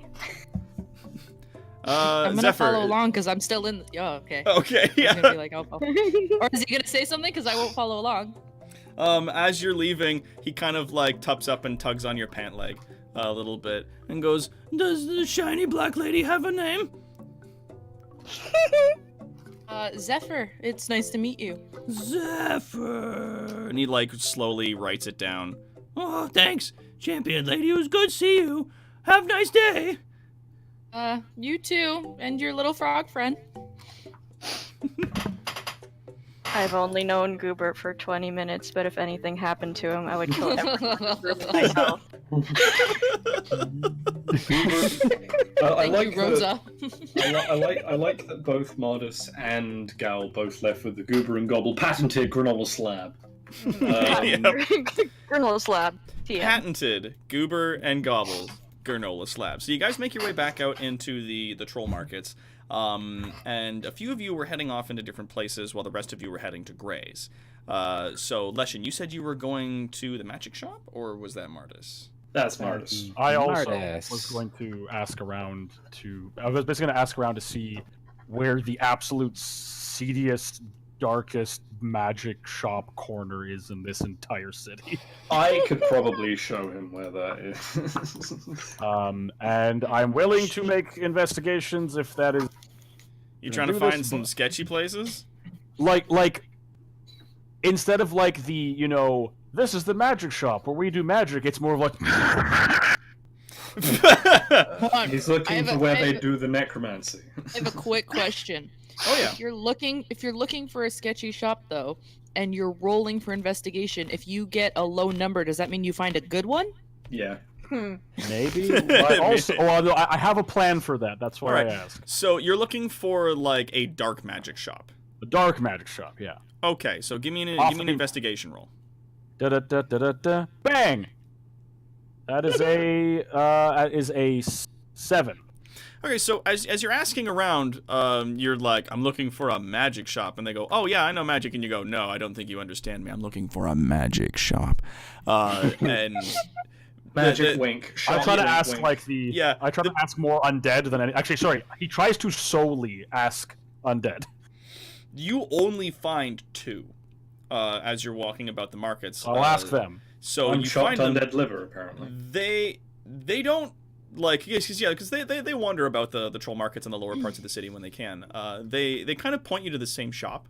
I'm gonna Zephyr. follow along because I'm still in. Oh, okay. Okay, yeah. I was gonna be like, or is he gonna say something? Because I won't follow along. As you're leaving, he kind of like tucks up and tugs on your pant leg a little bit and goes, Does the shiny black lady have a name? Zephyr. It's nice to meet you. Zephyr. and he like slowly writes it down. Oh, thanks, champion lady. It was good to see you. Have a nice day. You too, and your little frog friend. I've only known Goober for 20 minutes, but if anything happened to him, I would kill everyone myself. I like Rosa. I like that both Mardus and Gal both left with the Goober and Gobble patented granola slab. Granola slab. TM. Patented Goober and Gobble granola slab. So you guys make your way back out into the troll markets. And a few of you were heading off into different places while the rest of you were heading to Gray's. So, Leshen, you said you were going to the magic shop, or was that Mardus? That's Mardus. I also Mardus. was going to ask around to. I was basically going to ask around to see where the absolute seediest darkest magic shop corner is in this entire city. I could probably show him where that is. And I'm willing to make investigations if that is. You trying to find some sketchy places? Like, instead of like the, you know, this is the magic shop where we do magic, it's more of like. He's looking for where they do the necromancy. I have a quick question. Oh yeah. If you're looking for a sketchy shop though, and you're rolling for investigation, if you get a low number, does that mean you find a good one? Yeah. Maybe. But also, I have a plan for that. That's why I asked. So you're looking for like a dark magic shop. A dark magic shop, yeah. Okay, so give me an investigation roll. Da-da-da-da-da-da. Bang! That is a 7. Okay, so as you're asking around, you're like, I'm looking for a magic shop, and they go, oh yeah, I know magic, and you go, no, I don't think you understand me. I'm looking for a magic shop, and magic wink. I try to ask wink. Like the yeah. I try to ask more undead than any. Actually, sorry, he tries to solely ask undead. You only find 2 as you're walking about the markets. I'll ask them. So you find undead them, liver, apparently. They don't like because they wander about the troll markets in the lower parts of the city when they can. They kind of point you to the same shop.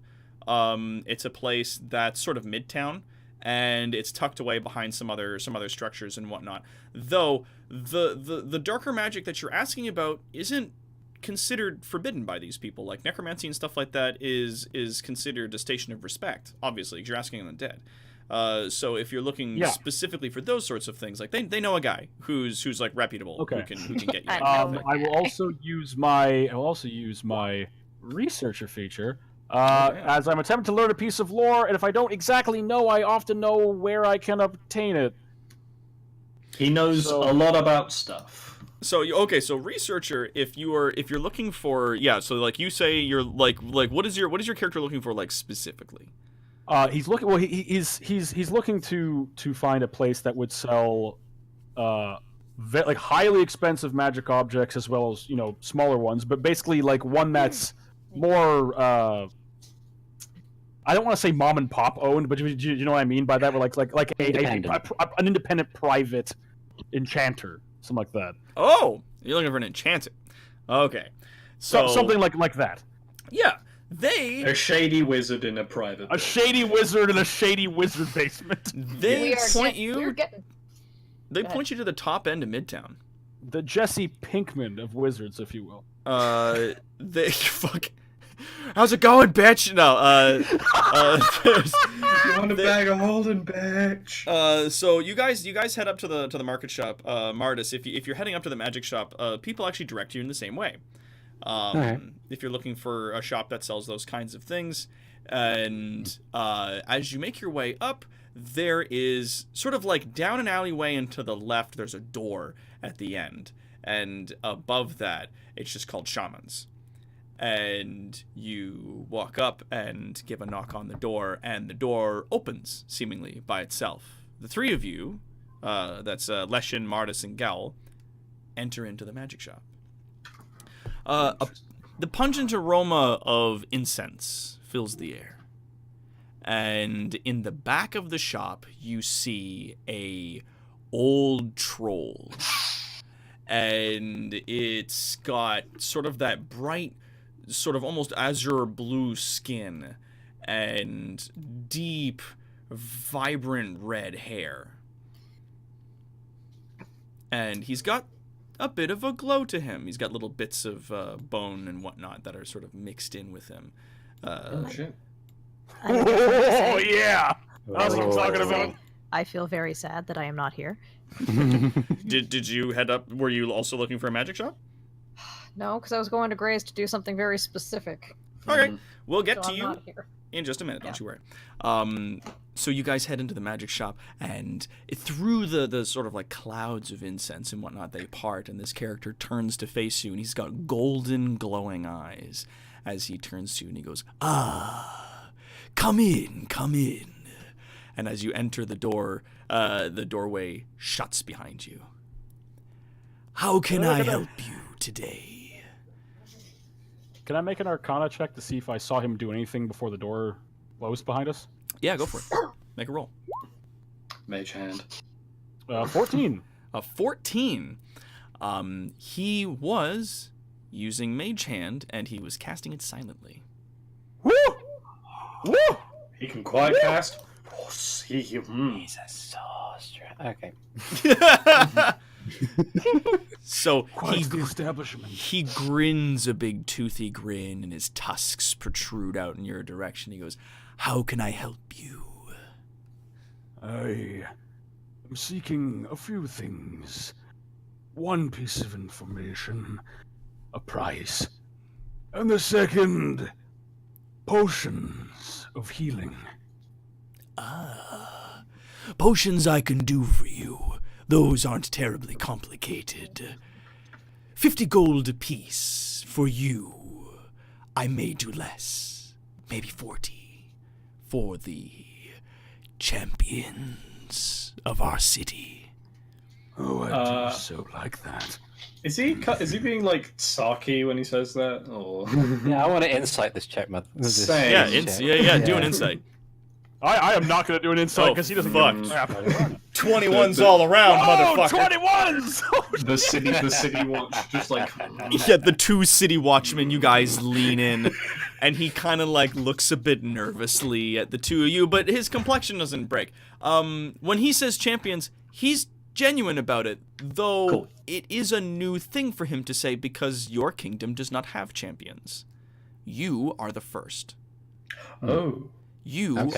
It's a place that's sort of midtown, and it's tucked away behind some other structures and whatnot. Though the darker magic that you're asking about isn't considered forbidden by these people. Like necromancy and stuff like that is considered a station of respect, obviously, because you're asking the dead. So if you're looking specifically for those sorts of things, like they know a guy who's like reputable, who can get you. I will also use my researcher feature as I'm attempting to learn a piece of lore, and if I don't exactly know, I often know where I can obtain it. He knows a lot about stuff. So so researcher, if you're looking for so like you say you're like what is your character looking for like specifically? He's looking. Well, he's looking to find a place that would sell, like highly expensive magic objects as well as smaller ones, but basically like one that's more. I don't want to say mom and pop owned, but you know what I mean by that? Where like an independent private enchanter, something like that. Oh, you're looking for an enchanter. Okay, so something like that. Yeah. A shady wizard in a private. A shady wizard in a shady wizard basement. They point you. They point you to the top end of Midtown. The Jesse Pinkman of wizards, if you will. They fuck. How's it going, bitch? No. You want a bag of holding, bitch? So you guys head up to the market shop. Martis, if you're heading up to the magic shop, people actually direct you in the same way. If you're looking for a shop that sells those kinds of things, and as you make your way up, there is sort of like down an alleyway and to the left there's a door at the end, and above that it's just called Shamans. And you walk up and give a knock on the door, and the door opens seemingly by itself. The 3 of you, that's Leshin, Martis, and Gowl, enter into the magic shop. The pungent aroma of incense fills the air. And in the back of the shop, you see a old troll. And it's got sort of that bright, sort of almost azure blue skin and deep, vibrant red hair. And he's got a bit of a glow to him. He's got little bits of bone and whatnot that are sort of mixed in with him. Oh shit! Oh yeah! That's what I'm talking about. I feel very sad that I am not here. Did you head up? Were you also looking for a magic shop? No, because I was going to Gray's to do something very specific. Okay, we'll get So to I'm you not here. in just a minute. Don't you worry. So you guys head into the magic shop, and through the sort of like clouds of incense and whatnot, they part, and this character turns to face you, and he's got golden glowing eyes as he turns to you, and he goes, "Ah, come in, come in." And as you enter the door, the doorway shuts behind you. How can I help you today? Can I make an Arcana check to see if I saw him do anything before the door closed behind us? Yeah, go for it. Make a roll. Mage hand. 14. A 14. He was using Mage Hand, and he was casting it silently. Woo! Woo! He can quiet cast. He's a sorcerer. Okay. So Quite the establishment. he grins a big toothy grin, and his tusks protrude out in your direction. He goes, "How can I help you?" I am seeking a few things. One piece of information, a price, and the second, potions of healing. Ah, potions I can do for you. Those aren't terribly complicated. 50 gold apiece for you. I may do less, maybe 40, for the champions of our city. Oh, I do so like that. Is he being like sarky when he says that, or? Yeah, I want to insight this check, man. Same. Yeah, do an insight. I am not going to do an insight because he doesn't give a crap. 21s all around, motherfucker. 21s! The city watch, just like. Yeah, the two city watchmen, you guys lean in, and he kind of like looks a bit nervously at the two of you, but his complexion doesn't break. When he says champions, he's genuine about it, though it is a new thing for him to say because your kingdom does not have champions. You are the first. Oh. You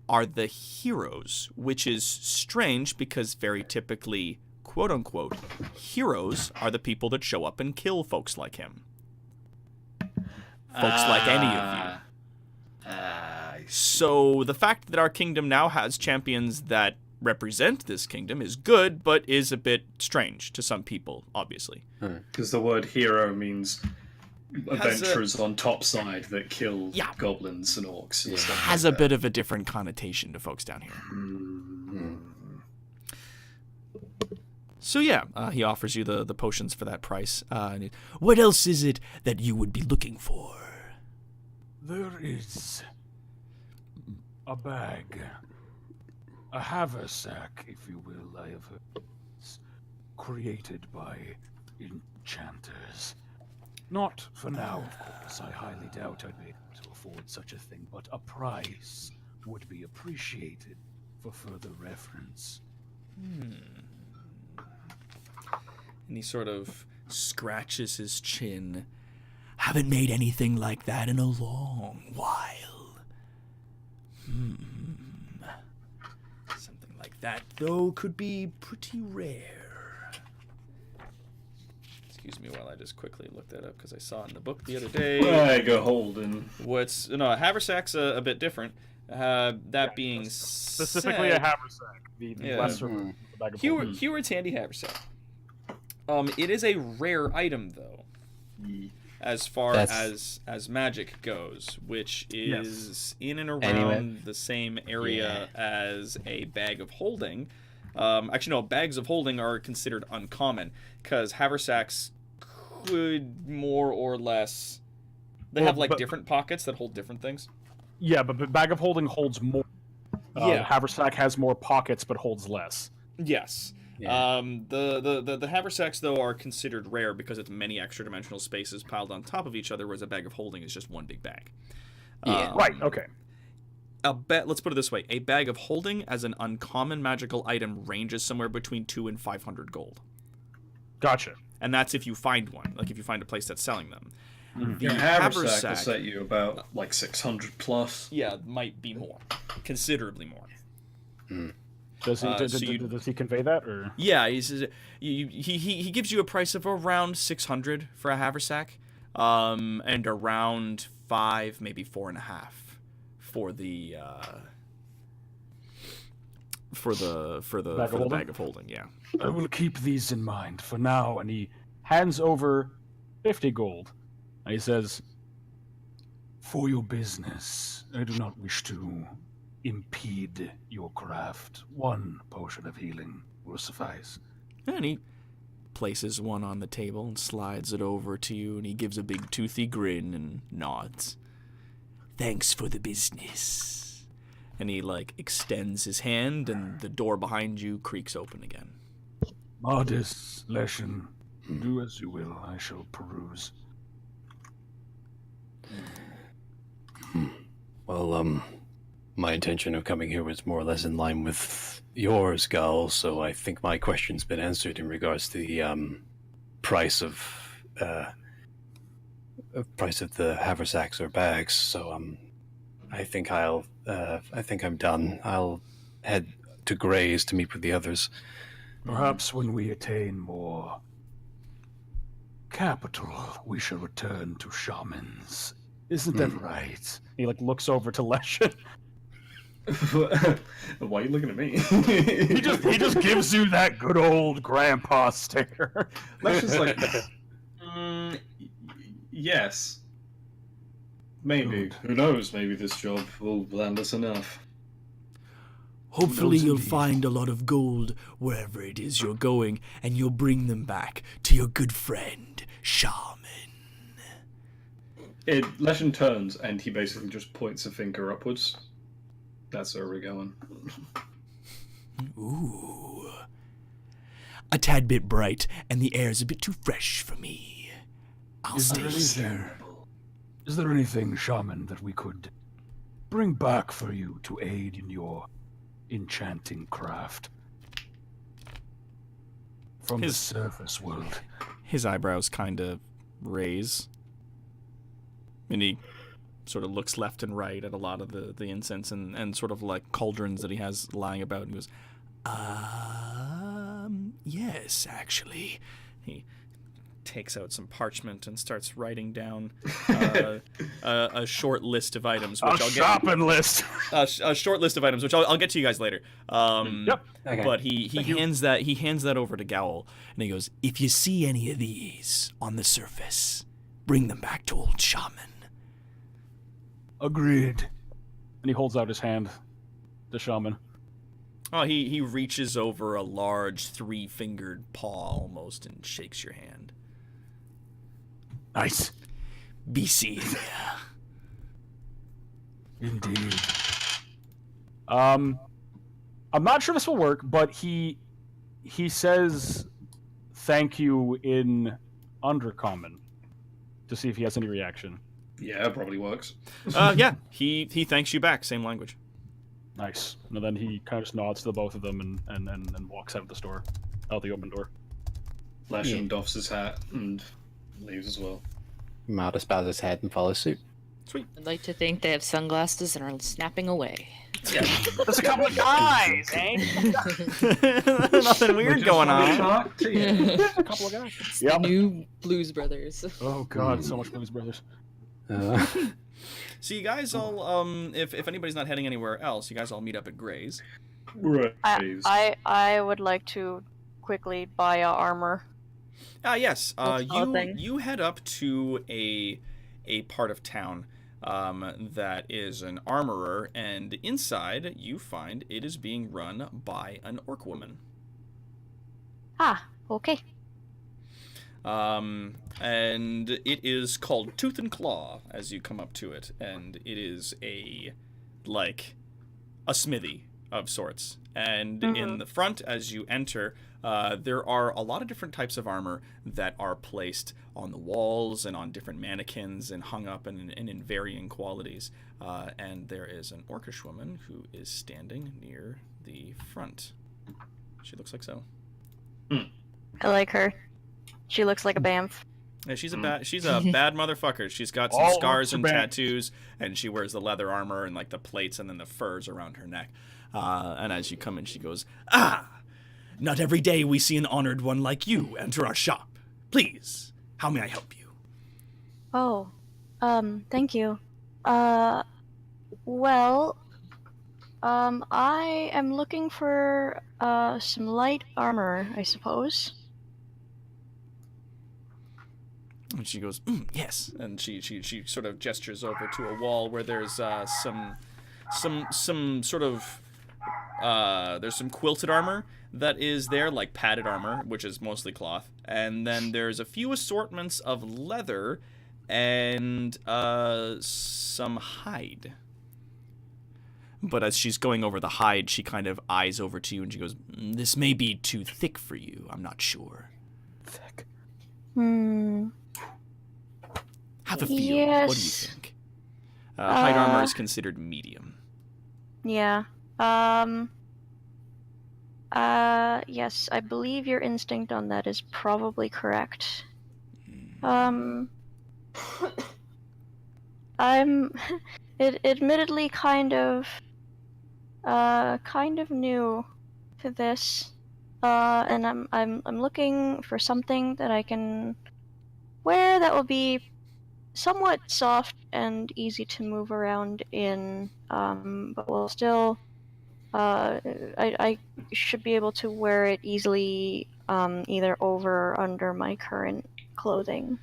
are the heroes, which is strange because very typically, quote-unquote, heroes are the people that show up and kill folks like him. Folks like any of you. So the fact that our kingdom now has champions that represent this kingdom is good, but is a bit strange to some people, obviously. Because the word hero means adventurers on top side that kill goblins and orcs and stuff. Has a bit of a different connotation to folks down here. So yeah, he offers you the potions for that price. What else is it that you would be looking for? There is a bag, a haversack, if you will. I have heard it's created by enchanters. Not for now, of course. I highly doubt I'd be able to afford such a thing, but a price would be appreciated for further reference. And he sort of scratches his chin. Haven't made anything like that in a long while. Something like that, though, could be pretty rare. Excuse me while I just quickly look that up because I saw it in the book the other day. Holden. A haversack's a bit different. That being specifically said, a haversack, the lesser bag of holding. Heward's handy haversack. It is a rare item though, as far as magic goes, which is in and around the same area as a bag of holding. Actually, no, bags of holding are considered uncommon because haversacks could more or less. They have different pockets that hold different things. Yeah, but bag of holding holds more. Haversack has more pockets but holds less. Yes. Yeah. The haversacks though are considered rare because it's many extra dimensional spaces piled on top of each other, whereas a bag of holding is just one big bag. Right. Okay. Let's put it this way: a bag of holding as an uncommon magical item ranges somewhere between 200 and 500 gold. Gotcha. And that's if you find one, like if you find a place that's selling them. The haversack will set you about 600 plus. Yeah, might be more, considerably more. Does he convey that, or? Yeah, he says he gives you a price of around 600 for a haversack, and around 5, maybe 4.5 for the bag of holding. Yeah. I will keep these in mind for now. And he hands over 50 gold, and he says, "For your business, I do not wish to impede your craft. One potion of healing will suffice." And he places one on the table and slides it over to you, and he gives a big toothy grin and nods. Thanks for the business. And he, like, extends his hand, and the door behind you creaks open again. Modest, Leshen, do as you will. I shall peruse. Well, my intention of coming here was more or less in line with yours, Gal, so I think my question's been answered in regards to the price of the haversacks or bags. So I think I'm done. I'll head to Gray's to meet with the others. Perhaps when we attain more capital, we shall return to shamans. Isn't that right? He like looks over to Leshen. Why are you looking at me? he just gives you that good old grandpa stare. Leshen's like, yes. Maybe. Who knows? Maybe this job will land us enough. Hopefully you'll find a lot of gold wherever it is you're going, and you'll bring them back to your good friend, Shaman. Leshen turns and he basically just points a finger upwards. That's where we're going. Ooh. A tad bit bright, and the air's a bit too fresh for me. I'll stay here. Is there anything, Shaman, that we could bring back for you to aid in your enchanting craft? From the surface world. His eyebrows kind of raise. And he sort of looks left and right at a lot of the incense and sort of like cauldrons that he has lying about, and he goes, yes, actually. He takes out some parchment and starts writing down a short list of items. Which list. A short list of items, which I'll get to you guys later. Yep. Okay. But he hands that over to Gowl, and he goes, If you see any of these on the surface, bring them back to old Shaman. Agreed. And he holds out his hand to Shaman. Oh, he reaches over a large 3-fingered paw almost and shakes your hand. Nice. Be seeing ya. Indeed. I'm not sure this will work, but he says thank you in Undercommon to see if he has any reaction. Yeah, it probably works. Yeah, he thanks you back, same language. Nice. And then he kind of just nods to the both of them and walks out of the store, out the open door. Leshen doffs his hat and leaves as well. Modest bows his head and follows suit. Sweet. I'd like to think they have sunglasses and are snapping away. Yeah. There's a couple of guys, eh? Nothing weird going on. There's a couple of guys. It's the new Blues Brothers. Oh god, so much Blues Brothers. So you guys all, if anybody's not heading anywhere else, you guys all meet up at Gray's. Right. I would like to quickly buy armor. Yes. thing. You head up to a part of town that is an armorer, and inside you find it is being run by an orc woman. Ah, okay. And it is called Tooth and Claw as you come up to it, and it is a smithy of sorts. And in the front, as you enter, there are a lot of different types of armor that are placed on the walls and on different mannequins and hung up and in varying qualities. And there is an orcish woman who is standing near the front. She looks like so. I like her. She looks like a bamf. Yeah, she's a bad motherfucker. She's got some scars and tattoos, and she wears the leather armor and like the plates and then the furs around her neck. And as you come in, she goes, Not every day we see an honored one like you enter our shop. Please, how may I help you? Oh, thank you. Well, I am looking for some light armor, I suppose. And she goes, yes. And she sort of gestures over to a wall where there's some sort of there's some quilted armor that is there, like padded armor, which is mostly cloth, and then there's a few assortments of leather and some hide. But as she's going over the hide, she kind of eyes over to you and she goes, "This may be too thick for you. I'm not sure." Thick. Have a feel. Yes. What do you think? Hide armor is considered medium. Yeah. Yes, I believe your instinct on that is probably correct. I'm admittedly kind of new to this. And I'm looking for something that I can wear that will be somewhat soft and easy to move around in, but will still I should be able to wear it easily, either over or under my current clothing.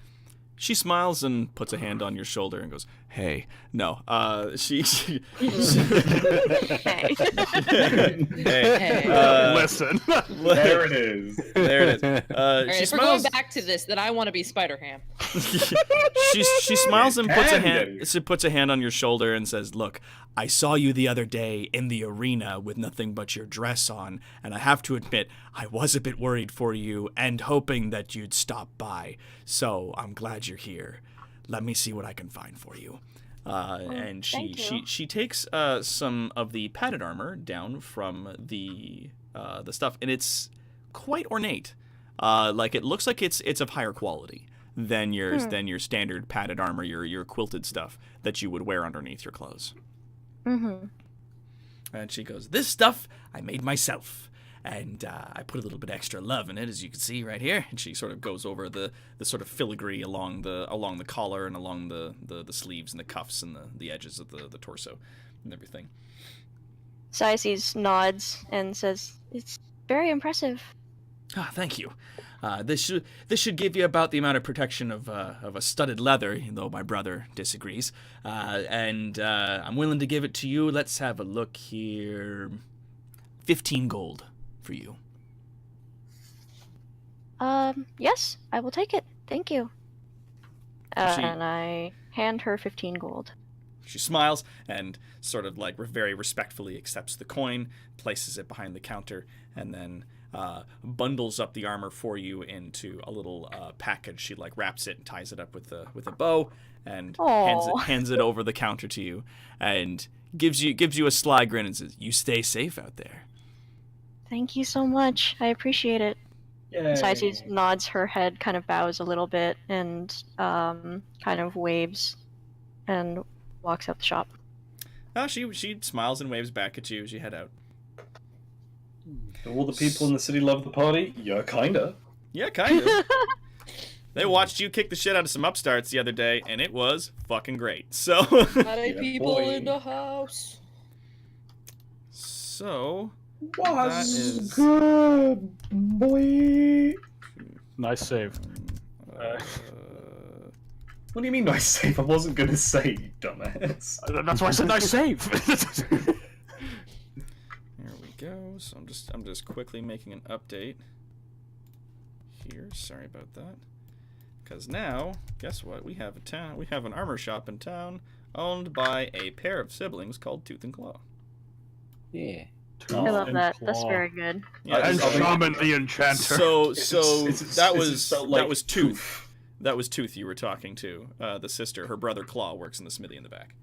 She smiles and puts a hand on your shoulder and goes, "Hey, no." She hey. Listen. There it is. There it is. All right, She if we're going smiles. back to this, then I want to be Spider-Ham. She smiles and puts a And hand. She puts a hand on your shoulder and says, "Look, I saw you the other day in the arena with nothing but your dress on, and I have to admit, I was a bit worried for you and hoping that you'd stop by. So I'm glad you're here. Let me see what I can find for you." And she takes some of the padded armor down from the stuff, and it's quite ornate. Like it looks like it's of higher quality than your standard padded armor, your quilted stuff that you would wear underneath your clothes. Mm-hmm. And she goes, "This stuff I made myself, and I put a little bit extra love in it, as you can see right here." And she sort of goes over the sort of filigree along the collar and along the sleeves and the cuffs and the edges of the torso and everything. Sices nods and says, "It's very impressive." Ah, thank you. This should give you about the amount of protection of a studded leather, though my brother disagrees. And I'm willing to give it to you. Let's have a look here. 15 gold for you. Yes, I will take it. Thank you. And I hand her 15 gold. She smiles and sort of like very respectfully accepts the coin, places it behind the counter, and then bundles up the armor for you into a little package. She like wraps it and ties it up with a bow and hands it over the counter to you and gives you a sly grin and says, "You stay safe out there." Thank you so much. I appreciate it. Yay. Sices nods her head, kind of bows a little bit, and kind of waves and walks out the shop. Oh, she smiles and waves back at you as you head out. Do all the people in the city love the party? Yeah, kinda. Yeah, kind of. They watched you kick the shit out of some upstarts the other day, and it was fucking great. So. Party people boy. in the house. So. Was is good, boy. Nice save. What do you mean nice save? I wasn't gonna say, you dumbass. That's why I said nice save. There we go. So I'm just quickly making an update here. Sorry about that. Because now, guess what? We have an armor shop in town owned by a pair of siblings called Tooth and Claw. Yeah. I love that. That's very good. Yeah, And it's- Shaman the Enchanter. So Is that it was spelled like that was Tooth. That was Tooth you were talking to. The sister, her brother Claw works in the smithy in the back.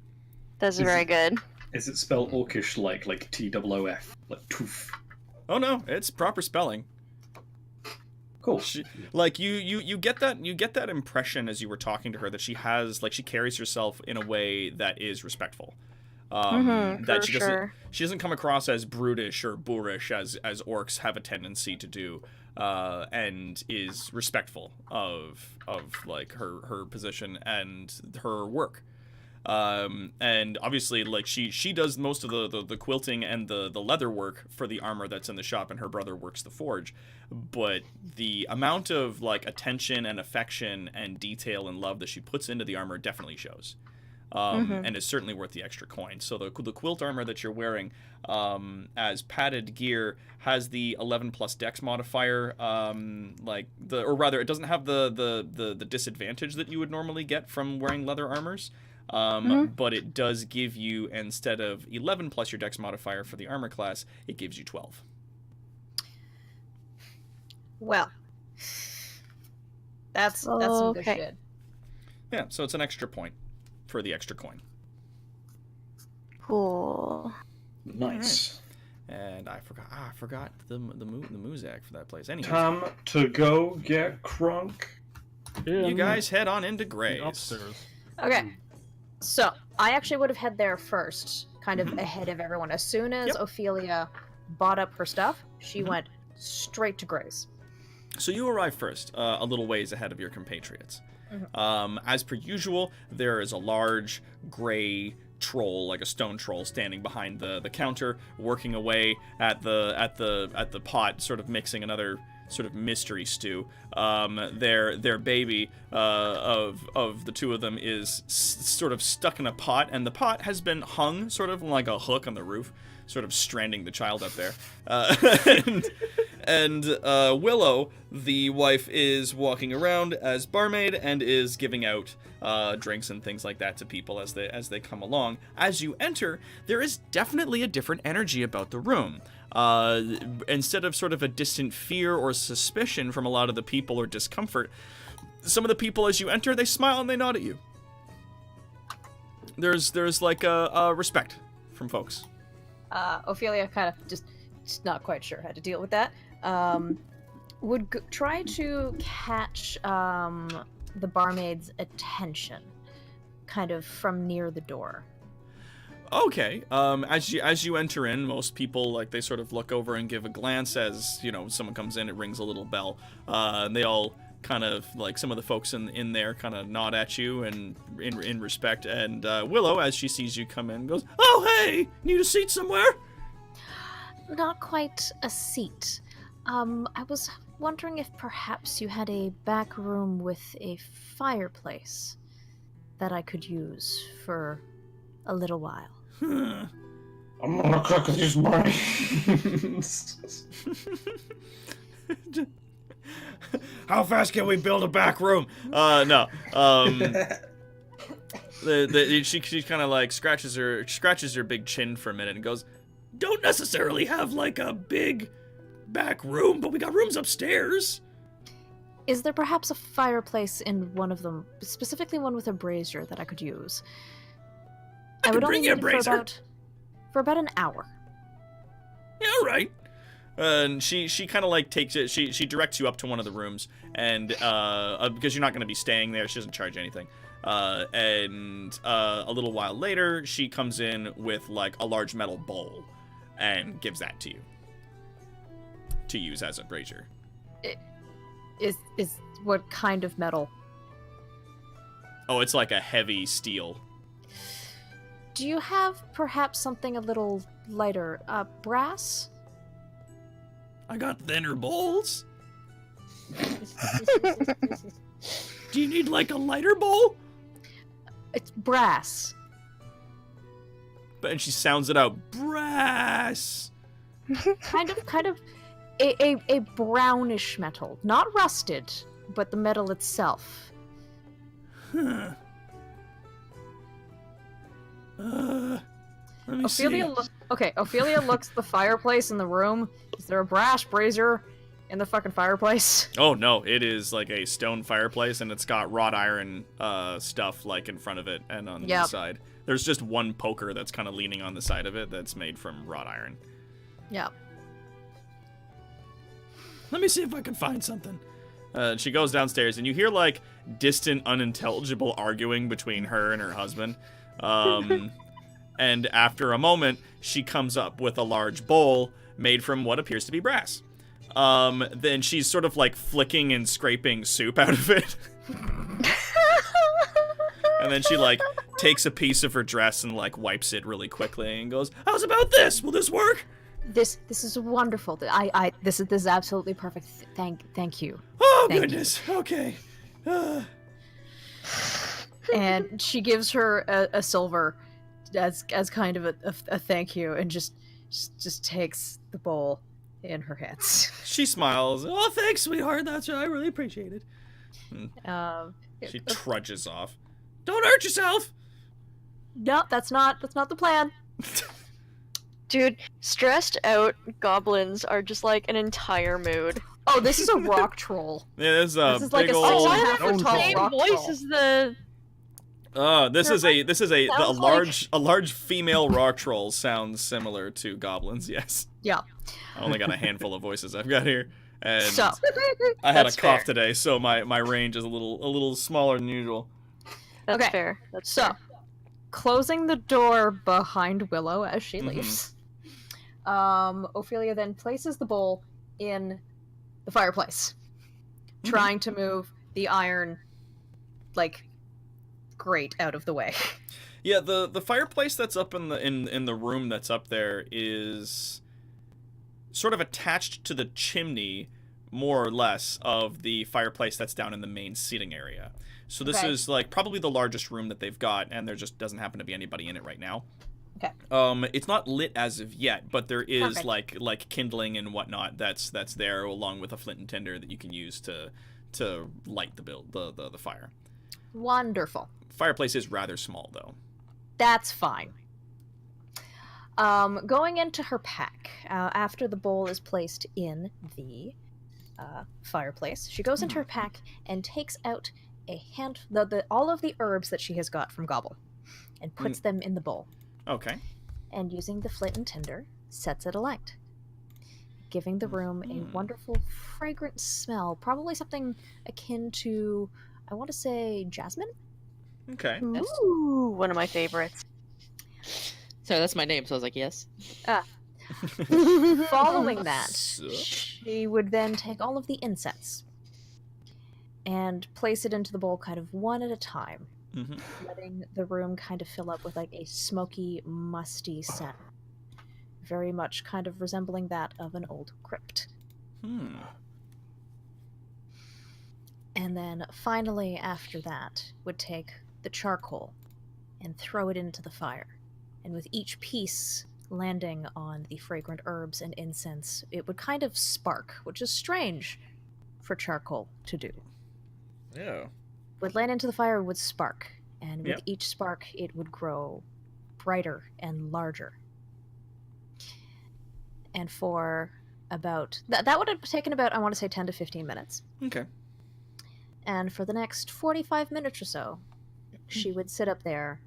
That's very good. Is it spelled Orcish like T-O-O-F? Like tooth? Oh no, it's proper spelling. Cool. Like you get that impression as you were talking to her that she carries herself in a way that is respectful. That she doesn't come across as brutish or boorish as orcs have a tendency to do, and is respectful of like her position and her work. And obviously, like she does most of the quilting and the leather work for the armor that's in the shop, and her brother works the forge. But the amount of like attention and affection and detail and love that she puts into the armor definitely shows. and is certainly worth the extra coin. So the quilt armor that you're wearing as padded gear has the 11 plus dex modifier, or rather, it doesn't have the disadvantage that you would normally get from wearing leather armors. But it does give you, instead of 11 plus your dex modifier for the armor class, it gives you 12. Well, that's some good Okay. shit. Yeah, so it's an extra point for the extra coin. Cool. Nice. And I forgot the Muzak for that place. Anyway, Time to go get crunk. you guys head on into Gray's. Upstairs. Okay, so I actually would have head there first, kind of ahead of everyone. As soon as Ophelia bought up her stuff, she went straight to Gray's. So you arrive first, a little ways ahead of your compatriots. As per usual, there is a large gray troll, like a stone troll, standing behind the counter, working away at the pot, sort of mixing another sort of mystery stew. Their baby of the two of them is sort of stuck in a pot, and the pot has been hung sort of like a hook on the roof, sort of stranding the child up there. And Willow, the wife, is walking around as barmaid and is giving out drinks and things like that to people as they come along. As you enter, there is definitely a different energy about the room. Instead of sort of a distant fear or suspicion from a lot of the people or discomfort, some of the people as you enter, they smile and they nod at you. There's like a respect from folks. Ophelia kind of just not quite sure how to deal with that. Would try to catch the barmaid's attention, kind of from near the door. Okay. As you enter in, most people they sort of look over and give a glance as someone comes in. It rings a little bell. And they all kind of some of the folks in there kind of nod at you and in respect. And Willow, as she sees you come in, goes, "Oh hey, need a seat somewhere?" Not quite a seat. I was wondering if perhaps you had a back room with a fireplace that I could use for a little while. I'm gonna cook these brains. How fast can we build a back room? No. She kind of scratches her big chin for a minute and goes, "Don't necessarily have a big back room, but we got rooms upstairs." Is there perhaps a fireplace in one of them, specifically one with a brazier that I could use? I would could bring only you a need it brazier. for about an hour. Yeah, all right. And she kind of takes it. She directs you up to one of the rooms, and because you're not going to be staying there, she doesn't charge anything. And a little while later, she comes in with a large metal bowl, and gives that to you to use as a brazier. Is what kind of metal? Oh, it's like a heavy steel. Do you have perhaps something a little lighter? Brass? I got thinner bowls. Do you need a lighter bowl? It's brass. And she sounds it out. Brass. kind of a brownish metal. Not rusted, but the metal itself. Huh. Let me Ophelia see. Ophelia looks at the fireplace in the room. Is there a brass brazier in the fucking fireplace? Oh no, it is a stone fireplace, and it's got wrought iron stuff in front of it and on the side. There's just one poker that's kind of leaning on the side of it that's made from wrought iron. Yeah. Let me see if I can find something. She goes downstairs, and you hear distant, unintelligible arguing between her and her husband. And after a moment, she comes up with a large bowl made from what appears to be brass. Then she's sort of flicking and scraping soup out of it. And then she takes a piece of her dress and wipes it really quickly and goes, "How's about this? Will this work?" This is wonderful. This is absolutely perfect. Thank you. Oh, Thank goodness. you. Okay. And she gives her a silver as kind of a thank you, and just takes the bowl in her hands. She smiles. Oh, thanks, sweetheart. I really appreciate it. She trudges off. Don't hurt yourself. No, that's not the plan. Dude, stressed out goblins are just like an entire mood. Oh, this is a rock troll. Yeah, this is is big like a old. Why do they have the same rock voice troll. as the... This is a sounds large female rock troll sounds similar to goblins. Yes. Yeah. I only got a handful of voices I've got here, and So I had a that's cough fair. today, so my range is a little smaller than usual. That's Okay, fair. That's So, fair. closing the door behind Willow as she Mhm. leaves, Ophelia then places the bowl in the fireplace, trying to move the iron, grate out of the way. Yeah, the fireplace that's up in the room that's up there is sort of attached to the chimney, more or less, of the fireplace that's down in the main seating area. So this Okay. is probably the largest room that they've got, and there just doesn't happen to be anybody in it right now. Okay. It's not lit as of yet, but there is Perfect. like kindling and whatnot that's there, along with a flint and tinder that you can use to light the fire. Wonderful. Fireplace is rather small though. That's fine. Going into her pack, after the bowl is placed in the fireplace, she goes into her pack and takes out all of the herbs that she has got from Gobble, and puts them in the bowl. Okay. And using the flint and tinder, sets it alight, giving the room a wonderful, fragrant smell, probably something akin to, I want to say, jasmine? Okay. Ooh, one of my favorites. So that's my name, so I was like, yes. Following that, she would then take all of the incense and place it into the bowl kind of one at a time, letting the room kind of fill up with a smoky, musty scent, very much kind of resembling that of an old crypt. And then finally, after that, would take the charcoal and throw it into the fire. And with each piece landing on the fragrant herbs and incense, it would kind of spark, which is strange for charcoal to do. Yeah. Would land into the fire, would spark, and with Yep. each spark, it would grow brighter and larger. And for about that would have taken about, I want to say, 10 to 15 minutes. Okay. And for the next 45 minutes or so, she would sit up there,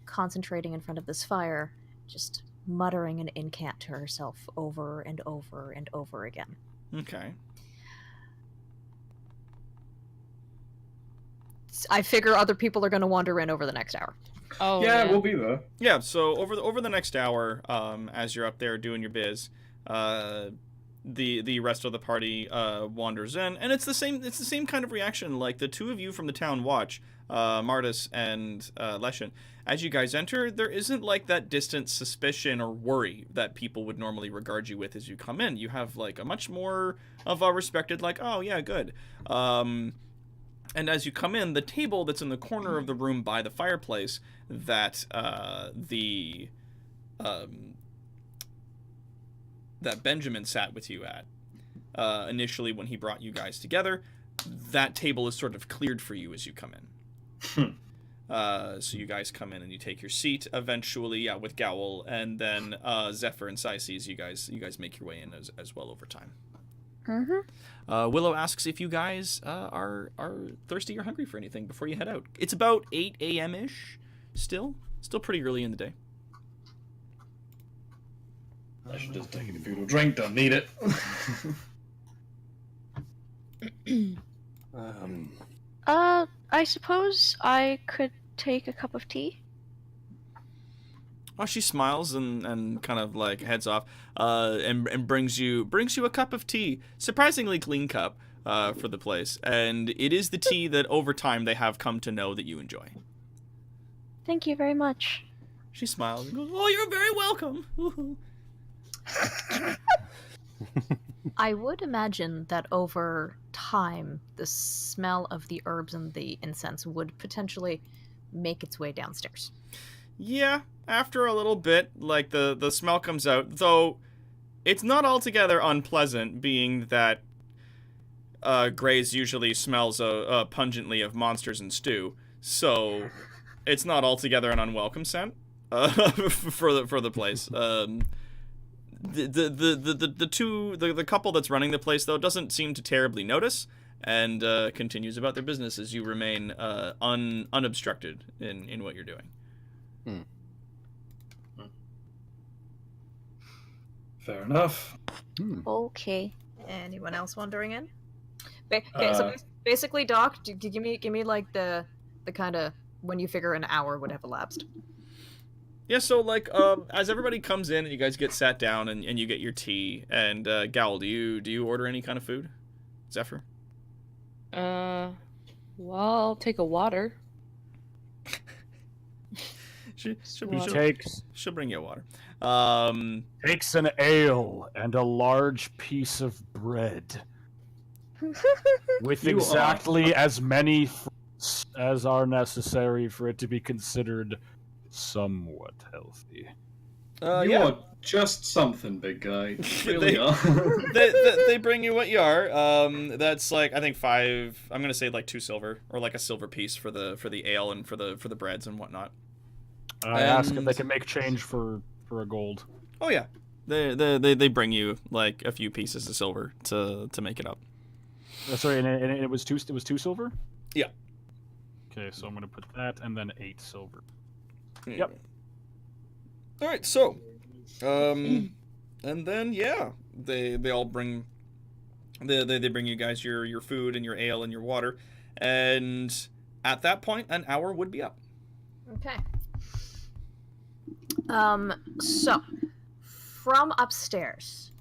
concentrating in front of this fire, just muttering an incant to herself over and over and over again. Okay. I figure other people are going to wander in over the next hour. Oh, Yeah, we'll be there. Yeah, so over the next hour, as you're up there doing your biz, the rest of the party wanders in, and it's the same kind of reaction. Like the two of you from the town watch, Martis and Leshen. As you guys enter, there isn't like that distant suspicion or worry that people would normally regard you with as you come in. You have like a much more of a respected, like, oh yeah, good. And as you come in, the table that's in the corner of the room by the fireplace that that Benjamin sat with you at initially when he brought you guys together, that table is sort of cleared for you as you come in. So you guys come in and you take your seat eventually, yeah, with Gowl, and then Zephyr and Syces, you guys make your way in as well over time. Willow asks if you guys are thirsty or hungry for anything before you head out. It's about 8 a.m.-ish still pretty early in the day. I should just take a food or drink, don't need it. I suppose I could take a cup of tea. Oh, she smiles and kind of like heads off, and brings you a cup of tea, surprisingly clean cup for the place, and it is the tea that over time they have come to know that you enjoy. Thank you very much. She smiles and goes, Oh, you're very welcome. I would imagine that over time, the smell of the herbs and the incense would potentially make its way downstairs. Yeah, after a little bit, like, the smell comes out, though it's not altogether unpleasant, being that Gray's usually smells pungently of monsters and stew, so it's not altogether an unwelcome scent for the place. The couple that's running the place, though, doesn't seem to terribly notice, and continues about their business as you remain unobstructed in what you're doing. Fair enough. Okay. Anyone else wandering in? Okay, so basically, Doc, give me like the kind of when you figure an hour would have elapsed. Yeah, so, like, as everybody comes in and you guys get sat down and you get your tea, and, Gal, do you order any kind of food? Zephyr? Well, I'll take a water. She'll bring you a water. Takes an ale and a large piece of bread. With exactly as many fruits as are necessary for it to be considered somewhat healthy. You are just something, big guy. You really are. they bring you what you are. That's like, I think 5. I'm gonna say like 2 silver, or like a silver piece for the ale and for the breads and whatnot. I ask if they can make change for a gold. Oh yeah, they bring you like a few pieces of silver to make it up. Sorry, and it was 2 silver. Yeah. Okay, so I'm gonna put that and then 8 silver. Yep. All right, so, and then yeah, they all bring, they bring you guys your food and your ale and your water, and at that point an hour would be up. Okay. So from upstairs,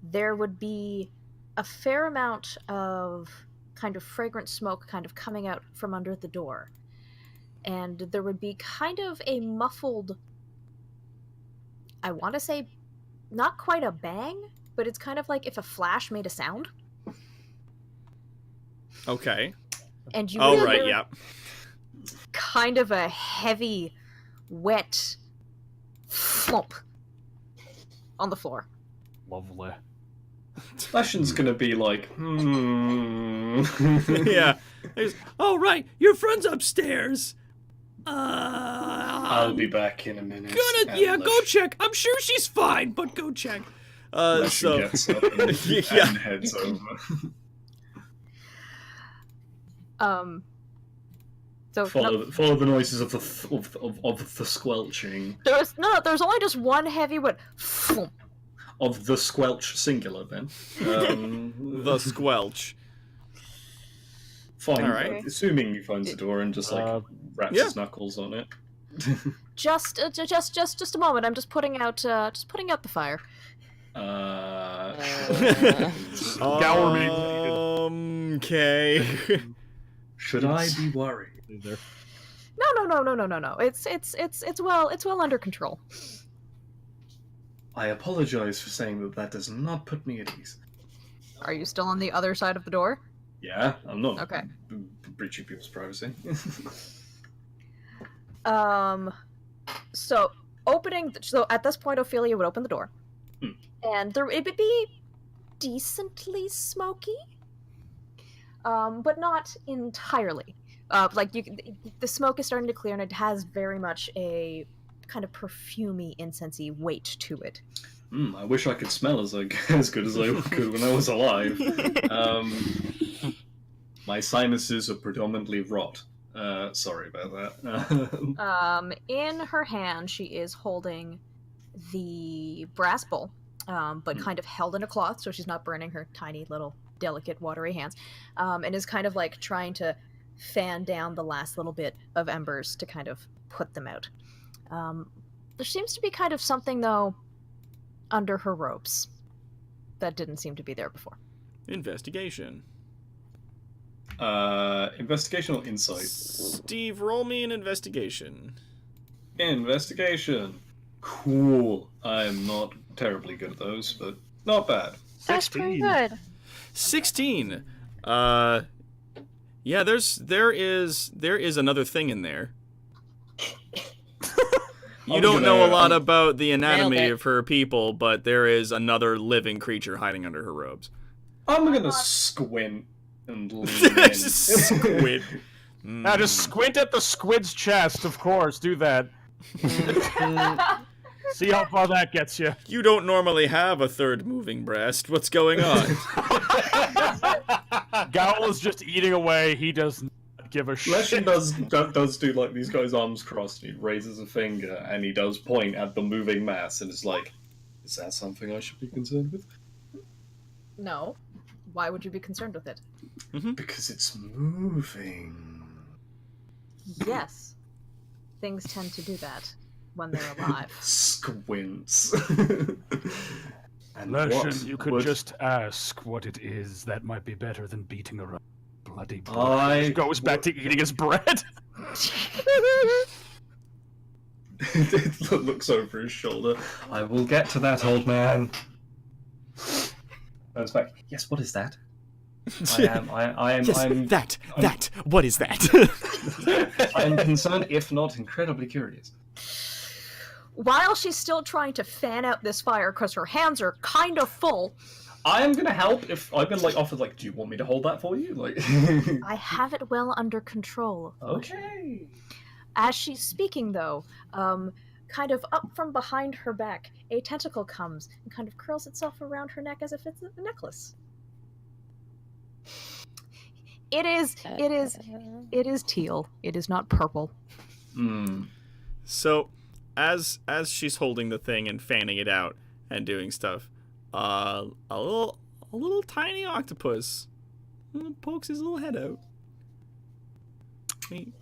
there would be a fair amount of kind of fragrant smoke kind of coming out from under the door. And there would be kind of a muffled, I want to say, not quite a bang, but it's kind of like if a flash made a sound. Okay. And you oh, right, yeah. Kind of a heavy, wet flump on the floor. Lovely. Session's gonna be like, yeah. Oh, right, your friend's upstairs. I'll be back in a minute. Go check. I'm sure she's fine, but go check. So gets up and heads over. So follow the noises of the squelching. There's only just one heavy wet flump. Of the squelch singular, then. The squelch. Fine. All right. Assuming he finds the door and just like wraps his knuckles on it. just a moment. I'm just putting out the fire. Okay. Should I be worried? No. It's well under control. I apologize for saying that does not put me at ease. Are you still on the other side of the door? Yeah, I'm not okay. Breaching people's privacy. So at this point, Ophelia would open the door, and it would be decently smoky, but not entirely. The smoke is starting to clear, and it has very much a kind of perfumey, incensey weight to it. I wish I could smell as good as I could when I was alive. My sinuses are predominantly rot. Sorry about that. In her hand, she is holding the brass bowl, but kind of held in a cloth, so she's not burning her tiny little delicate watery hands, and is kind of like trying to fan down the last little bit of embers to kind of put them out. There seems to be kind of something, though, under her robes that didn't seem to be there before. Investigation. Investigation or insight? Steve, roll me an investigation. Investigation. Cool. I am not terribly good at those, but not bad. That's pretty good. 16. Yeah, there is another thing in there. You don't know a lot about the anatomy of her people, but there is another living creature hiding under her robes. I'm gonna squint and lean in. Squint. Now just squint at the squid's chest, of course. Do that. See how far that gets you. You don't normally have a third moving breast. What's going on? Gowl is just eating away. He does not give a shit. Leshen does do like these guys' arms crossed. And he raises a finger and he does point at the moving mass and is like, "Is that something I should be concerned with?" No. Why would you be concerned with it? Because it's moving. Yes. Things tend to do that when they're alive. Squints. And Leshen, you could just ask what it is. That might be better than beating around bloody bush. He goes back to eating his bread. Looks over his shoulder. I will get to that, old man. Turns back. Yes, what is that? What is that? I am concerned, if not incredibly curious. While she's still trying to fan out this fire because her hands are kind of full, I am gonna help if I've been like offered like, do you want me to hold that for you? Like, I have it well under control. Okay. As she's speaking, though, kind of up from behind her back, a tentacle comes and kind of curls itself around her neck as if it's a necklace. It is teal. It is not purple. So, as she's holding the thing and fanning it out and doing stuff, a little tiny octopus pokes his little head out. He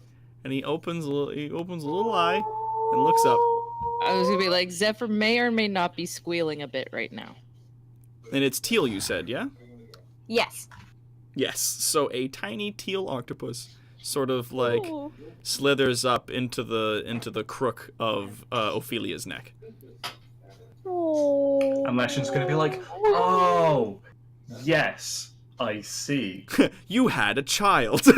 opens a little eye and looks up. I was gonna be like, Zephyr may or may not be squealing a bit right now. And it's teal, you said, yeah? Yes. Yes. So a tiny teal octopus sort of like slithers up into the crook of Ophelia's neck. And Leshen's gonna be like, "Oh, yes, I see. You had a child." I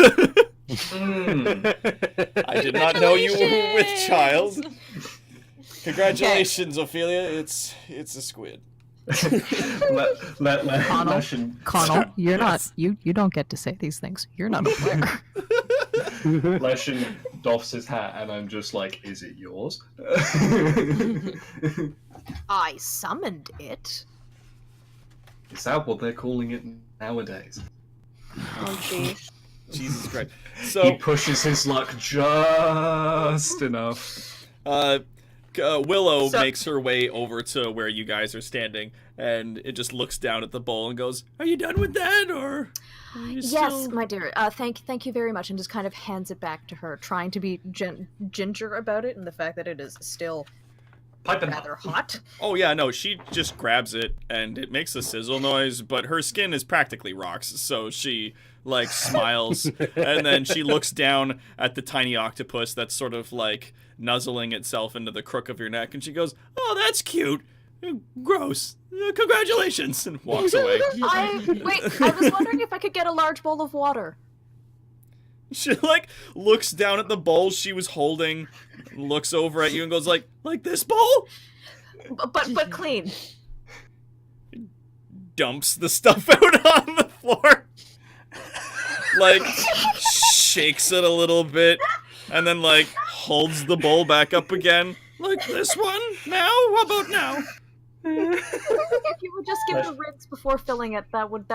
did not know you were with child. Congratulations, Ophelia. It's a squid. Connell, you're not. You don't get to say these things. You're not a player. Leshen doffs his hat, and I'm just like, "Is it yours?" I summoned it. Is that what they're calling it nowadays? Oh, jeez. Jesus Christ. So he pushes his luck just enough. Willow makes her way over to where you guys are standing, and it just looks down at the bowl and goes, "Are you done with that, or are you Yes, my dear. Thank you very much," and just kind of hands it back to her, trying to be ginger about it, and the fact that it is still rather hot. Oh yeah, no, she just grabs it and it makes a sizzle noise, but her skin is practically rocks, so she like smiles and then she looks down at the tiny octopus that's sort of like nuzzling itself into the crook of your neck, and she goes, "Oh, that's cute. Gross. Congratulations," and walks away. I was wondering if I could get a large bowl of water. She like looks down at the bowl she was holding, looks over at you and goes like this bowl? But clean. Dumps the stuff out on the floor. Like shakes it a little bit and then like holds the bowl back up again. Like this one? Now? How about now? If you would just give the rinse before filling it, that would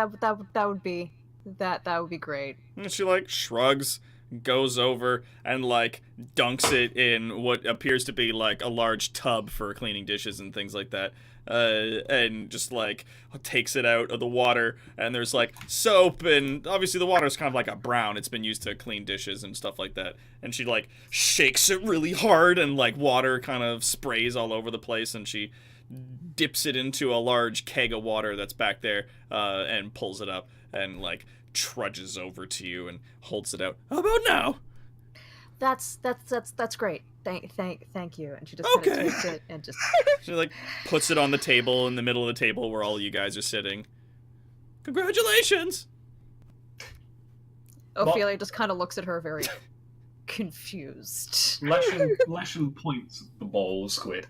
be great. And she like shrugs, goes over and like dunks it in what appears to be like a large tub for cleaning dishes and things like that. And just like takes it out of the water, and there's like soap, and obviously the water is kind of like a brown. It's been used to clean dishes and stuff like that. And she like shakes it really hard, and like water kind of sprays all over the place, and she dips it into a large keg of water that's back there, and pulls it up and like trudges over to you and holds it out. How about now? That's great. Thank you. And she just kind of takes it and just she like puts it on the table in the middle of the table where all you guys are sitting. Congratulations. Ophelia just kind of looks at her very confused. Leshen points at the bowl squid.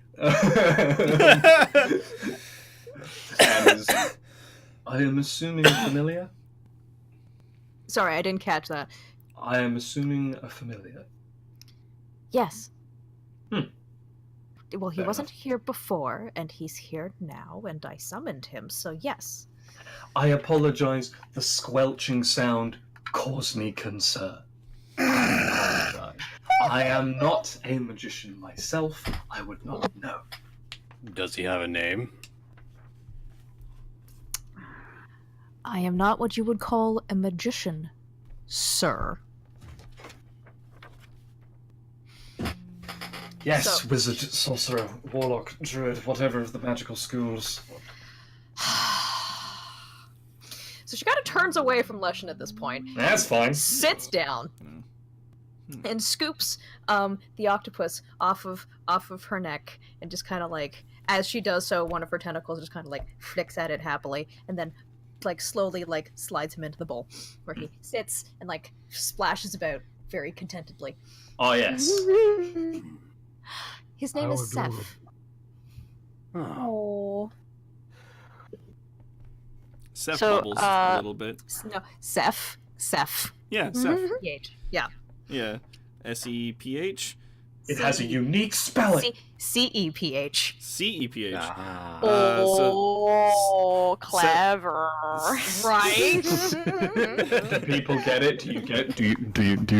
And I am assuming familiar? Sorry, I didn't catch that. I am assuming a familiar. Yes. Well, he Fair wasn't here before, and he's here now, and I summoned him, so yes. I apologize. The squelching sound caused me concern. I apologize. I am not a magician myself. I would not know. Does he have a name? I am not what you would call a magician, sir. Yes, So- wizard, sorcerer, warlock, druid, whatever of the magical schools. So she kind of turns away from Leshen at this point. That's fine. Sits down and scoops the octopus off of her neck, and just kind of like, as she does so, one of her tentacles just kind of like flicks at it happily, and then like slowly like slides him into the bowl, where he sits and like splashes about very contentedly. Oh yes. His name is Seth. Oh. Seth So, bubbles a little bit. No, Seth. Yeah, Seth. PH. Yeah. Yeah. S-E-P-H? It has a unique spelling. C-E-P-H. C-E-P-H. Oh, clever. Right? Do people get it? Do you get? Do you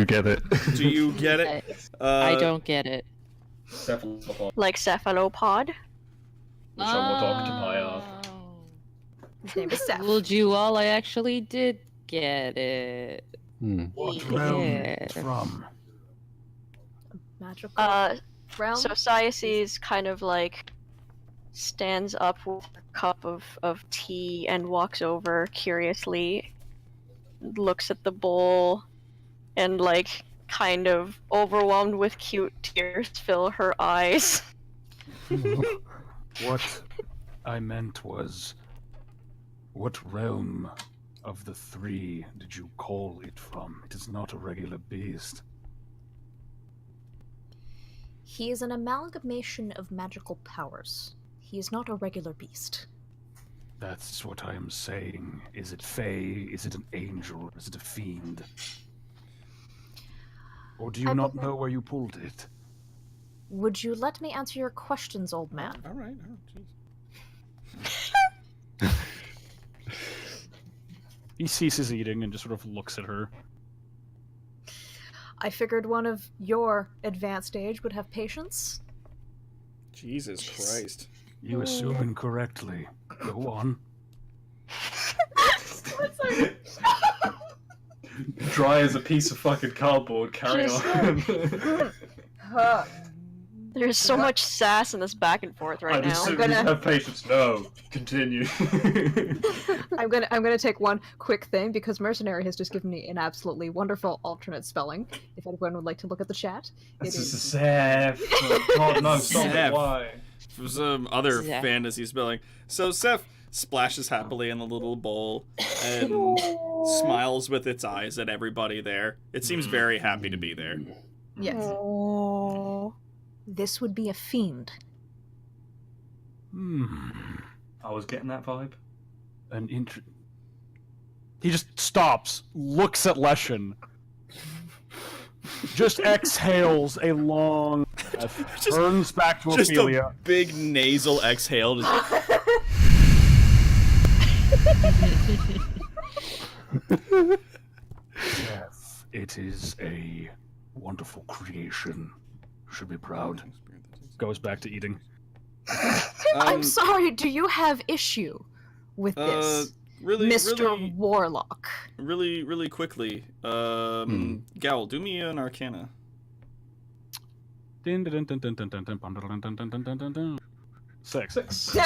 get it? Do you get it? I don't get it. Cephalopod, Like cephalopod? which are what octopi are. His name is Seth. Told you all, I actually did get it. What realm Yeah. it's from? Magical So Cyaces kind of like stands up with a cup of tea and walks over curiously, looks at the bowl, and like kind of overwhelmed with cute tears fill her eyes. What I meant was, what realm of the three did you call it from? It is not a regular beast. He is an amalgamation of magical powers. He is not a regular beast. That's what I am saying. Is it Fae? Is it an angel? Is it a fiend? Or do you I not believe- know where you pulled it? Would you let me answer your questions, old man? All right. He ceases eating and just sort of looks at her. I figured one of your advanced age would have patience. Jesus Christ. You assume incorrectly. Go on. Dry as a piece of fucking cardboard. Carry on. There's so much sass in this back and forth right I'd now. assume you have patience. No, continue. I'm gonna take one quick thing because Mercenary has just given me an absolutely wonderful alternate spelling. If anyone would like to look at the chat, This is a Seth. Oh, God, no, stop it. Seth. Why? For some other Seth. fantasy spelling. So Seth splashes happily in the little bowl and smiles with its eyes at everybody there. It seems very happy to be there. yes. Oh. This would be a fiend. I was getting that vibe. He just stops, looks at Leshen, just exhales a long breath, turns back to Just Ophelia. a big nasal exhale. Yes, it is a wonderful creation. Should be proud. Goes back to eating. I'm sorry, do you have issue with this, really, Mr. really, Warlock? really quickly. Gal, do me an Arcana. Six.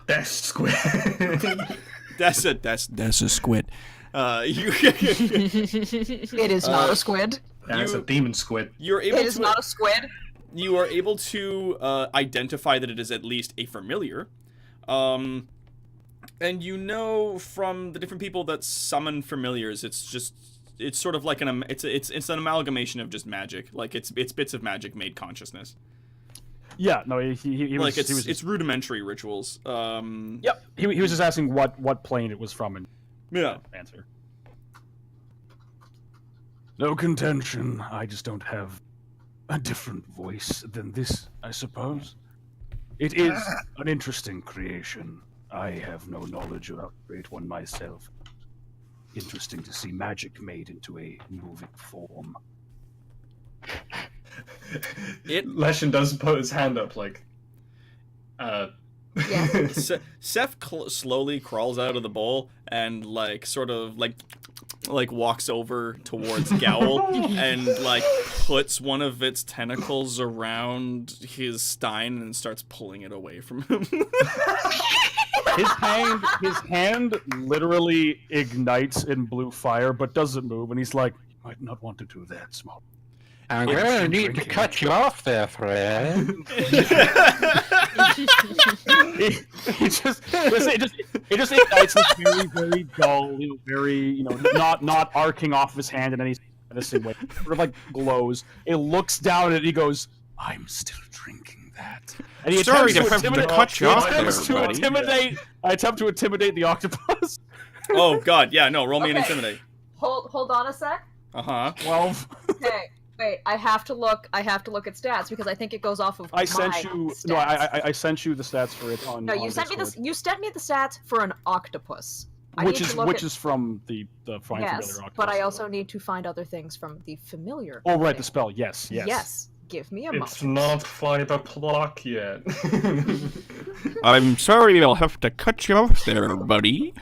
That's squid. That's a squid. It is not a squid. That's a demon squid. You're able It is to. not a squid. You are able to identify that it is at least a familiar. And you know from the different people that summon familiars, it's sort of like it's an amalgamation of just magic. Like it's bits of magic made consciousness. Yeah, no, he was... Like he was it's rudimentary rituals. Yep, he was just asking what plane it was from, and yeah, answer. No contention. I just don't have a different voice than this, I suppose. It is an interesting creation. I have no knowledge about the Great One myself. Interesting to see magic made into a moving form. Leshen does put his hand up, like, Yeah. Seth slowly crawls out of the bowl and like sort of like walks over towards Gowl and like puts one of its tentacles around his stein and starts pulling it away from him. His hand literally ignites in blue fire, but doesn't move, and he's like, "You might not want to do that, small." I'm gonna need to cut you off there, Fred. it just ignites this very, very dull, very, not arcing off his hand in any menacing way. Sort of like glows. It looks down at it. He goes, "I'm still drinking that." And he Sorry to attempts have to cut you off there, buddy. I attempt to intimidate the octopus. Oh God, yeah, no, roll me an intimidate. Hold on a sec. 12. Okay. Wait, I have to look at stats because I think it goes off of I sent my you stats. no. I sent you the stats for it on. No, you on sent me Discord. this. You sent me the stats for an octopus. Which is from the Find yes, Familiar octopus. but I also need to find other things from the familiar. Oh right, thing. the spell. Yes. Yes. Give me a moment. It's not 5 o'clock yet. I'm sorry, I'll have to cut you off there, buddy.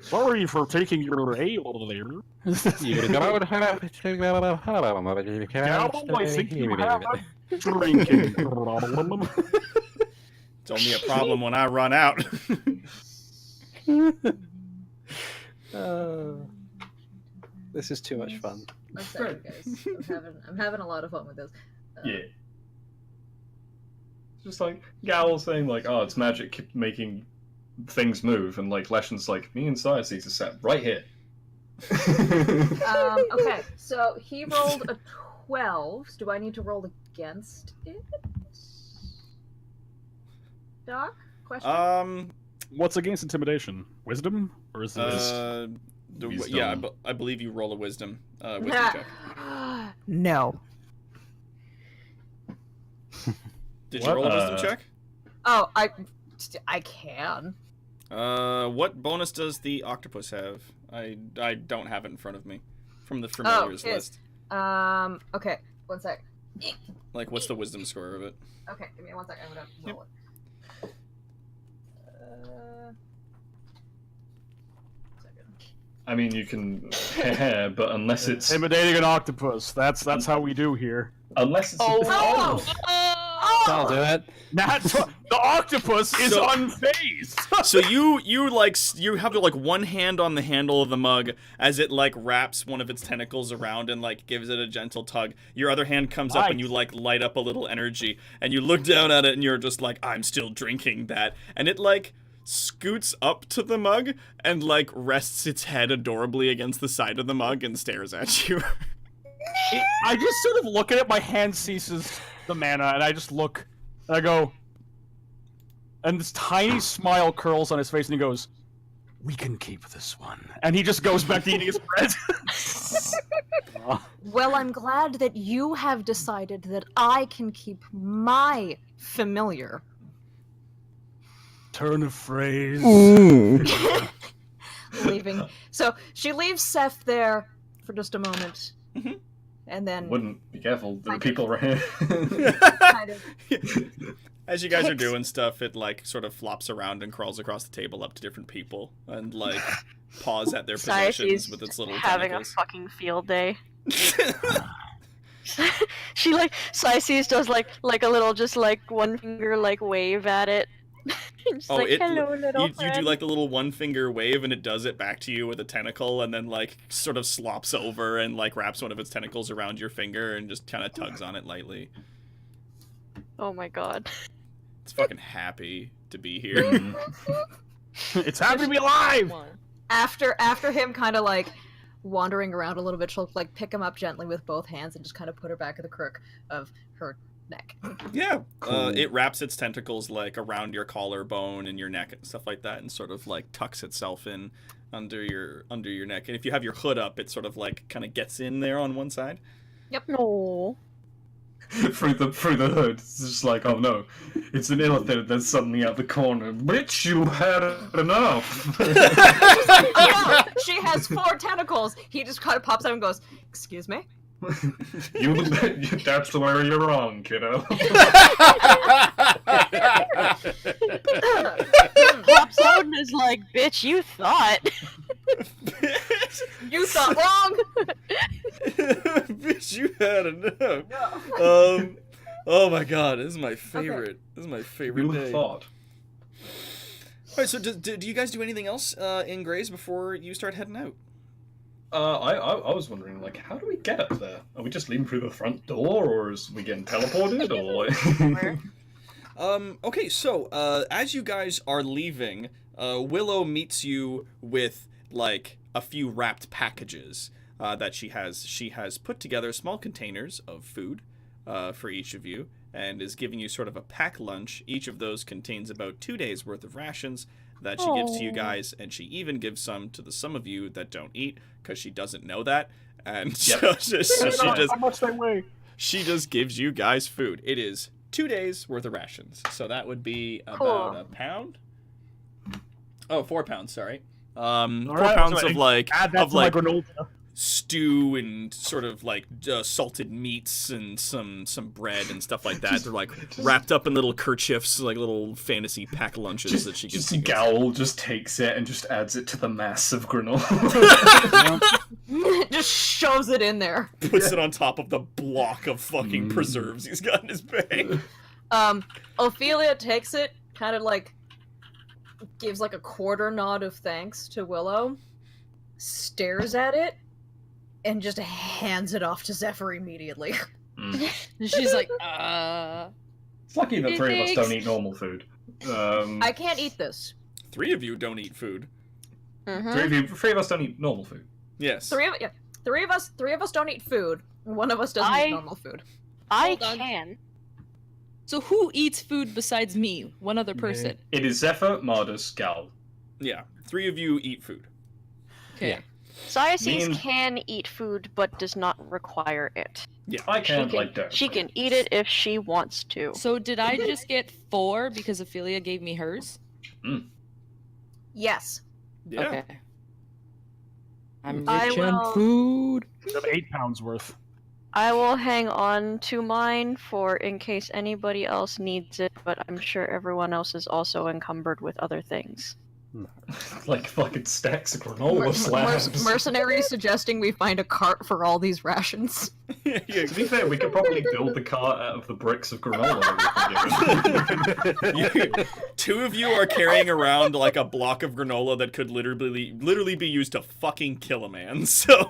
Sorry for taking your ale there. You don't have to I think you have a drinking problem. It's only a problem when I run out. This is too much fun. I'm sorry, guys. I'm having a lot of fun with this. Yeah. It's just like Gowl saying like, "Oh, it's magic, keep making things move," and like Leshen's like, "Me and Cyaces are set right here." Okay, so he rolled a 12. Do I need to roll against it? Doc? Question? What's against intimidation? Wisdom, or is it? Yeah, I believe you roll a wisdom check. No. Did you roll a wisdom check? Oh, I can. What bonus does the octopus have? I don't have it in front of me from the familiars list. Okay, one sec. Like, what's the wisdom score of it? Okay, give me one sec. I'm gonna roll it. I mean, you can, but unless it's intimidating an octopus. That's how we do here. Unless it's I'll do it. The octopus is unfazed. So you have like one hand on the handle of the mug as it like wraps one of its tentacles around and like gives it a gentle tug. Your other hand comes up and you like light up a little energy and you look down at it and you're just like, "I'm still drinking that," and it like scoots up to the mug and like rests its head adorably against the side of the mug and stares at you. I just sort of look at it. My hand ceases the mana, and I just look, and I go, and this tiny smile curls on his face, and he goes, "We can keep this one." And he just goes back to eating his bread. Well, I'm glad that you have decided that I can keep my familiar. Turn of phrase. Leaving. So she leaves Seth there for just a moment. And then wouldn't be careful. There are people right here. kind of As you guys are doing stuff, it like sort of flops around and crawls across the table up to different people and like paws at their possessions with its little having tentacles. a fucking field day. She like Cyces does like a little just like one finger like wave at it. Just like, hello, little you do friend. like the little one finger wave and it does it back to you with a tentacle and then like sort of slops over and like wraps one of its tentacles around your finger and just kind of tugs on it lightly. Oh my god. It's fucking happy to be here. It's happy to be alive. After him kind of like wandering around a little bit, she'll like pick him up gently with both hands and just kind of put her back at the crook of her neck. Yeah. Cool. It wraps its tentacles like around your collarbone and your neck and stuff like that, and sort of like tucks itself in under your neck. And if you have your hood up, it sort of like kind of gets in there on one side. Yep. No. through the hood. It's just like, oh no, it's an illithid that's suddenly out the corner. Bitch, you had enough. Oh, she has 4 tentacles. He just kind of pops out and goes, "Excuse me." That's where you're wrong, kiddo. Pops out and is like, bitch, you thought. You thought wrong. Bitch, you had enough. Oh my god, this is my favorite. Okay. This is my favorite day. Thought. Alright, so do you guys do anything else in Grays before you start heading out? I was wondering, like, how do we get up there? Are we just leaving through the front door, or is we getting teleported, or? Okay, so as you guys are leaving, Willow meets you with like a few wrapped packages that she has put together, small containers of food for each of you, and is giving you sort of a pack lunch. Each of those contains about 2 days worth of rations that she gives to you guys, and she even gives some to some of you that don't eat, because she doesn't know that, and she just gives you guys food. It is 2 days worth of rations, so that would be about a pound. Oh, 4 pounds, sorry. 4 pounds of like stew and sort of like salted meats and some bread and stuff like that. They're like wrapped up in little kerchiefs, like little fantasy pack lunches that she gives. Just Gowl just takes it and just adds it to the mass of granola. Just shoves it in there. Puts it on top of the block of fucking preserves he's got in his bag. Ophelia takes it, kind of like gives like a quarter nod of thanks to Willow, stares at it, and just hands it off to Zephyr immediately. She's like, It's lucky that 3 of us don't eat normal food. I can't eat this. 3 of you don't eat food. Mm-hmm. 3 of us don't eat normal food. Yes. 3 of us don't eat food. 1 of us doesn't eat normal food. I can. So who eats food besides me? One other person. It is Zephyr, Mardus, Gal. Yeah, 3 of you eat food. Okay. Yeah. Cyaces can eat food, but does not require it. Yeah, I can, She can eat it if she wants to. So did I just get 4 because Ophelia gave me hers? Yes. Yeah. Okay. I'm rich on food. You have 8 pounds worth. I will hang on to mine for in case anybody else needs it, but I'm sure everyone else is also encumbered with other things. Like fucking stacks of granola slabs. Mercenaries suggesting we find a cart for all these rations. Yeah, to be fair, we could probably build the cart out of the bricks of granola. 2 of you are carrying around like a block of granola that could literally be used to fucking kill a man. So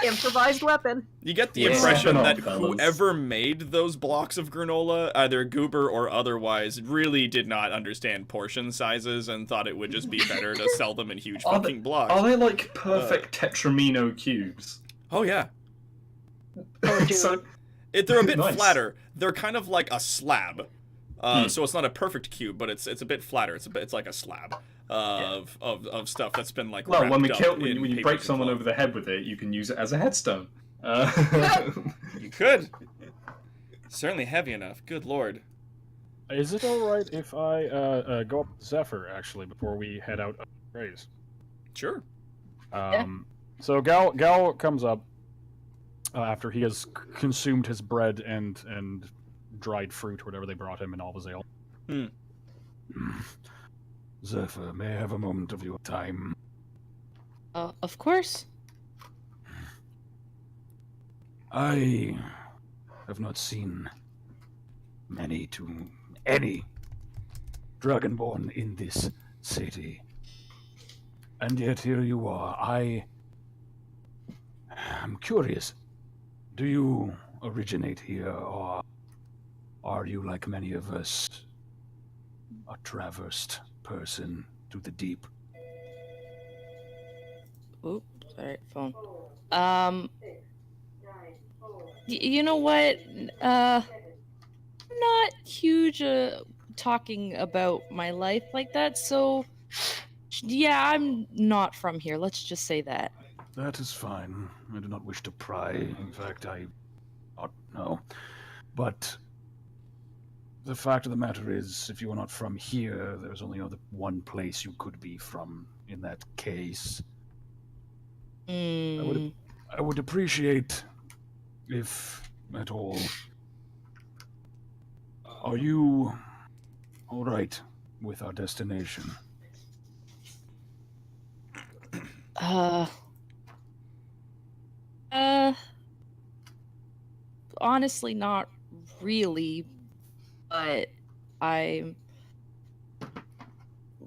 improvised weapon. You get the impression that whoever made those blocks of granola, either goober or otherwise, really did not understand portion sizes and thought it would just be better to sell them in huge fucking blocks. Are they like perfect Tetramino cubes? Oh yeah. So, they're a bit nice. flatter. They're kind of like a slab. So it's not a perfect cube, but it's a bit flatter. It's like a slab of stuff that's been like. Well, when you break someone over the head with it, you can use it as a headstone. You could. Certainly heavy enough. Good lord. Is it all right if I go up with Zephyr actually before we head out of Grays? Sure. So Gal comes up after he has consumed his bread and dried fruit, whatever they brought him, and all his ale. Zephyr, may I have a moment of your time? Of course. I have not seen any Dragonborn in this city. And yet here you are. I'm curious. Do you originate here, or Are you, like many of us, a traversed person to the deep? Oops, sorry, phone. You know what? Not huge talking about my life like that, so yeah, I'm not from here. Let's just say that. That is fine. I do not wish to pry. In fact, I don't know. But the fact of the matter is, if you are not from here, there's only one place you could be from in that case. I would appreciate, if at all, are you all right with our destination? Honestly, not really, but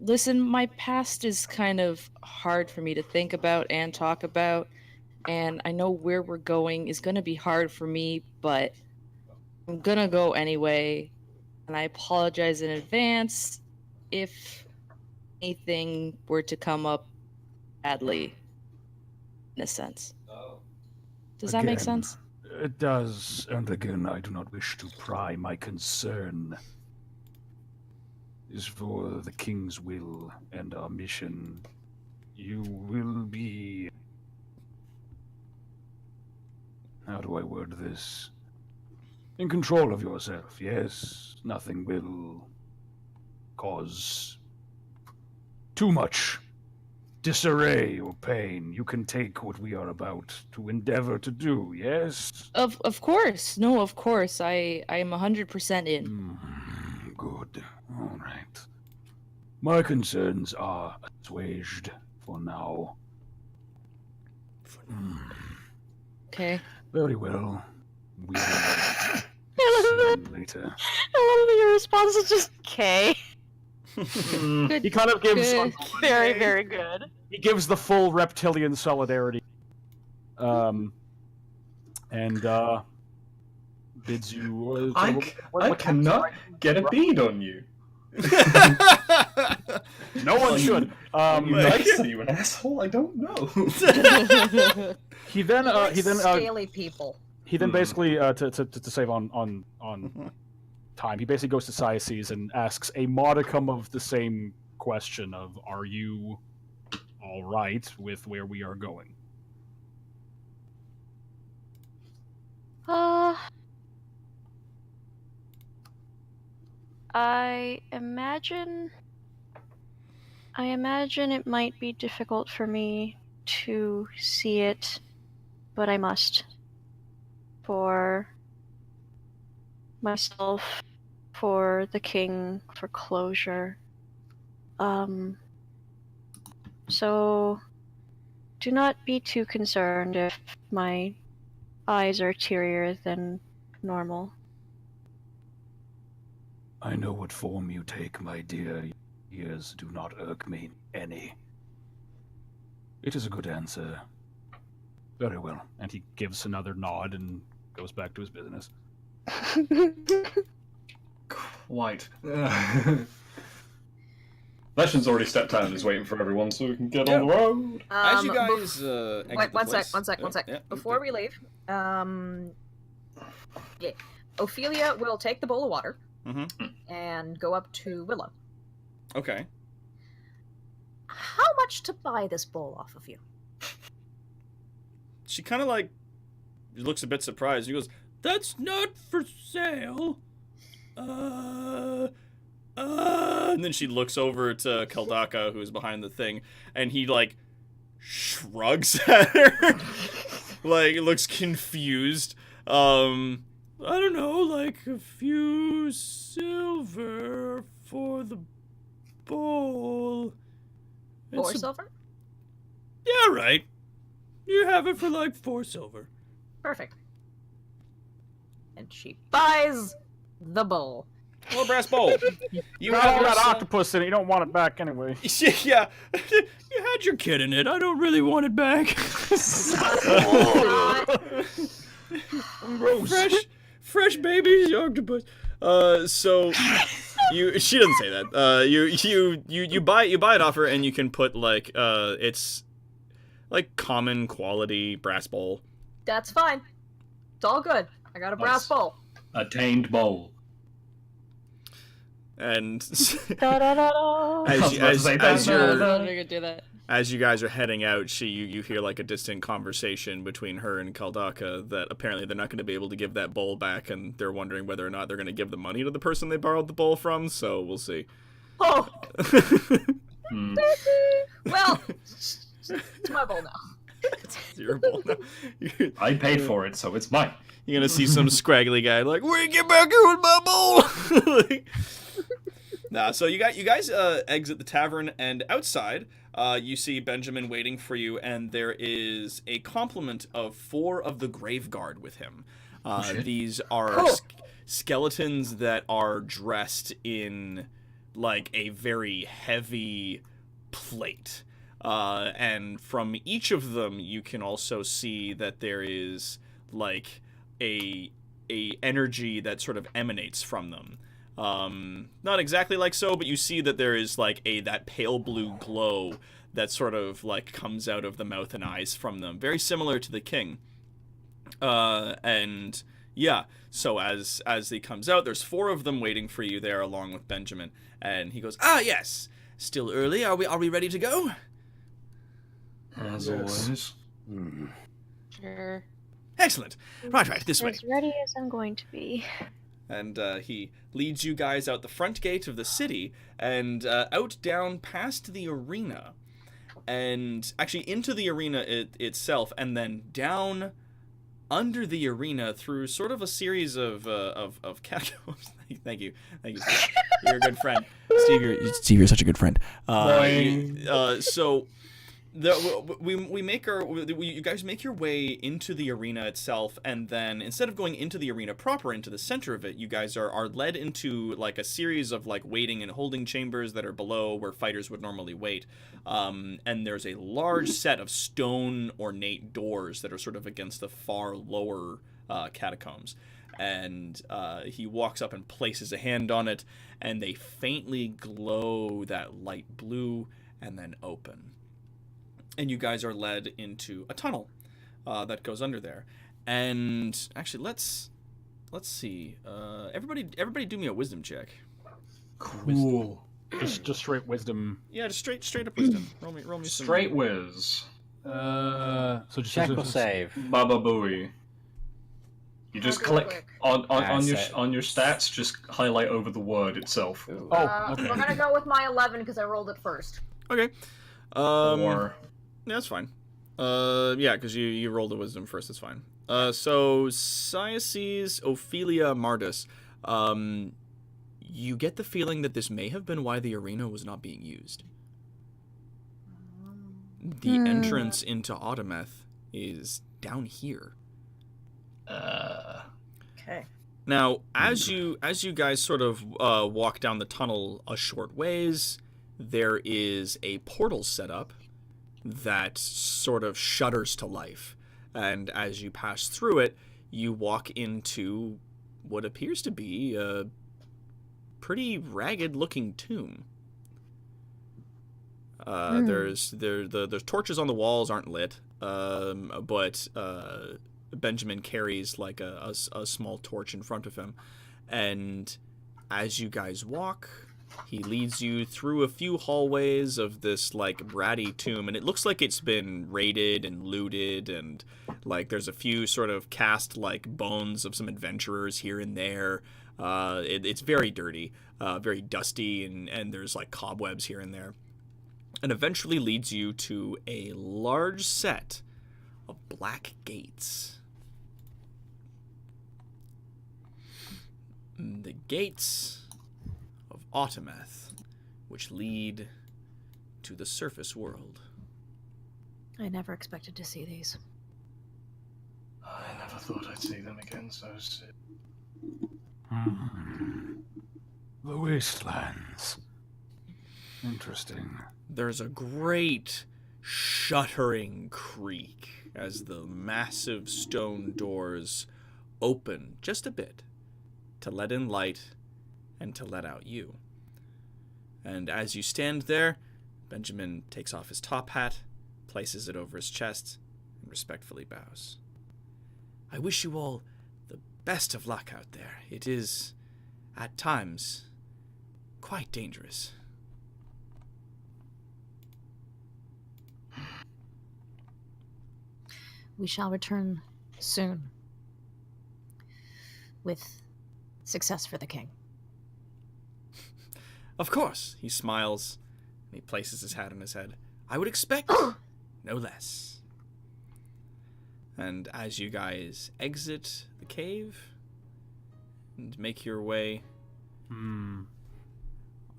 listen, my past is kind of hard for me to think about and talk about, and I know where we're going is going to be hard for me, but I'm going to go anyway, and I apologize in advance if anything were to come up badly, in a sense. Does that make sense? It does, and again, I do not wish to pry. My concern is for the King's will and our mission. You will be... How do I word this? In control of yourself, yes. Nothing will cause too much disarray or pain. You can take what we are about to endeavor to do, yes? Of course. No, of course. I am 100% in. Good. All right. My concerns are assuaged for now. Okay. Very well. We will see later. I love your response is just K. He kind of gives very, very good. He gives the full reptilian solidarity, and bids you. I cannot get a bead on you. No one should. You nice? Are you an asshole? I don't know. He then scaly people. He then basically to save on time, he basically goes to Cyaces and asks a modicum of the same question of, are you all right with where we are going? I imagine it might be difficult for me to see it, but I must. For myself, for the king, for closure. So do not be too concerned if my eyes are tearier than normal. I know what form you take, my dear. Ears do not irk me any. It is a good answer. Very well. And he gives another nod and goes back to his business. Quite. Legion's already stepped out and is waiting for everyone so we can get on the road. As you guys wait, one sec. Before we leave, Ophelia will take the bowl of water and go up to Willow. Okay. How much to buy this bowl off of you? She kind of looks a bit surprised. She goes, "That's not for sale." And then she looks over to Keldaka, who's behind the thing, and he shrugs at her, looks confused. I don't know, a few silver for the bowl. 4 silver? Yeah, right. You have it for 4 silver. Perfect. And she buys the bowl. Little brass bowl. You got that octopus in it. You don't want it back anyway. Yeah. You had your kid in it. I don't really want it back. Gross. Fresh baby octopus. So she doesn't say that. You buy it off her, and you can put like it's like common quality brass bowl. That's fine. It's all good. I got a brass bowl. Attained bowl. And Da-da-da-da. as you guys are heading out, you hear like a distant conversation between her and Kaldaka that apparently they're not going to be able to give that bowl back, and they're wondering whether or not they're going to give the money to the person they borrowed the bowl from. So we'll see. Oh. Well, it's my bowl now. It's your bowl now. I paid for it, so it's mine. You're gonna see some scraggly guy like, "Where get back here with my bowl?" Like, nah. So you guys exit the tavern, and outside you see Benjamin waiting for you, and there is a complement of 4 of the Grave Guard with him. These are skeletons that are dressed in like a very heavy plate. And from each of them, you can also see that there is like a energy that sort of emanates from them. Not exactly like so, but you see that there is like that pale blue glow that sort of like comes out of the mouth and eyes from them, very similar to the king. And yeah, so as he comes out, there's 4 of them waiting for you there, along with Benjamin. And he goes, "Ah, yes, still early. Are we ready to go?" As always. Sure. Excellent. Right, this way. As ready as I'm going to be. And he leads you guys out the front gate of the city and out down past the arena, and actually into the arena itself, and then down under the arena through sort of a series of catacombs. Thank you. You're a good friend, Steve. You're such a good friend. So. You guys make your way into the arena itself, and then instead of going into the arena proper, into the center of it, you guys are led into like a series of like waiting and holding chambers that are below where fighters would normally wait. And there's a large set of stone ornate doors that are sort of against the far lower catacombs. And he walks up and places a hand on it, and they faintly glow that light blue and then open. And you guys are led into a tunnel that goes under there. And actually, let's see. Everybody, do me a wisdom check. Cool. Just straight wisdom. Yeah, just straight up wisdom. Roll me some. Straight whiz. So just check or save. Baba Booey. You just click on your stats. Just highlight over the word itself. Okay. We're gonna go with my 11 because I rolled it first. Okay. Yeah, that's fine. Yeah, because you rolled a wisdom first. That's fine. So Cyaces Ophelia Mardus, you get the feeling that this may have been why the arena was not being used. The entrance into Autometh is down here. Okay. Now, as you guys sort of walk down the tunnel a short ways, there is a portal set up that sort of shudders to life. And as you pass through it, you walk into what appears to be a pretty ragged-looking tomb. There's torches on the walls aren't lit, but Benjamin carries like a small torch in front of him. And as you guys walk, he leads you through a few hallways of this like ratty tomb, and it looks like it's been raided and looted, and like there's a few sort of cast like bones of some adventurers here and there. It's very dirty, very dusty, and there's like cobwebs here and there. And eventually leads you to a large set of black gates. The gates of Autometh, which lead to the surface world. I never expected to see these. I never thought I'd see them again so soon. The wastelands. Interesting. There's a great shuddering creak as the massive stone doors open just a bit to let in light and to let out you. And as you stand there, Benjamin takes off his top hat, places it over his chest, and respectfully bows. I wish you all the best of luck out there. It is, at times, quite dangerous. We shall return soon with success for the king. Of course, he smiles, and he places his hat on his head. I would expect no less. And as you guys exit the cave and make your way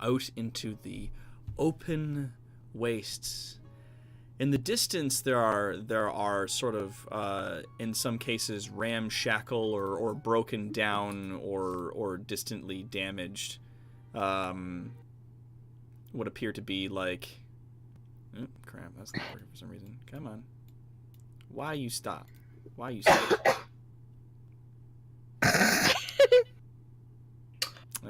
out into the open wastes, in the distance there are sort of in some cases ramshackle or broken down or distantly damaged what appear to be like crap, that's not working for some reason. Come on. Why you stop? Why you stop?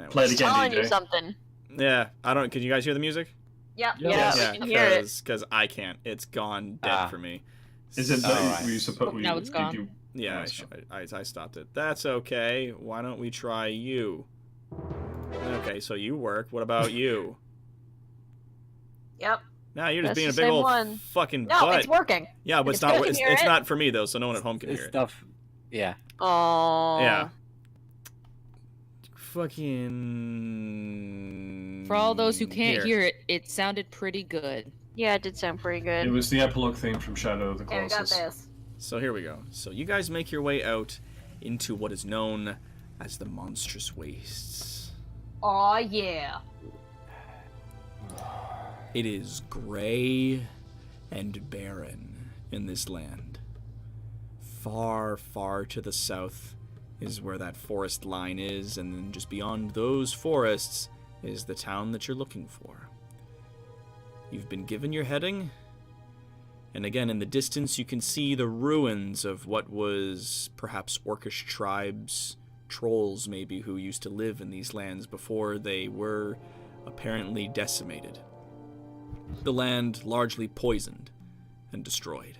Play it again, telling DJ. you something. Yeah, I don't. Can you guys hear the music? Yeah, Yeah, we can hear it. Because I can't. It's gone dead for me. Is it? So- Were you supposed? Now it's gone. Yeah, I stopped it. That's okay. Why don't we try you? Okay, so you work. What about you? Yep. No, you're just That's being a the big same old one. fucking No, butt. it's working. Yeah, but If it's not. good, It's, can hear it's it. not for me though, so no one at home can hear it. Stuff. Yeah. Oh. Yeah. Fucking. For all those who can't Here. hear it, it sounded pretty good. Yeah, it did sound pretty good. It was the epilogue theme from Shadow of the Hey, we got Colossus. this. So here we go. So you guys make your way out into what is known as the Monstrous Wastes. Aw, yeah. It is gray and barren in this land. Far, far to the south is where that forest line is, and then just beyond those forests is the town that you're looking for. You've been given your heading, and again in the distance you can see the ruins of what was perhaps orcish tribes, trolls maybe, who used to live in these lands before they were apparently decimated. The land largely poisoned and destroyed.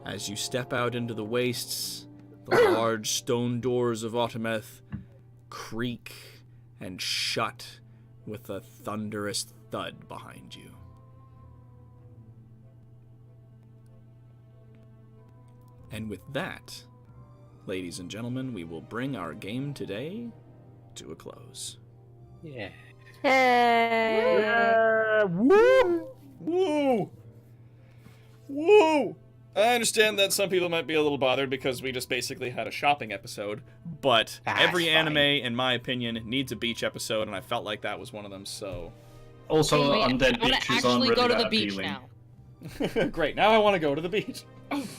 As you step out into the wastes, the large stone doors of Autometh creak and shut with a thunderous thud behind you. And with that, ladies and gentlemen, we will bring our game today to a close. Yeah. Hey. Woo! Woo! Woo! I understand that some people might be a little bothered because we just basically had a shopping episode, but every anime, in my opinion, needs a beach episode, and I felt like that was one of them, so... Also, Wait, undead I wanna beaches aren't actually really go to that the beach appealing. now. Great, now I want to go to the beach.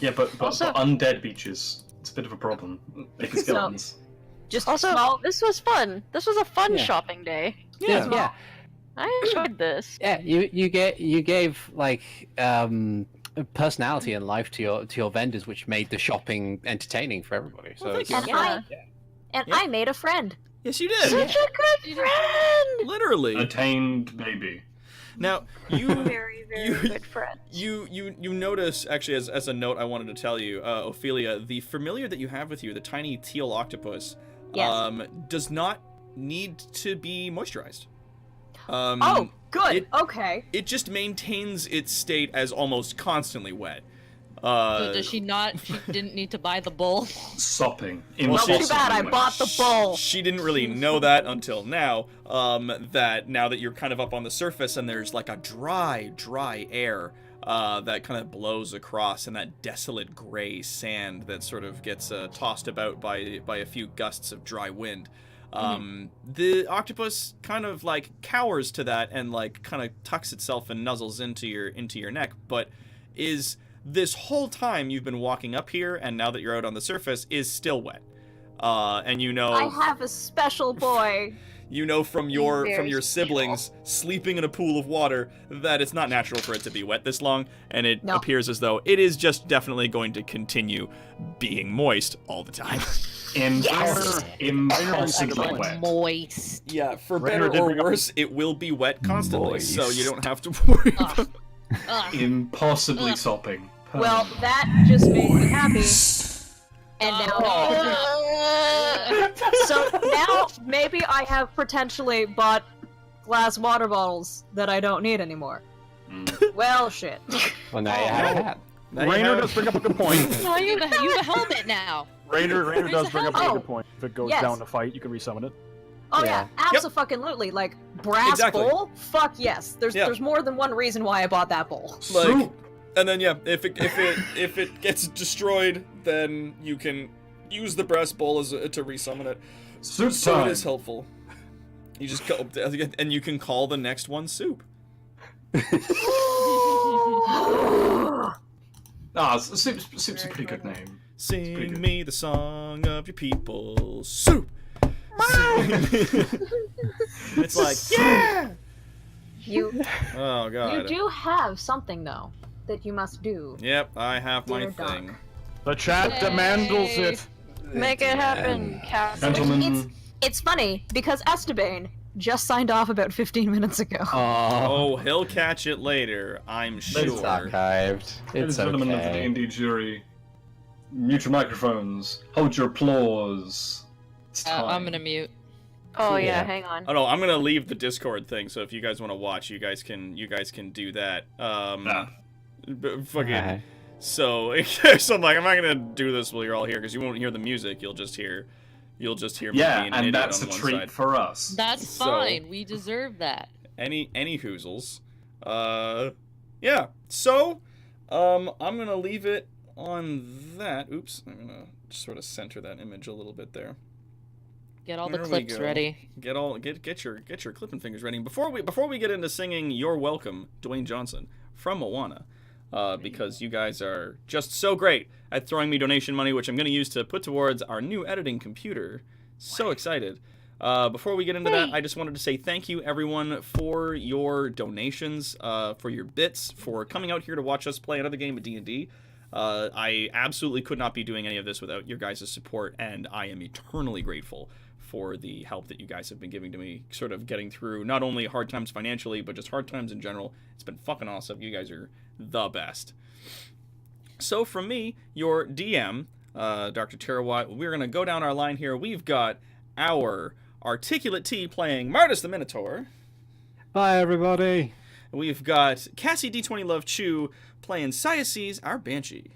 Yeah, but Also- undead beaches, it's a bit of a problem. Like skeletons. Just Also, small. this was fun. This was a fun Yeah. shopping day. Yeah. I enjoyed this. Yeah, you gave like personality and life to your vendors, which made the shopping entertaining for everybody. So thank it's- you. And I made a friend. Yes, you did. Such a good friend. Literally. Attained baby. Now, you... Very, very you- good friend. You notice, actually, as a note I wanted to tell you, Ophelia, the familiar that you have with you, the tiny teal octopus, Yes. does not need to be moisturized. Oh, good. It, Okay. it just maintains its state as almost constantly wet. So does she not? She didn't need to buy the bowl. Sopping. Well, Not Impossibly too bad. I wet. bought the bowl. She didn't really know that until now. That now that you're kind of up on the surface and there's like a dry air that kind of blows across, and that desolate gray sand that sort of gets tossed about by a few gusts of dry wind. The octopus kind of like cowers to that and like kind of tucks itself and nuzzles into your neck, but is this whole time you've been walking up here, and now that you're out on the surface, is still wet. And you know, I have a special boy. you know from your Very siblings sleeping in a pool of water that it's not natural for it to be wet this long, and it No. appears as though it is just definitely going to continue being moist all the time. Impossibly wet. Moist. Yeah, for Rainer better did or bring up- worse, it will be wet constantly, so you Moist. don't have to worry about Impossibly sopping. Well, that just made me happy. And now, so now maybe I have potentially bought glass water bottles that I don't need anymore. Well, shit. Well, now you have a hat. Rainer does bring up a good point. No, you have a helmet now. Rainer does bring up a Oh, good point. If it goes yes. down to fight, you can resummon it. Oh yeah, Yep. abso-fucking-lutely. Like, brass Exactly. bowl? Fuck yes. There's more than one reason why I bought that bowl. like, and then yeah, if it gets destroyed, then you can use the brass bowl as to resummon it. Soup So time. it is helpful. You just go and you can call the next one soup. Soup's a pretty good name. Sing me the song of your people, soup. It's like, yeah. You Oh god. you do have something though that you must do. Yep, I have my Dear Doc. thing. The chat demands it. Make it happen, Captain. Gentlemen, It's funny because Esteban just signed off about 15 minutes ago. Oh, he'll catch it later, I'm sure. It's archived. ladies It's and gentlemen of the okay. D&D jury, mute your microphones, hold your applause. It's time. I'm gonna mute. Oh yeah, Yeah. hang on. Oh no, I'm gonna leave the Discord thing, so if you guys want to watch, you guys can do that. Fucking. Alright. So, so I'm like, I'm not gonna do this while you're all here because you won't hear the music. You'll just hear me Yeah, being an and idiot that's on a one treat side. for us. That's So- fine. We deserve that. Any hoozles. Yeah. So, I'm gonna leave it on that. Oops, I'm gonna just sort of center that image a little bit there. Get all the There we clips go. ready. Get your clipping fingers ready. Before we get into singing "You're Welcome," Dwayne Johnson from Moana, because you guys are just so great at throwing me donation money, which I'm going to use to put towards our new editing computer. So excited. Before we get into that, I just wanted to say thank you, everyone, for your donations, for your bits, for coming out here to watch us play another game of D&D. I absolutely could not be doing any of this without your guys' support, and I am eternally grateful for the help that you guys have been giving to me, sort of getting through not only hard times financially, but just hard times in general. It's been fucking awesome. You guys are the best. So from me, your DM, Dr. Terawatt, we're going to go down our line here. We've got our Articulate T playing Martis the Minotaur. Bye, everybody. We've got Cassie D20 Love Chew playing Siaces, our Banshee.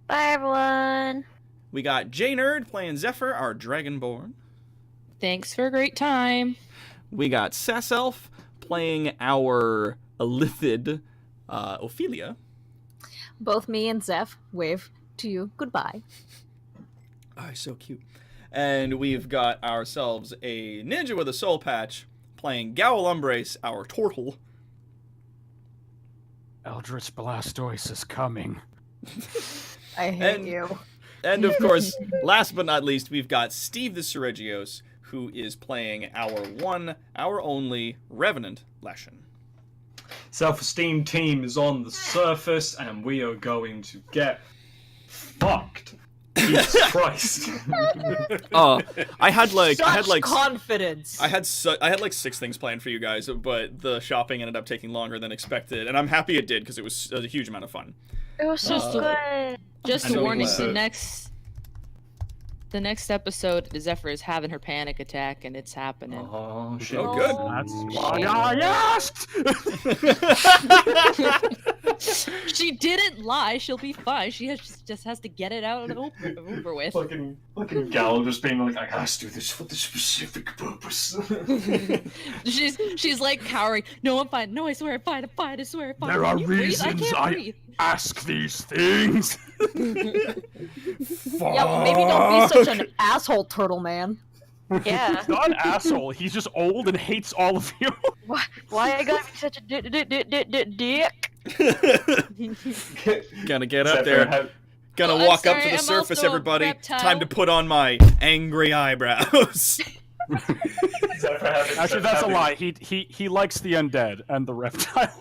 Bye, everyone. We got J Nerd playing Zephyr, our Dragonborn. Thanks for a great time. We got Sasself playing our Illithid Ophelia. Both me and Zeph wave to you goodbye. Oh, so cute. And we've got ourselves a ninja with a soul patch playing Gowl Umbrace, our turtle. Eldritch Blastoise is coming. I hate you. And of course, last but not least, we've got Steve the Seregios, who is playing our only Revenant Leshen. Self-esteem team is on the surface, and we are going to get fucked. Jesus Christ! I had confidence. I had like 6 things planned for you guys, but the shopping ended up taking longer than expected, and I'm happy it did because it was a huge amount of fun. It was so good. Just I know warning, it was. the next episode, Zephyr is having her panic attack, and it's happening. Oh shit! Oh, good. That's why I asked! She didn't lie. She'll be fine. She just has to get it out and over with. Fucking Gal just being like, I gotta do this for the specific purpose. She's like cowering. No, I'm fine. No, I swear I'm fine. I'm fine. I swear I'm fine. There Can are you breathe? reasons can't I breathe. ask these things. Yeah, well, maybe don't be such an asshole, turtle man. Yeah. He's not an asshole. He's just old and hates all of you. Why I gotta be such a dick? Gonna get up there. Gonna Oh, I'm walk up sorry, to the I'm surface, also a everybody. reptile. Time to put on my angry eyebrows. Actually, that's a lie. He likes the undead and the reptile.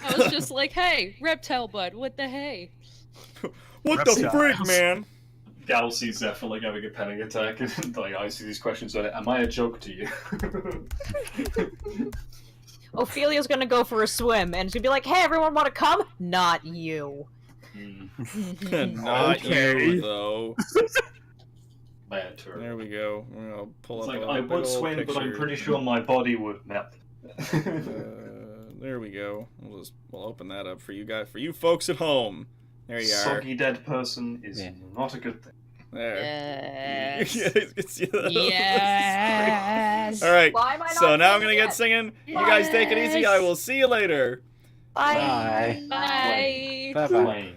I was just like, hey, reptile bud, what the hey? What the Reptiles. frig, man? Gal sees Zephyr like having a panic attack, and like I see these questions. Am I a joke to you? Ophelia's gonna go for a swim, and she'll be like, "Hey, everyone, want to come? Not you." Not you, though. Bad turn. There we go. I'll pull It's up like a I big would old swim, but I'm picture. pretty sure my body would melt. There we go. We'll open that up for you guys, for you folks at home. There you are. Soggy dead person is not a good thing. There. Yes. Yes. All right. Why am I not So now I'm gonna singing get yet? singing. You guys take it easy. I will see you later. Bye. Bye. Bye-bye.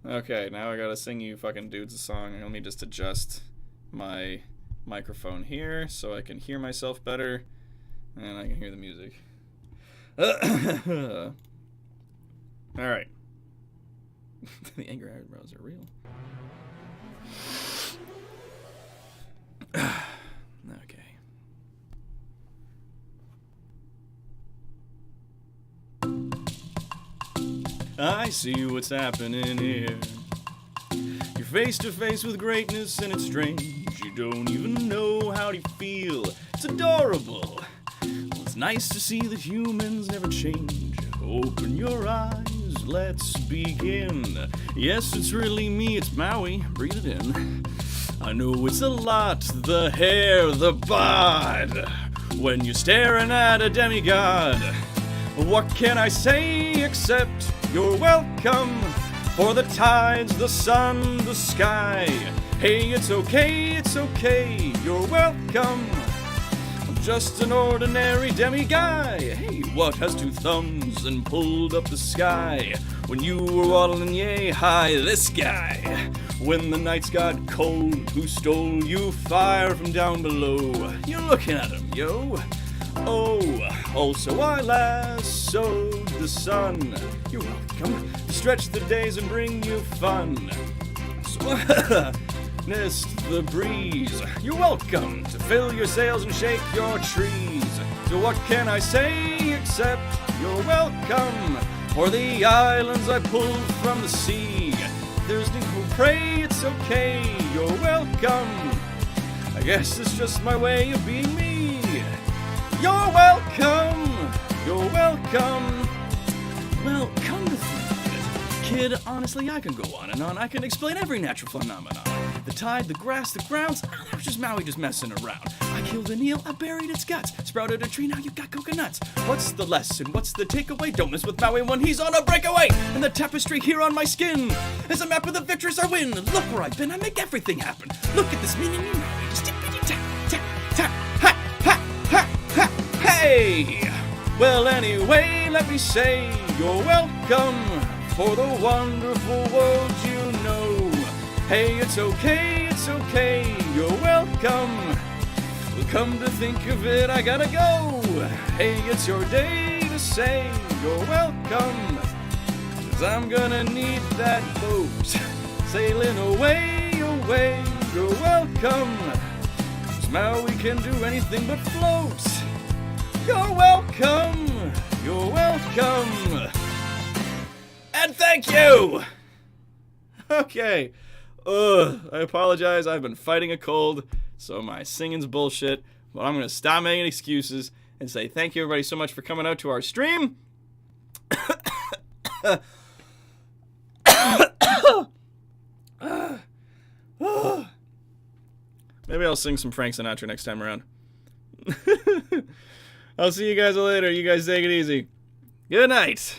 Okay, now I gotta sing you fucking dudes a song. Let me just adjust my microphone here so I can hear myself better and I can hear the music. Alright. The anger eyebrows are real. Okay. I see what's happening here. You're face to face with greatness and it's strange. You don't even know how to feel. It's adorable. Well, it's nice to see that humans never change. Open your eyes, let's begin. Yes, it's really me, it's Maui. Breathe it in. I know it's a lot, the hair, the bod. When you're staring at a demigod. What can I say except you're welcome? For the tides, the sun, the sky. Hey, it's okay, you're welcome. I'm just an ordinary demi-guy. Hey, what has two thumbs and pulled up the sky? When you were waddling yay high, this guy. When the nights got cold, who stole you fire from down below? You're looking at him, yo. Oh, also I lassoed the sun. You're welcome to stretch the days and bring you fun. Nest the breeze. You're welcome to fill your sails and shake your trees. So what can I say except you're welcome? For the islands I pulled from the sea. There's no pray, it's okay, you're welcome. I guess it's just my way of being me. You're welcome! You're welcome! Well, come to think of it, kid, honestly, I can go on and on. I can explain every natural phenomenon. The tide, the grass, the grounds, that was just Maui just messing around. I killed an eel, I buried its guts. Sprouted a tree, now you got coconuts. What's the lesson? What's the takeaway? Don't mess with Maui when he's on a breakaway! And the tapestry here on my skin is a map of the victories I win. Look where I've been, I make everything happen. Look at this meaning, Maui, just tap, ha, ha, ha, ha, hey! Well, anyway, let me say you're welcome for the wonderful world you know. Hey, it's okay, you're welcome. Well, come to think of it, I gotta go. Hey, it's your day to say you're welcome. 'Cause I'm gonna need that boat sailing away, away, you're welcome. 'Cause Maui can do anything but float. You're welcome, you're welcome. And thank you! Okay. I apologize, I've been fighting a cold, so my singing's bullshit, but I'm gonna stop making excuses and say thank you everybody so much for coming out to our stream. Maybe I'll sing some Frank Sinatra next time around. I'll see you guys later. You guys take it easy. Good night.